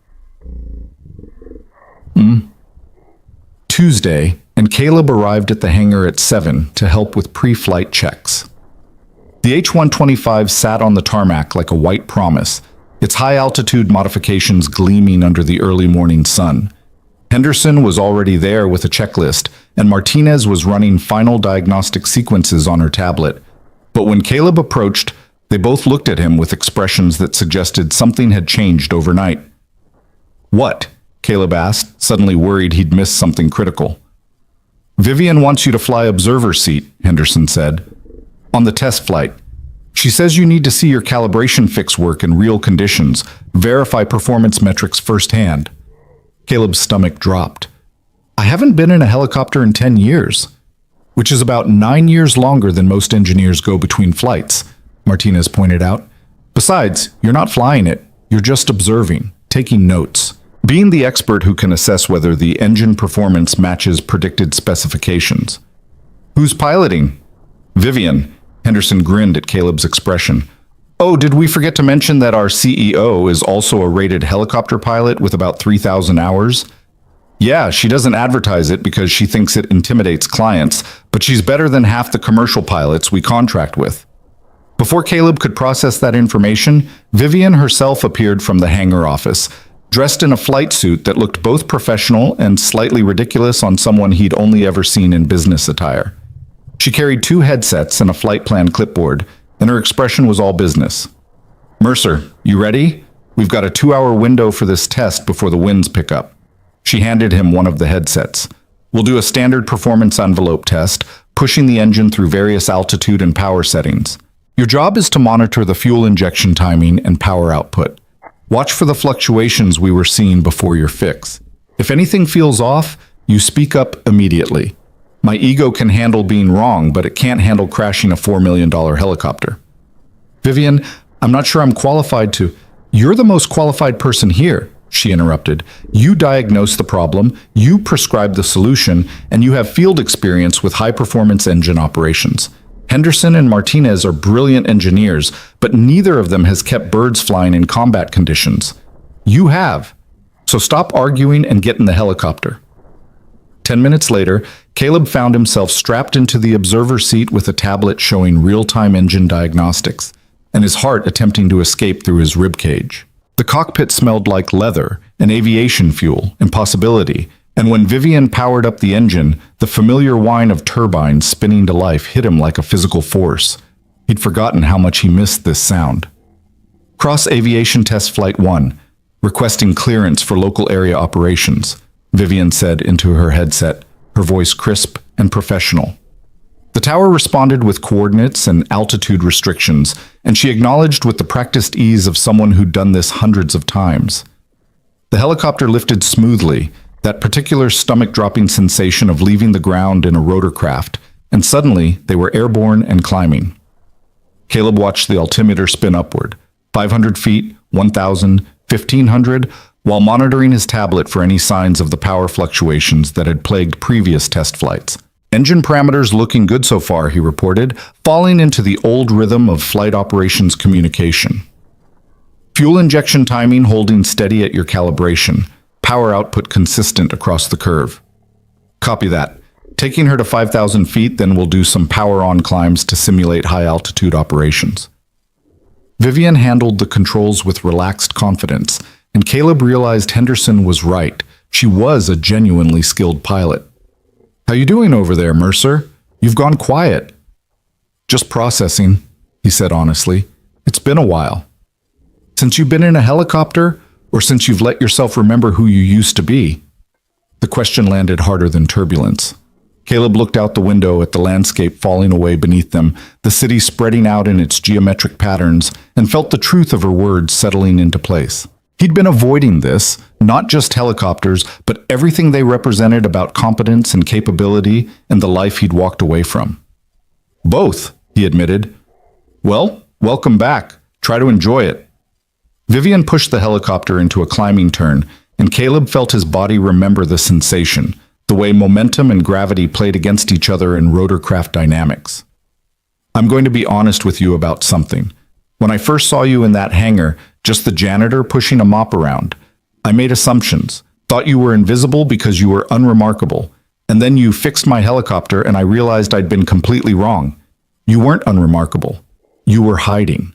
Tuesday, and Caleb arrived at the hangar at 7 to help with pre-flight checks. The H-125 sat on the tarmac like a white promise, its high-altitude modifications gleaming under the early morning sun. Henderson was already there with a checklist, and Martinez was running final diagnostic sequences on her tablet. But when Caleb approached, They both looked at him with expressions that suggested something had changed overnight. What? Caleb asked, suddenly worried he'd missed something critical. Vivian wants you to fly observer seat, Henderson said. On the test flight. She says you need to see your calibration fix work in real conditions, verify performance metrics firsthand. Caleb's stomach dropped. I haven't been in a helicopter in 10 years, which is about 9 years longer than most engineers go between flights, Martinez pointed out. Besides, you're not flying it, you're just observing, taking notes. Being the expert who can assess whether the engine performance matches predicted specifications. Who's piloting? Vivian. Henderson grinned at Caleb's expression. Oh, did we forget to mention that our CEO is also a rated helicopter pilot with about 3,000 hours? Yeah, she doesn't advertise it because she thinks it intimidates clients, but she's better than half the commercial pilots we contract with. Before Caleb could process that information, Vivian herself appeared from the hangar office, dressed in a flight suit that looked both professional and slightly ridiculous on someone he'd only ever seen in business attire. She carried 2 headsets and a flight plan clipboard, and her expression was all business. Mercer, you ready? We've got a 2-hour window for this test before the winds pick up. She handed him one of the headsets. We'll do a standard performance envelope test, pushing the engine through various altitude and power settings. Your job is to monitor the fuel injection timing and power output. Watch for the fluctuations we were seeing before your fix. If anything feels off, you speak up immediately. My ego can handle being wrong, but it can't handle crashing a $4 million helicopter. Vivian, I'm not sure I'm qualified to... You're the most qualified person here, she interrupted. You diagnose the problem, you prescribe the solution, and you have field experience with high-performance engine operations. Henderson and Martinez are brilliant engineers, but neither of them has kept birds flying in combat conditions. You have. So stop arguing and get in the helicopter. 10 minutes later, Caleb found himself strapped into the observer seat with a tablet showing real-time engine diagnostics, and his heart attempting to escape through his ribcage. The cockpit smelled like leather and aviation fuel and possibility, and when Vivian powered up the engine, the familiar whine of turbines spinning to life hit him like a physical force. He'd forgotten how much he missed this sound. Cross Aviation Test Flight 1, requesting clearance for local area operations, Vivian said into her headset, her voice crisp and professional. The tower responded with coordinates and altitude restrictions, and she acknowledged with the practiced ease of someone who'd done this hundreds of times. The helicopter lifted smoothly, that particular stomach-dropping sensation of leaving the ground in a rotorcraft, and suddenly they were airborne and climbing. Caleb watched the altimeter spin upward, 500 feet, 1,000, 1,500, while monitoring his tablet for any signs of the power fluctuations that had plagued previous test flights. Engine parameters looking good so far, he reported, falling into the old rhythm of flight operations communication. Fuel injection timing holding steady at your calibration, power output consistent across the curve. Copy that. Taking her to 5,000 feet, then we'll do some power-on climbs to simulate high-altitude operations. Vivian handled the controls with relaxed confidence, and Caleb realized Henderson was right. She was a genuinely skilled pilot. How you doing over there, Mercer? You've gone quiet. Just processing, he said honestly. It's been a while. Since you've been in a helicopter, or since you've let yourself remember who you used to be? The question landed harder than turbulence. Caleb looked out the window at the landscape falling away beneath them, the city spreading out in its geometric patterns, and felt the truth of her words settling into place. He'd been avoiding this, not just helicopters, but everything they represented about competence and capability and the life he'd walked away from. Both, he admitted. Well, welcome back. Try to enjoy it. Vivian pushed the helicopter into a climbing turn, and Caleb felt his body remember the sensation, the way momentum and gravity played against each other in rotorcraft dynamics. I'm going to be honest with you about something. When I first saw you in that hangar, just the janitor pushing a mop around, I made assumptions, thought you were invisible because you were unremarkable, and then you fixed my helicopter and I realized I'd been completely wrong. You weren't unremarkable. You were hiding.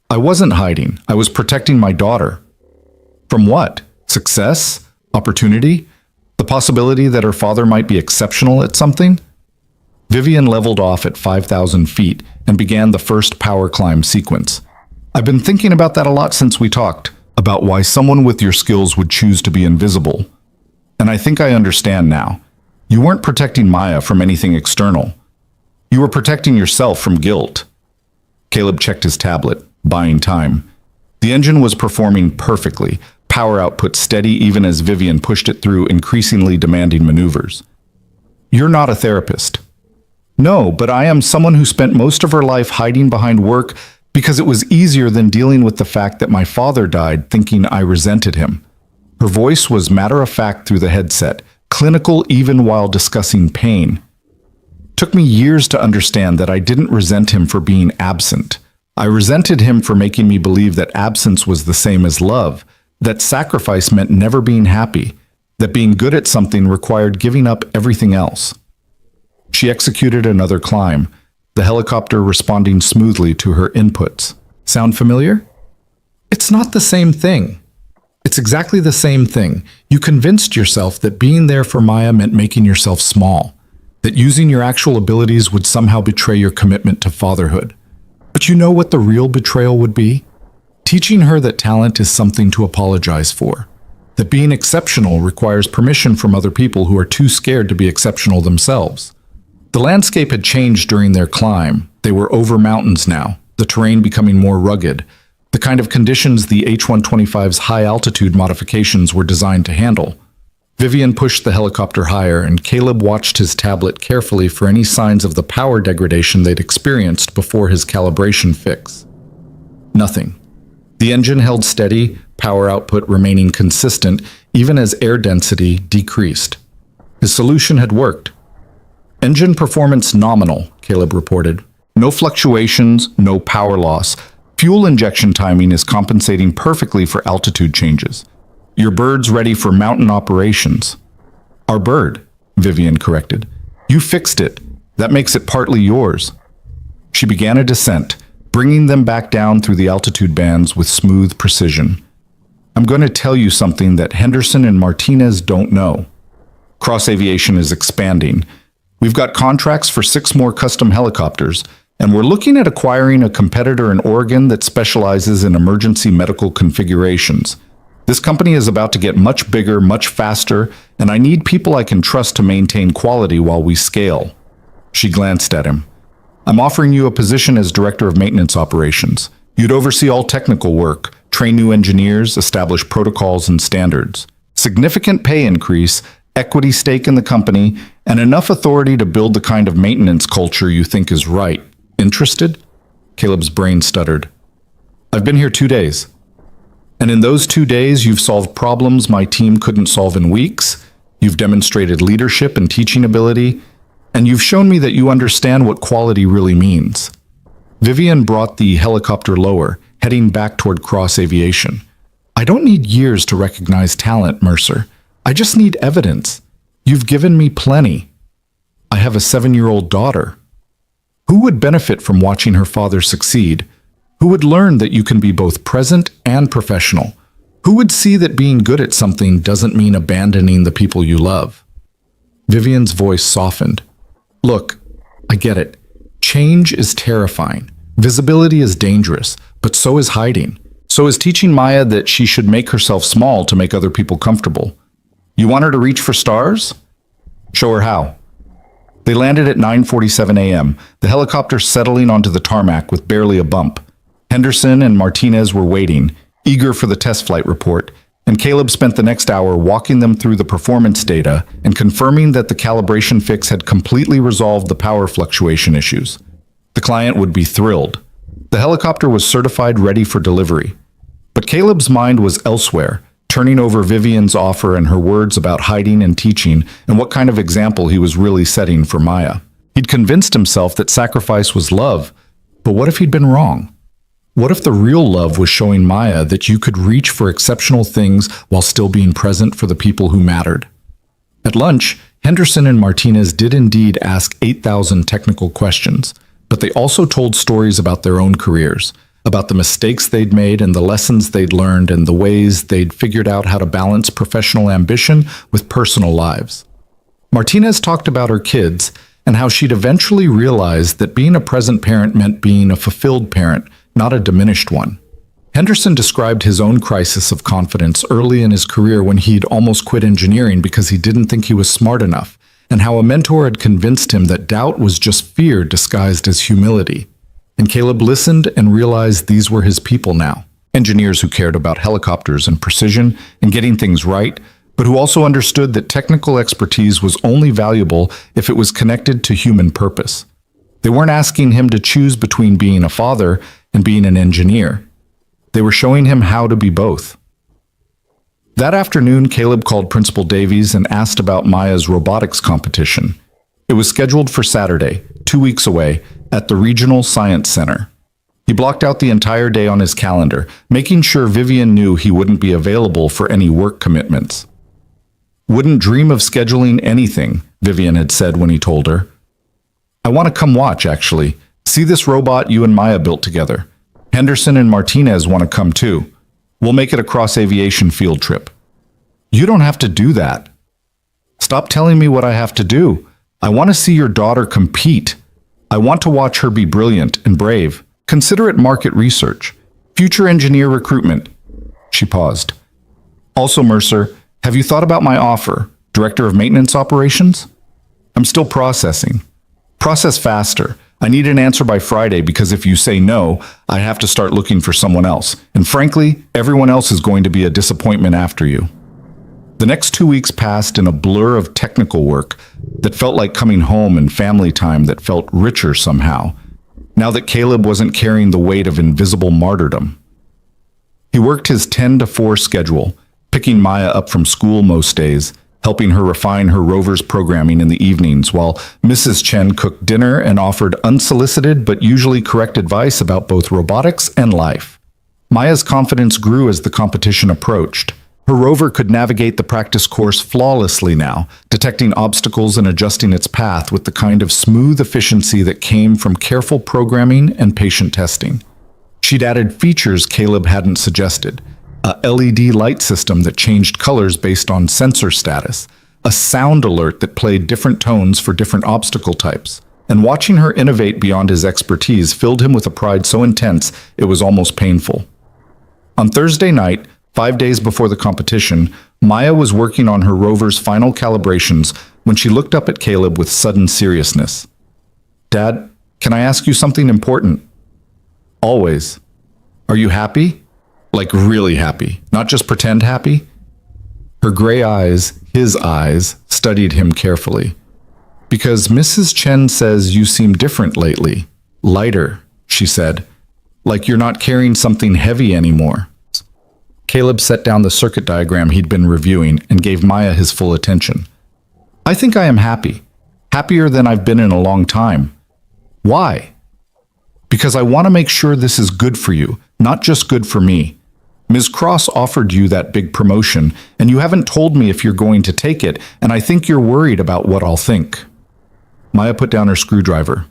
I wasn't hiding. I was protecting my daughter. From what? Success? Opportunity? The possibility that her father might be exceptional at something? Vivian leveled off at 5,000 feet and began the first power climb sequence. I've been thinking about that a lot since we talked, about why someone with your skills would choose to be invisible. And I think I understand now. You weren't protecting Maya from anything external. You were protecting yourself from guilt. Caleb checked his tablet, buying time. The engine was performing perfectly, power output steady even as Vivian pushed it through increasingly demanding maneuvers. You're not a therapist. No, but I am someone who spent most of her life hiding behind work because it was easier than dealing with the fact that my father died thinking I resented him. Her voice was matter-of-fact through the headset, clinical even while discussing pain. Took me years to understand that I didn't resent him for being absent. I resented him for making me believe that absence was the same as love, that sacrifice meant never being happy, that being good at something required giving up everything else. She executed another climb, the helicopter responding smoothly to her inputs. Sound familiar? It's not the same thing. It's exactly the same thing. You convinced yourself that being there for Maya meant making yourself small, that using your actual abilities would somehow betray your commitment to fatherhood. But you know what the real betrayal would be? Teaching her that talent is something to apologize for, that being exceptional requires permission from other people who are too scared to be exceptional themselves. The landscape had changed during their climb. They were over mountains now, the terrain becoming more rugged, the kind of conditions the H-125's high-altitude modifications were designed to handle. Vivian pushed the helicopter higher, and Caleb watched his tablet carefully for any signs of the power degradation they'd experienced before his calibration fix. Nothing. The engine held steady, power output remaining consistent, even as air density decreased. His solution had worked. Engine performance nominal, Caleb reported. No fluctuations, no power loss. Fuel injection timing is compensating perfectly for altitude changes. Your bird's ready for mountain operations. Our bird, Vivian corrected. You fixed it. That makes it partly yours. She began a descent, bringing them back down through the altitude bands with smooth precision. I'm going to tell you something that Henderson and Martinez don't know. Cross Aviation is expanding. We've got contracts for 6 more custom helicopters, and we're looking at acquiring a competitor in Oregon that specializes in emergency medical configurations. This company is about to get much bigger, much faster, and I need people I can trust to maintain quality while we scale. She glanced at him. I'm offering you a position as Director of Maintenance Operations. You'd oversee all technical work, train new engineers, establish protocols and standards. Significant pay increase, equity stake in the company, and enough authority to build the kind of maintenance culture you think is right. Interested? Caleb's brain stuttered. I've been here 2 days. And in those 2 days, you've solved problems my team couldn't solve in weeks. You've demonstrated leadership and teaching ability. And you've shown me that you understand what quality really means. Vivian brought the helicopter lower, heading back toward Cross Aviation. I don't need years to recognize talent, Mercer. I just need evidence. You've given me plenty. I have a 7-year-old daughter. Who would benefit from watching her father succeed? Who would learn that you can be both present and professional? Who would see that being good at something doesn't mean abandoning the people you love? Vivian's voice softened. Look, I get it. Change is terrifying. Visibility is dangerous, but so is hiding. So is teaching Maya that she should make herself small to make other people comfortable. You want her to reach for stars? Show her how. They landed at 9:47 a.m., the helicopter settling onto the tarmac with barely a bump. Henderson and Martinez were waiting, eager for the test flight report, and Caleb spent the next hour walking them through the performance data and confirming that the calibration fix had completely resolved the power fluctuation issues. The client would be thrilled. The helicopter was certified ready for delivery. But Caleb's mind was elsewhere, turning over Vivian's offer and her words about hiding and teaching and what kind of example he was really setting for Maya. He'd convinced himself that sacrifice was love, but what if he'd been wrong? What if the real love was showing Maya that you could reach for exceptional things while still being present for the people who mattered? At lunch, Henderson and Martinez did indeed ask 8,000 technical questions, but they also told stories about their own careers, about the mistakes they'd made and the lessons they'd learned and the ways they'd figured out how to balance professional ambition with personal lives. Martinez talked about her kids, and how she'd eventually realized that being a present parent meant being a fulfilled parent, not a diminished one. Henderson described his own crisis of confidence early in his career when he'd almost quit engineering because he didn't think he was smart enough, and how a mentor had convinced him that doubt was just fear disguised as humility. And Caleb listened and realized these were his people now. Engineers who cared about helicopters and precision and getting things right, but who also understood that technical expertise was only valuable if it was connected to human purpose. They weren't asking him to choose between being a father and being an engineer. They were showing him how to be both. That afternoon, Caleb called Principal Davies and asked about Maya's robotics competition. It was scheduled for Saturday, 2 weeks away, at the Regional Science Center. He blocked out the entire day on his calendar, making sure Vivian knew he wouldn't be available for any work commitments. "Wouldn't dream of scheduling anything," Vivian had said when he told her. "I want to come watch, actually. See this robot you and Maya built together. Henderson and Martinez want to come too. We'll make it a cross-aviation field trip." "You don't have to do that." "Stop telling me what I have to do. I want to see your daughter compete. I want to watch her be brilliant and brave. Consider it market research. Future engineer recruitment." She paused. "Also, Mercer, have you thought about my offer, Director of Maintenance Operations?" "I'm still processing." "Process faster. I need an answer by Friday because if you say no, I have to start looking for someone else. And frankly, everyone else is going to be a disappointment after you." The next 2 weeks passed in a blur of technical work that felt like coming home and family time that felt richer somehow, now that Caleb wasn't carrying the weight of invisible martyrdom. He worked his 10 to 4 schedule, picking Maya up from school most days, helping her refine her rover's programming in the evenings, while Mrs. Chen cooked dinner and offered unsolicited but usually correct advice about both robotics and life. Maya's confidence grew as the competition approached. Her rover could navigate the practice course flawlessly now, detecting obstacles and adjusting its path with the kind of smooth efficiency that came from careful programming and patient testing. She'd added features Caleb hadn't suggested: a LED light system that changed colors based on sensor status, a sound alert that played different tones for different obstacle types. And watching her innovate beyond his expertise filled him with a pride so intense it was almost painful. On Thursday night, 5 days before the competition, Maya was working on her rover's final calibrations when she looked up at Caleb with sudden seriousness. "Dad, can I ask you something important?" "Always." "Are you happy? Like really happy, not just pretend happy?" Her gray eyes, his eyes, studied him carefully. "Because Mrs. Chen says you seem different lately. Lighter," she said. "Like you're not carrying something heavy anymore." Caleb set down the circuit diagram he'd been reviewing and gave Maya his full attention. "I think I am happy. Happier than I've been in a long time." "Why?" "Because I want to make sure this is good for you, not just good for me. Ms. Cross offered you that big promotion, and you haven't told me if you're going to take it, and I think you're worried about what I'll think." Maya put down her screwdriver.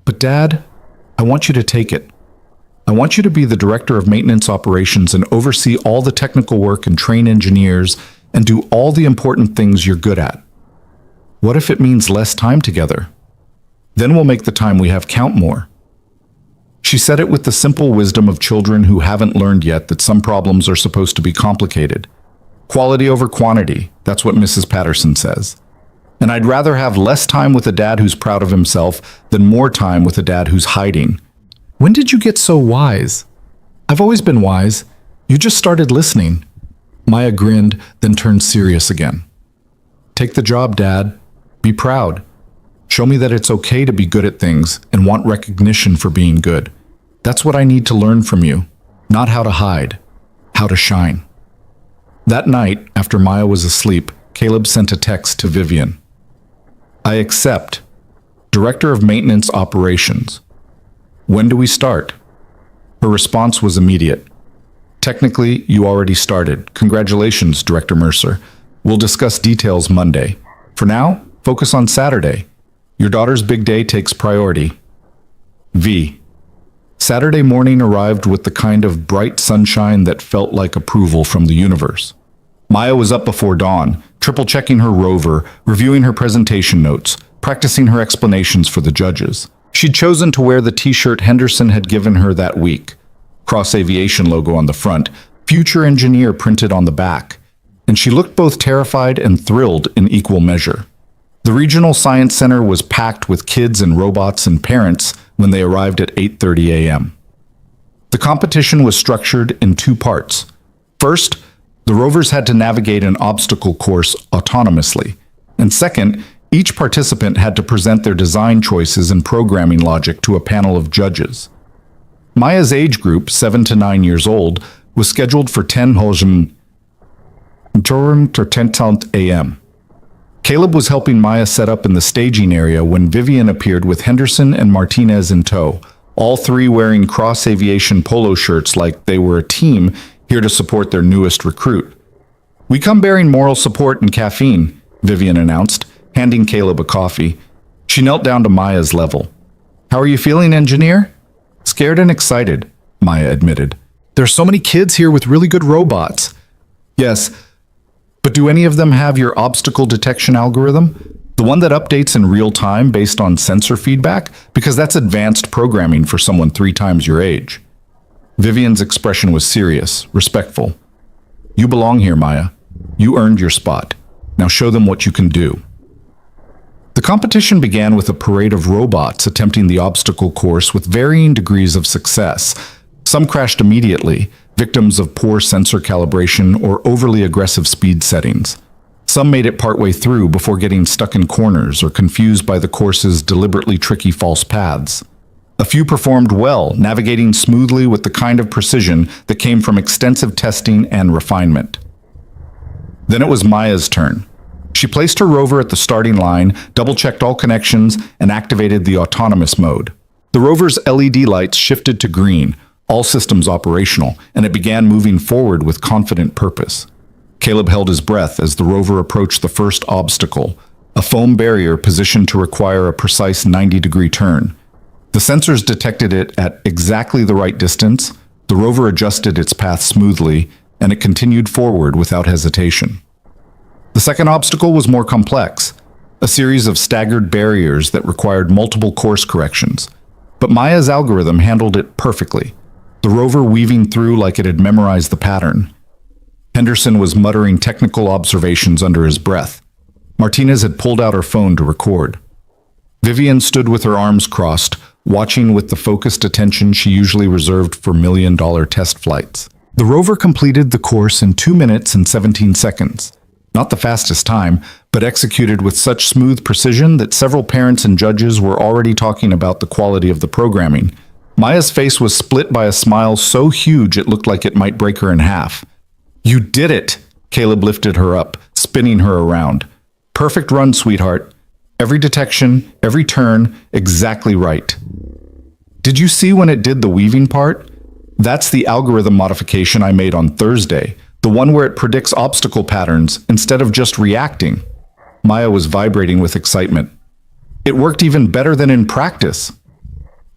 "But Dad, I want you to take it. I want you to be the Director of Maintenance Operations and oversee all the technical work and train engineers and do all the important things you're good at. What if it means less time together? Then we'll make the time we have count more." She said it with the simple wisdom of children who haven't learned yet that some problems are supposed to be complicated. Quality over quantity, that's what Mrs. Patterson says. And I'd rather have less time with a dad who's proud of himself than more time with a dad who's hiding. "When did you get so wise?" "I've always been wise. You just started listening." Maya grinned, then turned serious again. "Take the job, Dad. Be proud. Show me that it's okay to be good at things and want recognition for being good. That's what I need to learn from you. Not how to hide, how to shine." That night, after Maya was asleep, Caleb sent a text to Vivian. "I accept. Director of Maintenance Operations. When do we start?" Her response was immediate. "Technically, you already started. Congratulations, Director Mercer. We'll discuss details Monday. For now, focus on Saturday. Your daughter's big day takes priority. V." Saturday morning arrived with the kind of bright sunshine that felt like approval from the universe. Maya was up before dawn, triple-checking her rover, reviewing her presentation notes, practicing her explanations for the judges. She'd chosen to wear the t-shirt Henderson had given her that week. Cross Aviation logo on the front, Future Engineer printed on the back, and she looked both terrified and thrilled in equal measure. The Regional Science Center was packed with kids and robots and parents when they arrived at 8:30 a.m. The competition was structured in two parts. First, the rovers had to navigate an obstacle course autonomously, and second, each participant had to present their design choices and programming logic to a panel of judges. Maya's age group, 7 to 9 years old, was scheduled for 10 a.m. Caleb was helping Maya set up in the staging area when Vivian appeared with Henderson and Martinez in tow, all three wearing Cross Aviation polo shirts like they were a team here to support their newest recruit. "We come bearing moral support and caffeine," Vivian announced, handing Caleb a coffee. She knelt down to Maya's level. "How are you feeling, engineer?" "Scared and excited," Maya admitted. "There's so many kids here with really good robots." "Yes, but do any of them have your obstacle detection algorithm? The one that updates in real time based on sensor feedback? Because that's advanced programming for someone 3 times your age." Vivian's expression was serious, respectful. "You belong here, Maya. You earned your spot. Now show them what you can do." The competition began with a parade of robots attempting the obstacle course with varying degrees of success. Some crashed immediately, victims of poor sensor calibration or overly aggressive speed settings. Some made it partway through before getting stuck in corners or confused by the course's deliberately tricky false paths. A few performed well, navigating smoothly with the kind of precision that came from extensive testing and refinement. Then it was Maya's turn. She placed her rover at the starting line, double-checked all connections, and activated the autonomous mode. The rover's LED lights shifted to green, all systems operational, and it began moving forward with confident purpose. Caleb held his breath as the rover approached the first obstacle, a foam barrier positioned to require a precise 90-degree turn. The sensors detected it at exactly the right distance, the rover adjusted its path smoothly, and it continued forward without hesitation. The second obstacle was more complex, a series of staggered barriers that required multiple course corrections. But Maya's algorithm handled it perfectly, the rover weaving through like it had memorized the pattern. Henderson was muttering technical observations under his breath. Martinez had pulled out her phone to record. Vivian stood with her arms crossed, watching with the focused attention she usually reserved for million-dollar test flights. The rover completed the course in 2 minutes and 17 seconds. Not the fastest time, but executed with such smooth precision that several parents and judges were already talking about the quality of the programming. Maya's face was split by a smile so huge it looked like it might break her in half. "You did it!" Caleb lifted her up, spinning her around. "Perfect run, sweetheart. Every detection, every turn, exactly right." "Did you see when it did the weaving part? That's the algorithm modification I made on Thursday. The one where it predicts obstacle patterns instead of just reacting." Maya was vibrating with excitement. "It worked even better than in practice."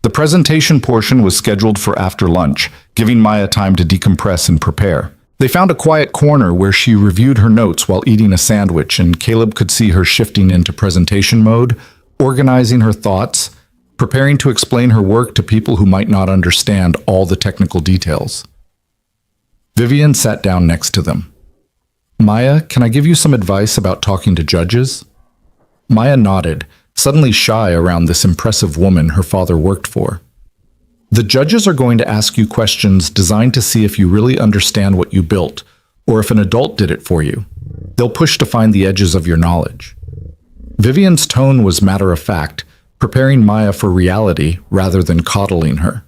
The presentation portion was scheduled for after lunch, giving Maya time to decompress and prepare. They found a quiet corner where she reviewed her notes while eating a sandwich, and Caleb could see her shifting into presentation mode, organizing her thoughts, preparing to explain her work to people who might not understand all the technical details. Vivian sat down next to them. "Maya, can I give you some advice about talking to judges?" Maya nodded, suddenly shy around this impressive woman her father worked for. "The judges are going to ask you questions designed to see if you really understand what you built, or if an adult did it for you. They'll push to find the edges of your knowledge." Vivian's tone was matter-of-fact, preparing Maya for reality rather than coddling her.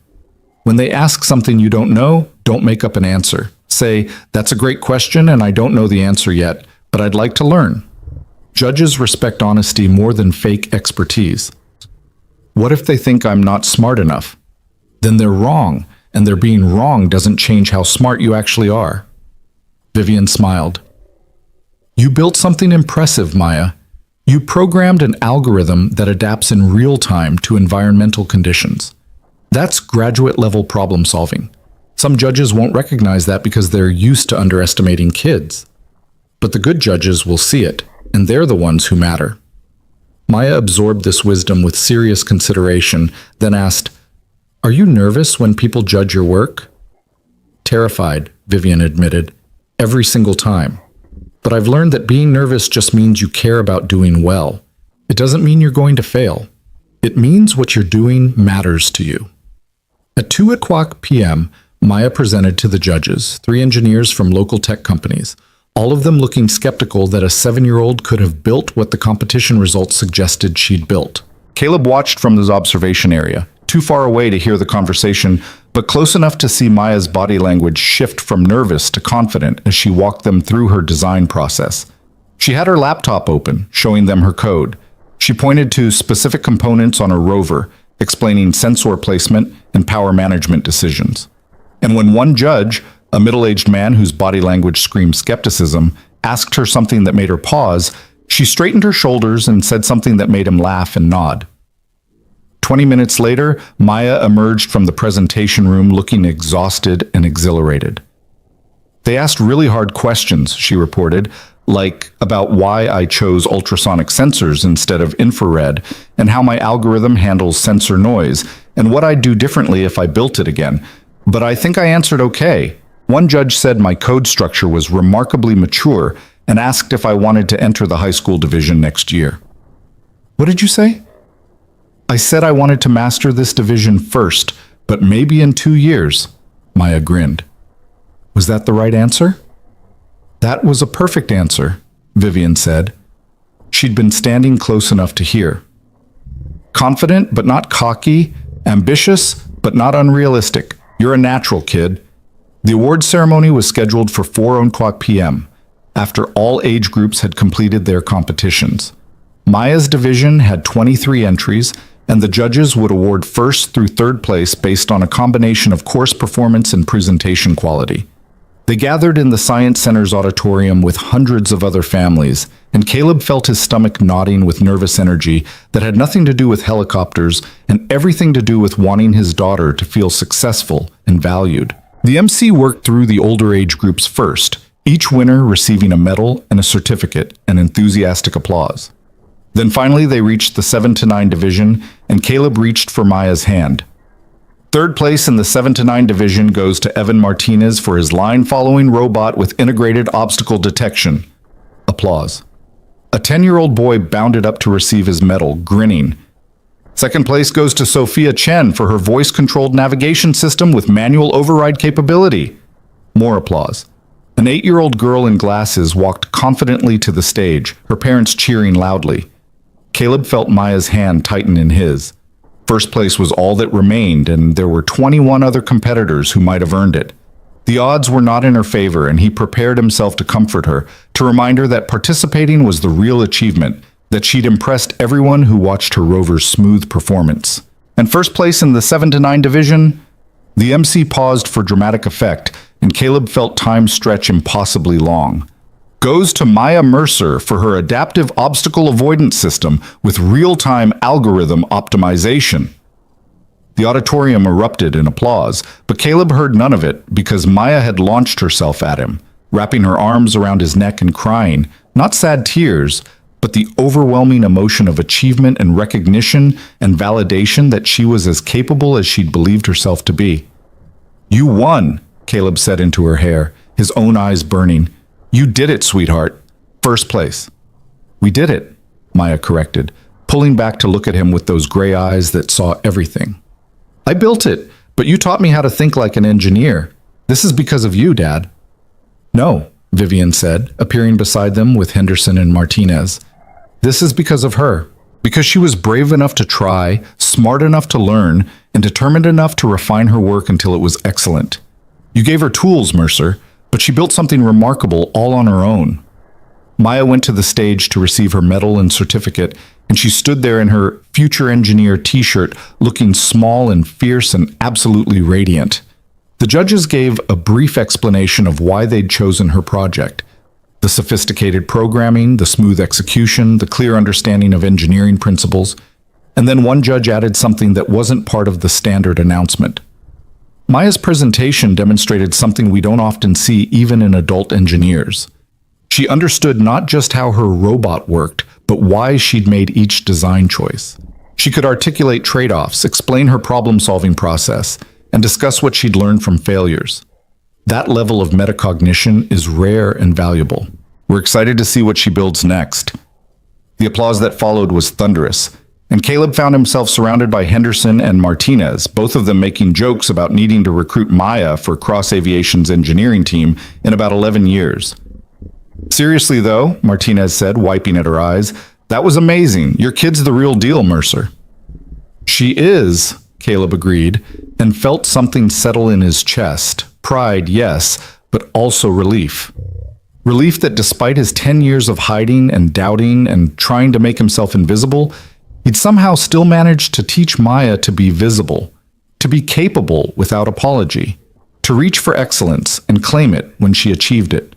When they ask something you don't know, don't make up an answer. Say, "That's a great question and I don't know the answer yet, but I'd like to learn." Judges respect honesty more than fake expertise. "What if they think I'm not smart enough?" "Then they're wrong, and their being wrong doesn't change how smart you actually are." Vivian smiled. "You built something impressive, Maya. You programmed an algorithm that adapts in real time to environmental conditions. That's graduate-level problem solving. Some judges won't recognize that because they're used to underestimating kids. But the good judges will see it, and they're the ones who matter." Maya absorbed this wisdom with serious consideration, then asked, "Are you nervous when people judge your work?" "Terrified," Vivian admitted, "every single time. But I've learned that being nervous just means you care about doing well. It doesn't mean you're going to fail. It means what you're doing matters to you." At 2 p.m., Maya presented to the judges, 3 engineers from local tech companies, all of them looking skeptical that a 7-year-old could have built what the competition results suggested she'd built. Caleb watched from his observation area, too far away to hear the conversation, but close enough to see Maya's body language shift from nervous to confident as she walked them through her design process. She had her laptop open, showing them her code. She pointed to specific components on her rover, explaining sensor placement and power management decisions. And when one judge, a middle-aged man whose body language screamed skepticism, asked her something that made her pause, she straightened her shoulders and said something that made him laugh and nod. 20 minutes later, Maya emerged from the presentation room looking exhausted and exhilarated. "They asked really hard questions," she reported, like about why I chose ultrasonic sensors instead of infrared, and how my algorithm handles sensor noise, and what I'd do differently if I built it again. But I think I answered okay. One judge said my code structure was remarkably mature and asked if I wanted to enter the high school division next year. "What did you say?" "I said I wanted to master this division first, but maybe in 2 years," Maya grinned. "Was that the right answer?" "That was a perfect answer," Vivian said. She'd been standing close enough to hear. "Confident but not cocky, ambitious but not unrealistic. You're a natural, kid." The awards ceremony was scheduled for 4 p.m., after all age groups had completed their competitions. Maya's division had 23 entries, and the judges would award first through third place based on a combination of course performance and presentation quality. They gathered in the Science Center's auditorium with hundreds of other families, and Caleb felt his stomach nodding with nervous energy that had nothing to do with helicopters and everything to do with wanting his daughter to feel successful and valued. The MC worked through the older age groups first, each winner receiving a medal and a certificate and enthusiastic applause. Then finally they reached the 7 to 9 division, and Caleb reached for Maya's hand. Third place in the 7 to 9 division goes to Evan Martinez for his line-following robot with integrated obstacle detection. Applause. A 10-year-old boy bounded up to receive his medal, grinning. Second place goes to Sophia Chen for her voice-controlled navigation system with manual override capability. More applause. An 8-year-old girl in glasses walked confidently to the stage, her parents cheering loudly. Caleb felt Maya's hand tighten in his. First place was all that remained, and there were 21 other competitors who might have earned it. The odds were not in her favor, and he prepared himself to comfort her, to remind her that participating was the real achievement, that she'd impressed everyone who watched her rover's smooth performance. And first place in the 7 to 9 division? The MC paused for dramatic effect, and Caleb felt time stretch impossibly long. Goes to Maya Mercer for her adaptive obstacle avoidance system with real-time algorithm optimization. The auditorium erupted in applause, but Caleb heard none of it because Maya had launched herself at him, wrapping her arms around his neck and crying, not sad tears, but the overwhelming emotion of achievement and recognition and validation that she was as capable as she'd believed herself to be. "You won," Caleb said into her hair, his own eyes burning. "You did it, sweetheart. First place." "We did it," Maya corrected, pulling back to look at him with those gray eyes that saw everything. "I built it, but you taught me how to think like an engineer. This is because of you, Dad." "No," Vivian said, appearing beside them with Henderson and Martinez. "This is because of her. Because she was brave enough to try, smart enough to learn, and determined enough to refine her work until it was excellent. You gave her tools, Mercer, but she built something remarkable all on her own." Maya went to the stage to receive her medal and certificate, and she stood there in her future engineer t-shirt, looking small and fierce and absolutely radiant. The judges gave a brief explanation of why they'd chosen her project. The sophisticated programming, the smooth execution, the clear understanding of engineering principles, and then one judge added something that wasn't part of the standard announcement. Maya's presentation demonstrated something we don't often see even in adult engineers. She understood not just how her robot worked, but why she'd made each design choice. She could articulate trade-offs, explain her problem-solving process, and discuss what she'd learned from failures. That level of metacognition is rare and valuable. We're excited to see what she builds next. The applause that followed was thunderous, and Caleb found himself surrounded by Henderson and Martinez, both of them making jokes about needing to recruit Maya for Cross Aviation's engineering team in about 11 years. Seriously, though, Martinez said, wiping at her eyes, that was amazing. Your kid's the real deal, Mercer. She is, Caleb agreed, and felt something settle in his chest. Pride, yes, but also relief. Relief that despite his 10 years of hiding and doubting and trying to make himself invisible, he'd somehow still managed to teach Maya to be visible, to be capable without apology, to reach for excellence and claim it when she achieved it.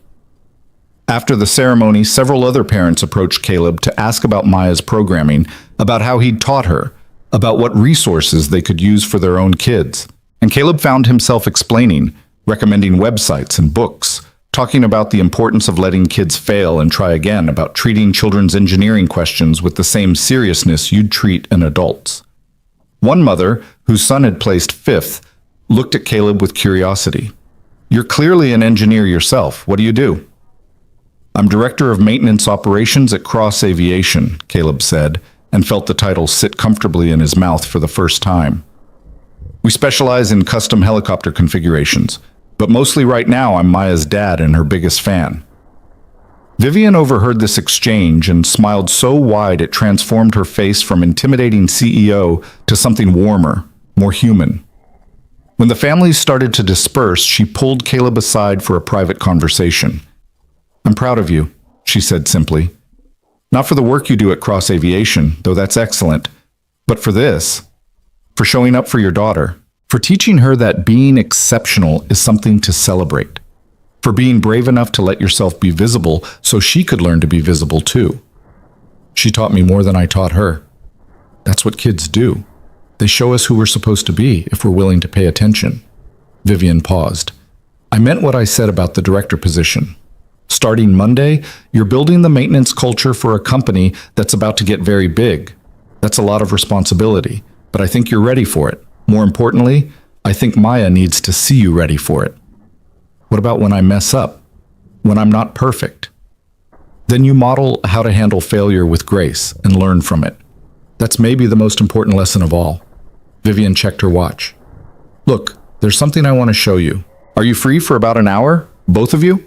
After the ceremony, several other parents approached Caleb to ask about Maya's programming, about how he'd taught her, about what resources they could use for their own kids. And Caleb found himself explaining, recommending websites and books, talking about the importance of letting kids fail and try again, about treating children's engineering questions with the same seriousness you'd treat an adult's. One mother, whose son had placed 5th, looked at Caleb with curiosity. You're clearly an engineer yourself. What do you do? I'm Director of Maintenance Operations at Cross Aviation, Caleb said, and felt the title sit comfortably in his mouth for the first time. We specialize in custom helicopter configurations, but mostly right now I'm Maya's dad and her biggest fan. Vivian overheard this exchange and smiled so wide it transformed her face from intimidating CEO to something warmer, more human. When the families started to disperse, she pulled Caleb aside for a private conversation. I'm proud of you, she said simply. Not for the work you do at Cross Aviation, though that's excellent, but for this, for showing up for your daughter, for teaching her that being exceptional is something to celebrate, for being brave enough to let yourself be visible so she could learn to be visible too. She taught me more than I taught her. That's what kids do. They show us who we're supposed to be if we're willing to pay attention. Vivian paused. I meant what I said about the director position. Starting Monday, you're building the maintenance culture for a company that's about to get very big. That's a lot of responsibility, but I think you're ready for it. More importantly, I think Maya needs to see you ready for it. What about when I mess up? When I'm not perfect? Then you model how to handle failure with grace and learn from it. That's maybe the most important lesson of all. Vivian checked her watch. Look, there's something I want to show you. Are you free for about an hour? Both of you?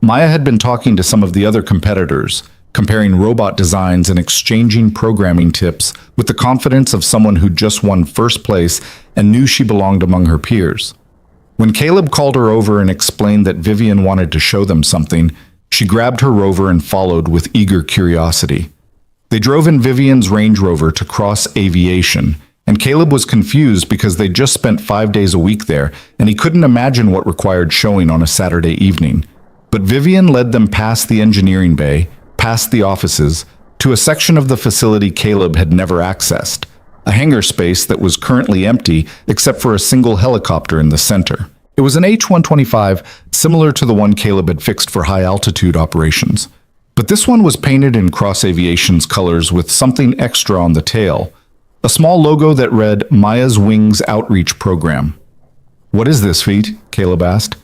Maya had been talking to some of the other competitors, comparing robot designs and exchanging programming tips with the confidence of someone who just won first place and knew she belonged among her peers. When Caleb called her over and explained that Vivian wanted to show them something, she grabbed her rover and followed with eager curiosity. They drove in Vivian's Range Rover to Cross Aviation, and Caleb was confused because they'd just spent 5 days a week there, and he couldn't imagine what required showing on a Saturday evening. But Vivian led them past the engineering bay, past the offices, to a section of the facility Caleb had never accessed, a hangar space that was currently empty except for a single helicopter in the center. It was an H-125, similar to the one Caleb had fixed for high-altitude operations. But this one was painted in Cross Aviation's colors with something extra on the tail, a small logo that read Maya's Wings Outreach Program. What is this, Feet? Caleb asked.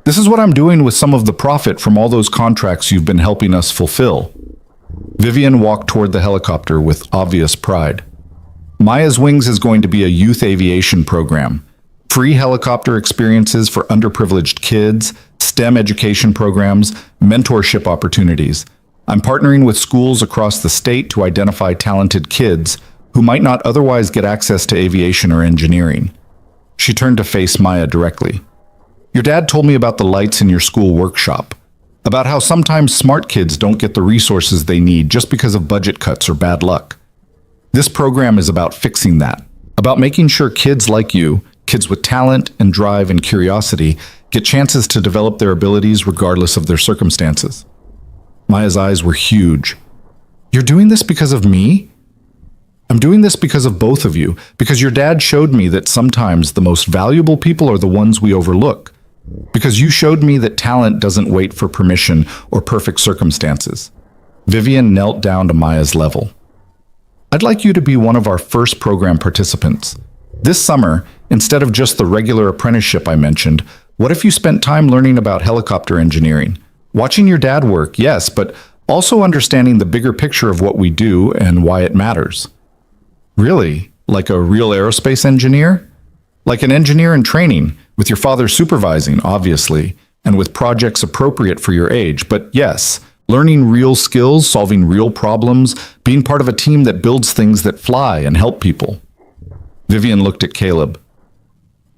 This is what I'm doing with some of the profit from all those contracts you've been helping us fulfill. Vivian walked toward the helicopter with obvious pride. Maya's Wings is going to be a youth aviation program. Free helicopter experiences for underprivileged kids, STEM education programs, mentorship opportunities. I'm partnering with schools across the state to identify talented kids who might not otherwise get access to aviation or engineering. She turned to face Maya directly. Your dad told me about the lights in your school workshop, about how sometimes smart kids don't get the resources they need just because of budget cuts or bad luck. This program is about fixing that, about making sure kids like you, kids with talent and drive and curiosity, get chances to develop their abilities regardless of their circumstances. Maya's eyes were huge. You're doing this because of me? I'm doing this because of both of you, because your dad showed me that sometimes the most valuable people are the ones we overlook, Because you showed me that talent doesn't wait for permission or perfect circumstances. Vivian knelt down to Maya's level. I'd like you to be one of our first program participants. This summer, instead of just the regular apprenticeship I mentioned, what if you spent time learning about helicopter engineering? Watching your dad work, yes, but also understanding the bigger picture of what we do and why it matters. Really? Like a real aerospace engineer? Like an engineer in training, with your father supervising, obviously, and with projects appropriate for your age, but yes, learning real skills, solving real problems, being part of a team that builds things that fly and help people. Vivian looked at Caleb.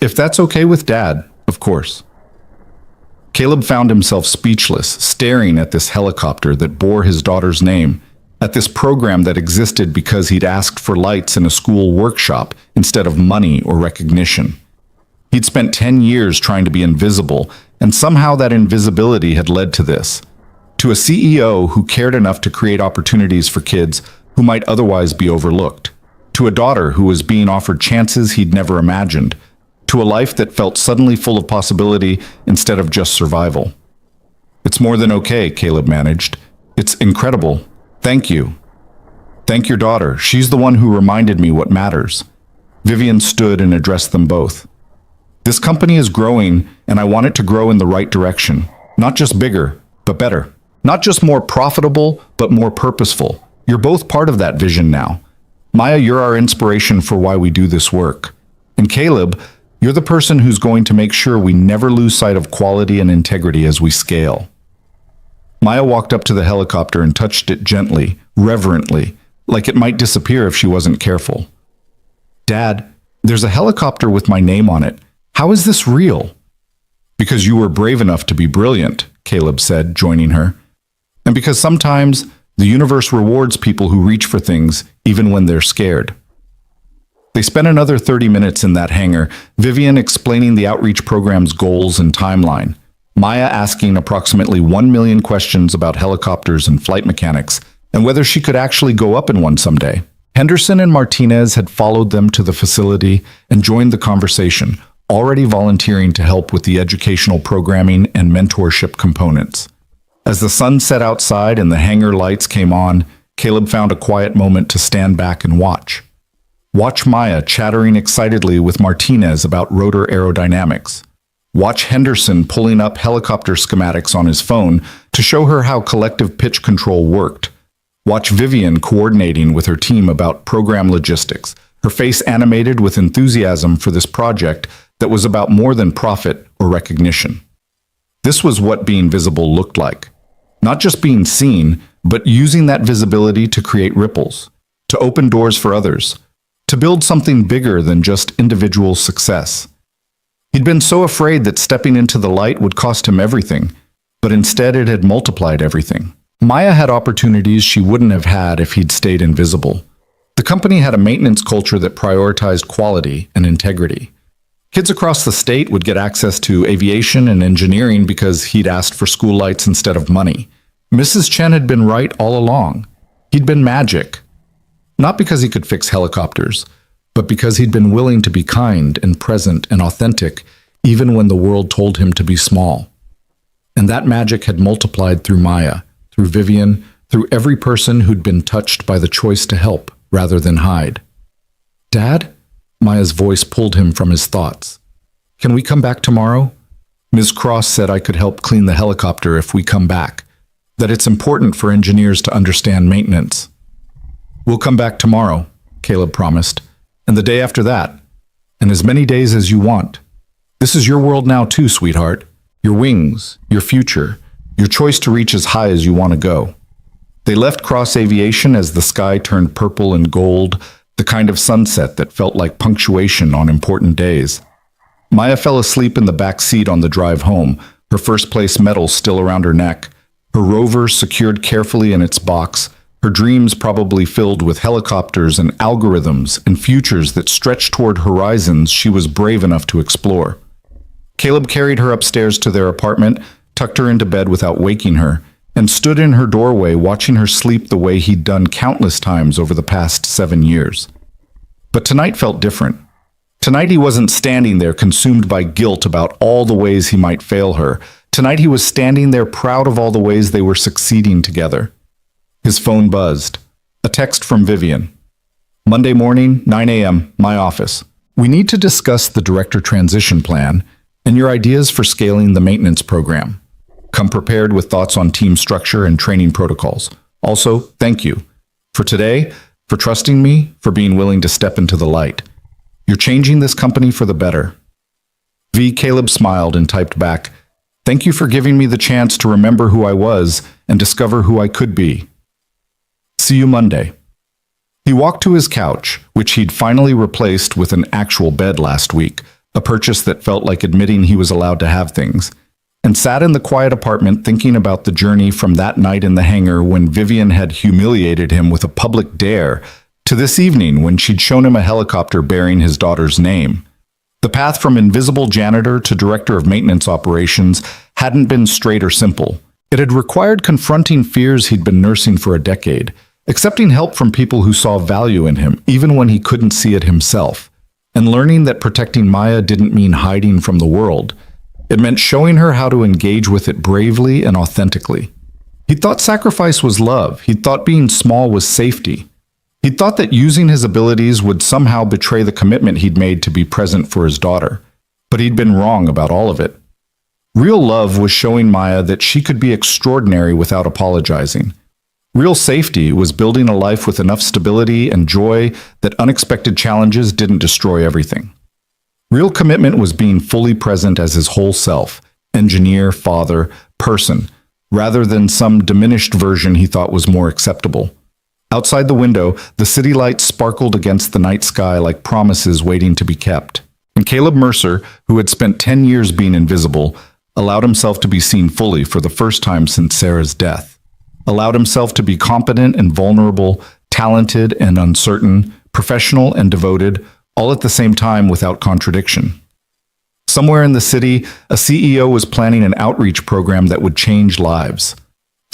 If that's okay with Dad, of course. Caleb found himself speechless, staring at this helicopter that bore his daughter's name, at this program that existed because he'd asked for lights in a school workshop instead of money or recognition. He'd spent 10 years trying to be invisible, and somehow that invisibility had led to this. To a CEO who cared enough to create opportunities for kids who might otherwise be overlooked. To a daughter who was being offered chances he'd never imagined. To a life that felt suddenly full of possibility instead of just survival. It's more than okay, Caleb managed. It's incredible. Thank you. Thank your daughter. She's the one who reminded me what matters. Vivian stood and addressed them both. This company is growing, and I want it to grow in the right direction. Not just bigger, but better. Not just more profitable, but more purposeful. You're both part of that vision now. Maya, you're our inspiration for why we do this work. And Caleb, you're the person who's going to make sure we never lose sight of quality and integrity as we scale. Maya walked up to the helicopter and touched it gently, reverently, like it might disappear if she wasn't careful. Dad, there's a helicopter with my name on it. How is this real? Because you were brave enough to be brilliant, Caleb said, joining her. And because sometimes the universe rewards people who reach for things even when they're scared. They spent another 30 minutes in that hangar, Vivian explaining the outreach program's goals and timeline, Maya asking approximately 1 million questions about helicopters and flight mechanics, and whether she could actually go up in one someday. Henderson and Martinez had followed them to the facility and joined the conversation, already volunteering to help with the educational programming and mentorship components. As the sun set outside and the hangar lights came on, Caleb found a quiet moment to stand back and watch. Watch Maya chattering excitedly with Martinez about rotor aerodynamics. Watch Henderson pulling up helicopter schematics on his phone to show her how collective pitch control worked. Watch Vivian coordinating with her team about program logistics, her face animated with enthusiasm for this project that was about more than profit or recognition. This was what being visible looked like. Not just being seen, but using that visibility to create ripples, to open doors for others, to build something bigger than just individual success. He'd been so afraid that stepping into the light would cost him everything, but instead it had multiplied everything. Maya had opportunities she wouldn't have had if he'd stayed invisible. The company had a maintenance culture that prioritized quality and integrity. Kids across the state would get access to aviation and engineering because he'd asked for school lights instead of money. Mrs. Chen had been right all along. He'd been magic. Not because he could fix helicopters, but because he'd been willing to be kind and present and authentic, even when the world told him to be small. And that magic had multiplied through Maya, through Vivian, through every person who'd been touched by the choice to help rather than hide. Dad? Maya's voice pulled him from his thoughts. Can we come back tomorrow? Ms. Cross said I could help clean the helicopter if we come back, that it's important for engineers to understand maintenance. We'll come back tomorrow, Caleb promised, and the day after that, and as many days as you want. This is your world now too, sweetheart. Your wings, your future, your choice to reach as high as you want to go. They left Cross Aviation as the sky turned purple and gold, the kind of sunset that felt like punctuation on important days. Maya fell asleep in the back seat on the drive home, her first-place medal still around her neck, her rover secured carefully in its box, her dreams probably filled with helicopters and algorithms and futures that stretched toward horizons she was brave enough to explore. Caleb carried her upstairs to their apartment, tucked her into bed without waking her, and stood in her doorway watching her sleep the way he'd done countless times over the past 7 years. But tonight felt different. Tonight he wasn't standing there consumed by guilt about all the ways he might fail her. Tonight he was standing there proud of all the ways they were succeeding together. His phone buzzed. A text from Vivian. Monday morning, 9 a.m., my office. We need to discuss the director transition plan and your ideas for scaling the maintenance program. Come prepared with thoughts on team structure and training protocols. Also, thank you for today, for trusting me, for being willing to step into the light. You're changing this company for the better. Caleb smiled and typed back, thank you for giving me the chance to remember who I was and discover who I could be. See you Monday. He walked to his couch, which he'd finally replaced with an actual bed last week, a purchase that felt like admitting he was allowed to have things, and sat in the quiet apartment thinking about the journey from that night in the hangar when Vivian had humiliated him with a public dare to this evening when she'd shown him a helicopter bearing his daughter's name. The path from invisible janitor to director of maintenance operations hadn't been straight or simple. It had required confronting fears he'd been nursing for a decade, accepting help from people who saw value in him, even when he couldn't see it himself, and learning that protecting Maya didn't mean hiding from the world. It meant showing her how to engage with it bravely and authentically. He thought sacrifice was love. He thought being small was safety. He thought that using his abilities would somehow betray the commitment he'd made to be present for his daughter. But he'd been wrong about all of it. Real love was showing Maya that she could be extraordinary without apologizing. Real safety was building a life with enough stability and joy that unexpected challenges didn't destroy everything. Real commitment was being fully present as his whole self, engineer, father, person, rather than some diminished version he thought was more acceptable. Outside the window, the city lights sparkled against the night sky like promises waiting to be kept. And Caleb Mercer, who had spent 10 years being invisible, allowed himself to be seen fully for the first time since Sarah's death. Allowed himself to be competent and vulnerable, talented and uncertain, professional and devoted, all at the same time without contradiction. Somewhere in the city, a CEO was planning an outreach program that would change lives.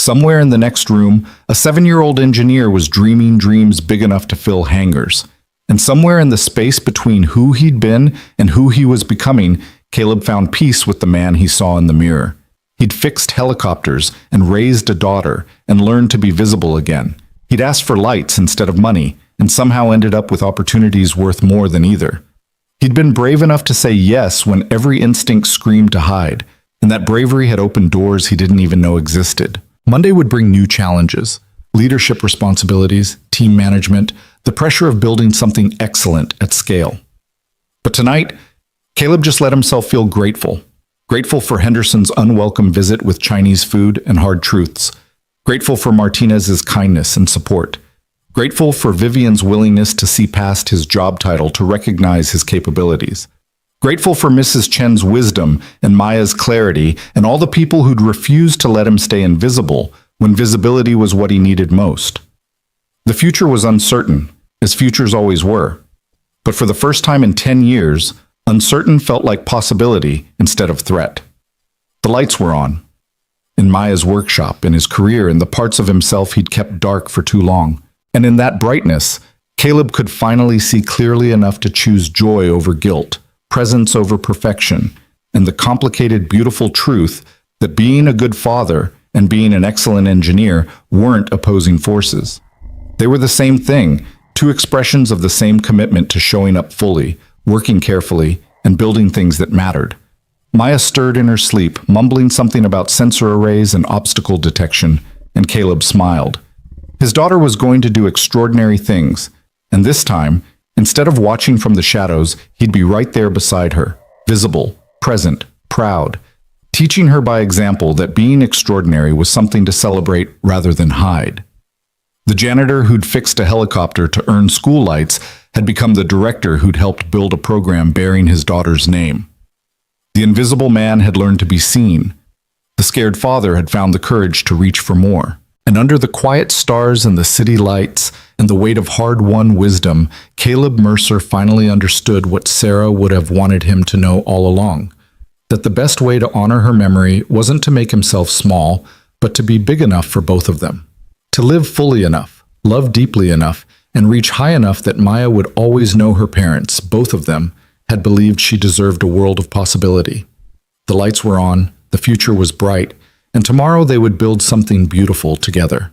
Somewhere in the next room, a 7-year-old engineer was dreaming dreams big enough to fill hangars. And somewhere in the space between who he'd been and who he was becoming, Caleb found peace with the man he saw in the mirror. He'd fixed helicopters and raised a daughter and learned to be visible again. He'd asked for lights instead of money and somehow ended up with opportunities worth more than either. He'd been brave enough to say yes when every instinct screamed to hide, and that bravery had opened doors he didn't even know existed. Monday would bring new challenges, leadership responsibilities, team management, the pressure of building something excellent at scale. But tonight, Caleb just let himself feel grateful. Grateful for Henderson's unwelcome visit with Chinese food and hard truths. Grateful for Martinez's kindness and support. Grateful for Vivian's willingness to see past his job title to recognize his capabilities. Grateful for Mrs. Chen's wisdom and Maya's clarity and all the people who'd refused to let him stay invisible when visibility was what he needed most. The future was uncertain, as futures always were. But for the first time in 10 years, uncertain felt like possibility instead of threat. The lights were on. In Maya's workshop, in his career, in the parts of himself he'd kept dark for too long. And in that brightness, Caleb could finally see clearly enough to choose joy over guilt, presence over perfection, and the complicated, beautiful truth that being a good father and being an excellent engineer weren't opposing forces. They were the same thing, two expressions of the same commitment to showing up fully, working carefully, and building things that mattered. Maya stirred in her sleep, mumbling something about sensor arrays and obstacle detection, and Caleb smiled. His daughter was going to do extraordinary things, and this time, instead of watching from the shadows, he'd be right there beside her, visible, present, proud, teaching her by example that being extraordinary was something to celebrate rather than hide. The janitor who'd fixed a helicopter to earn school lights had become the director who'd helped build a program bearing his daughter's name. The invisible man had learned to be seen. The scared father had found the courage to reach for more. And under the quiet stars and the city lights and the weight of hard-won wisdom, Caleb Mercer finally understood what Sarah would have wanted him to know all along. That the best way to honor her memory wasn't to make himself small, but to be big enough for both of them. To live fully enough, love deeply enough, and reach high enough that Maya would always know her parents, both of them, had believed she deserved a world of possibility. The lights were on, the future was bright, and tomorrow they would build something beautiful together.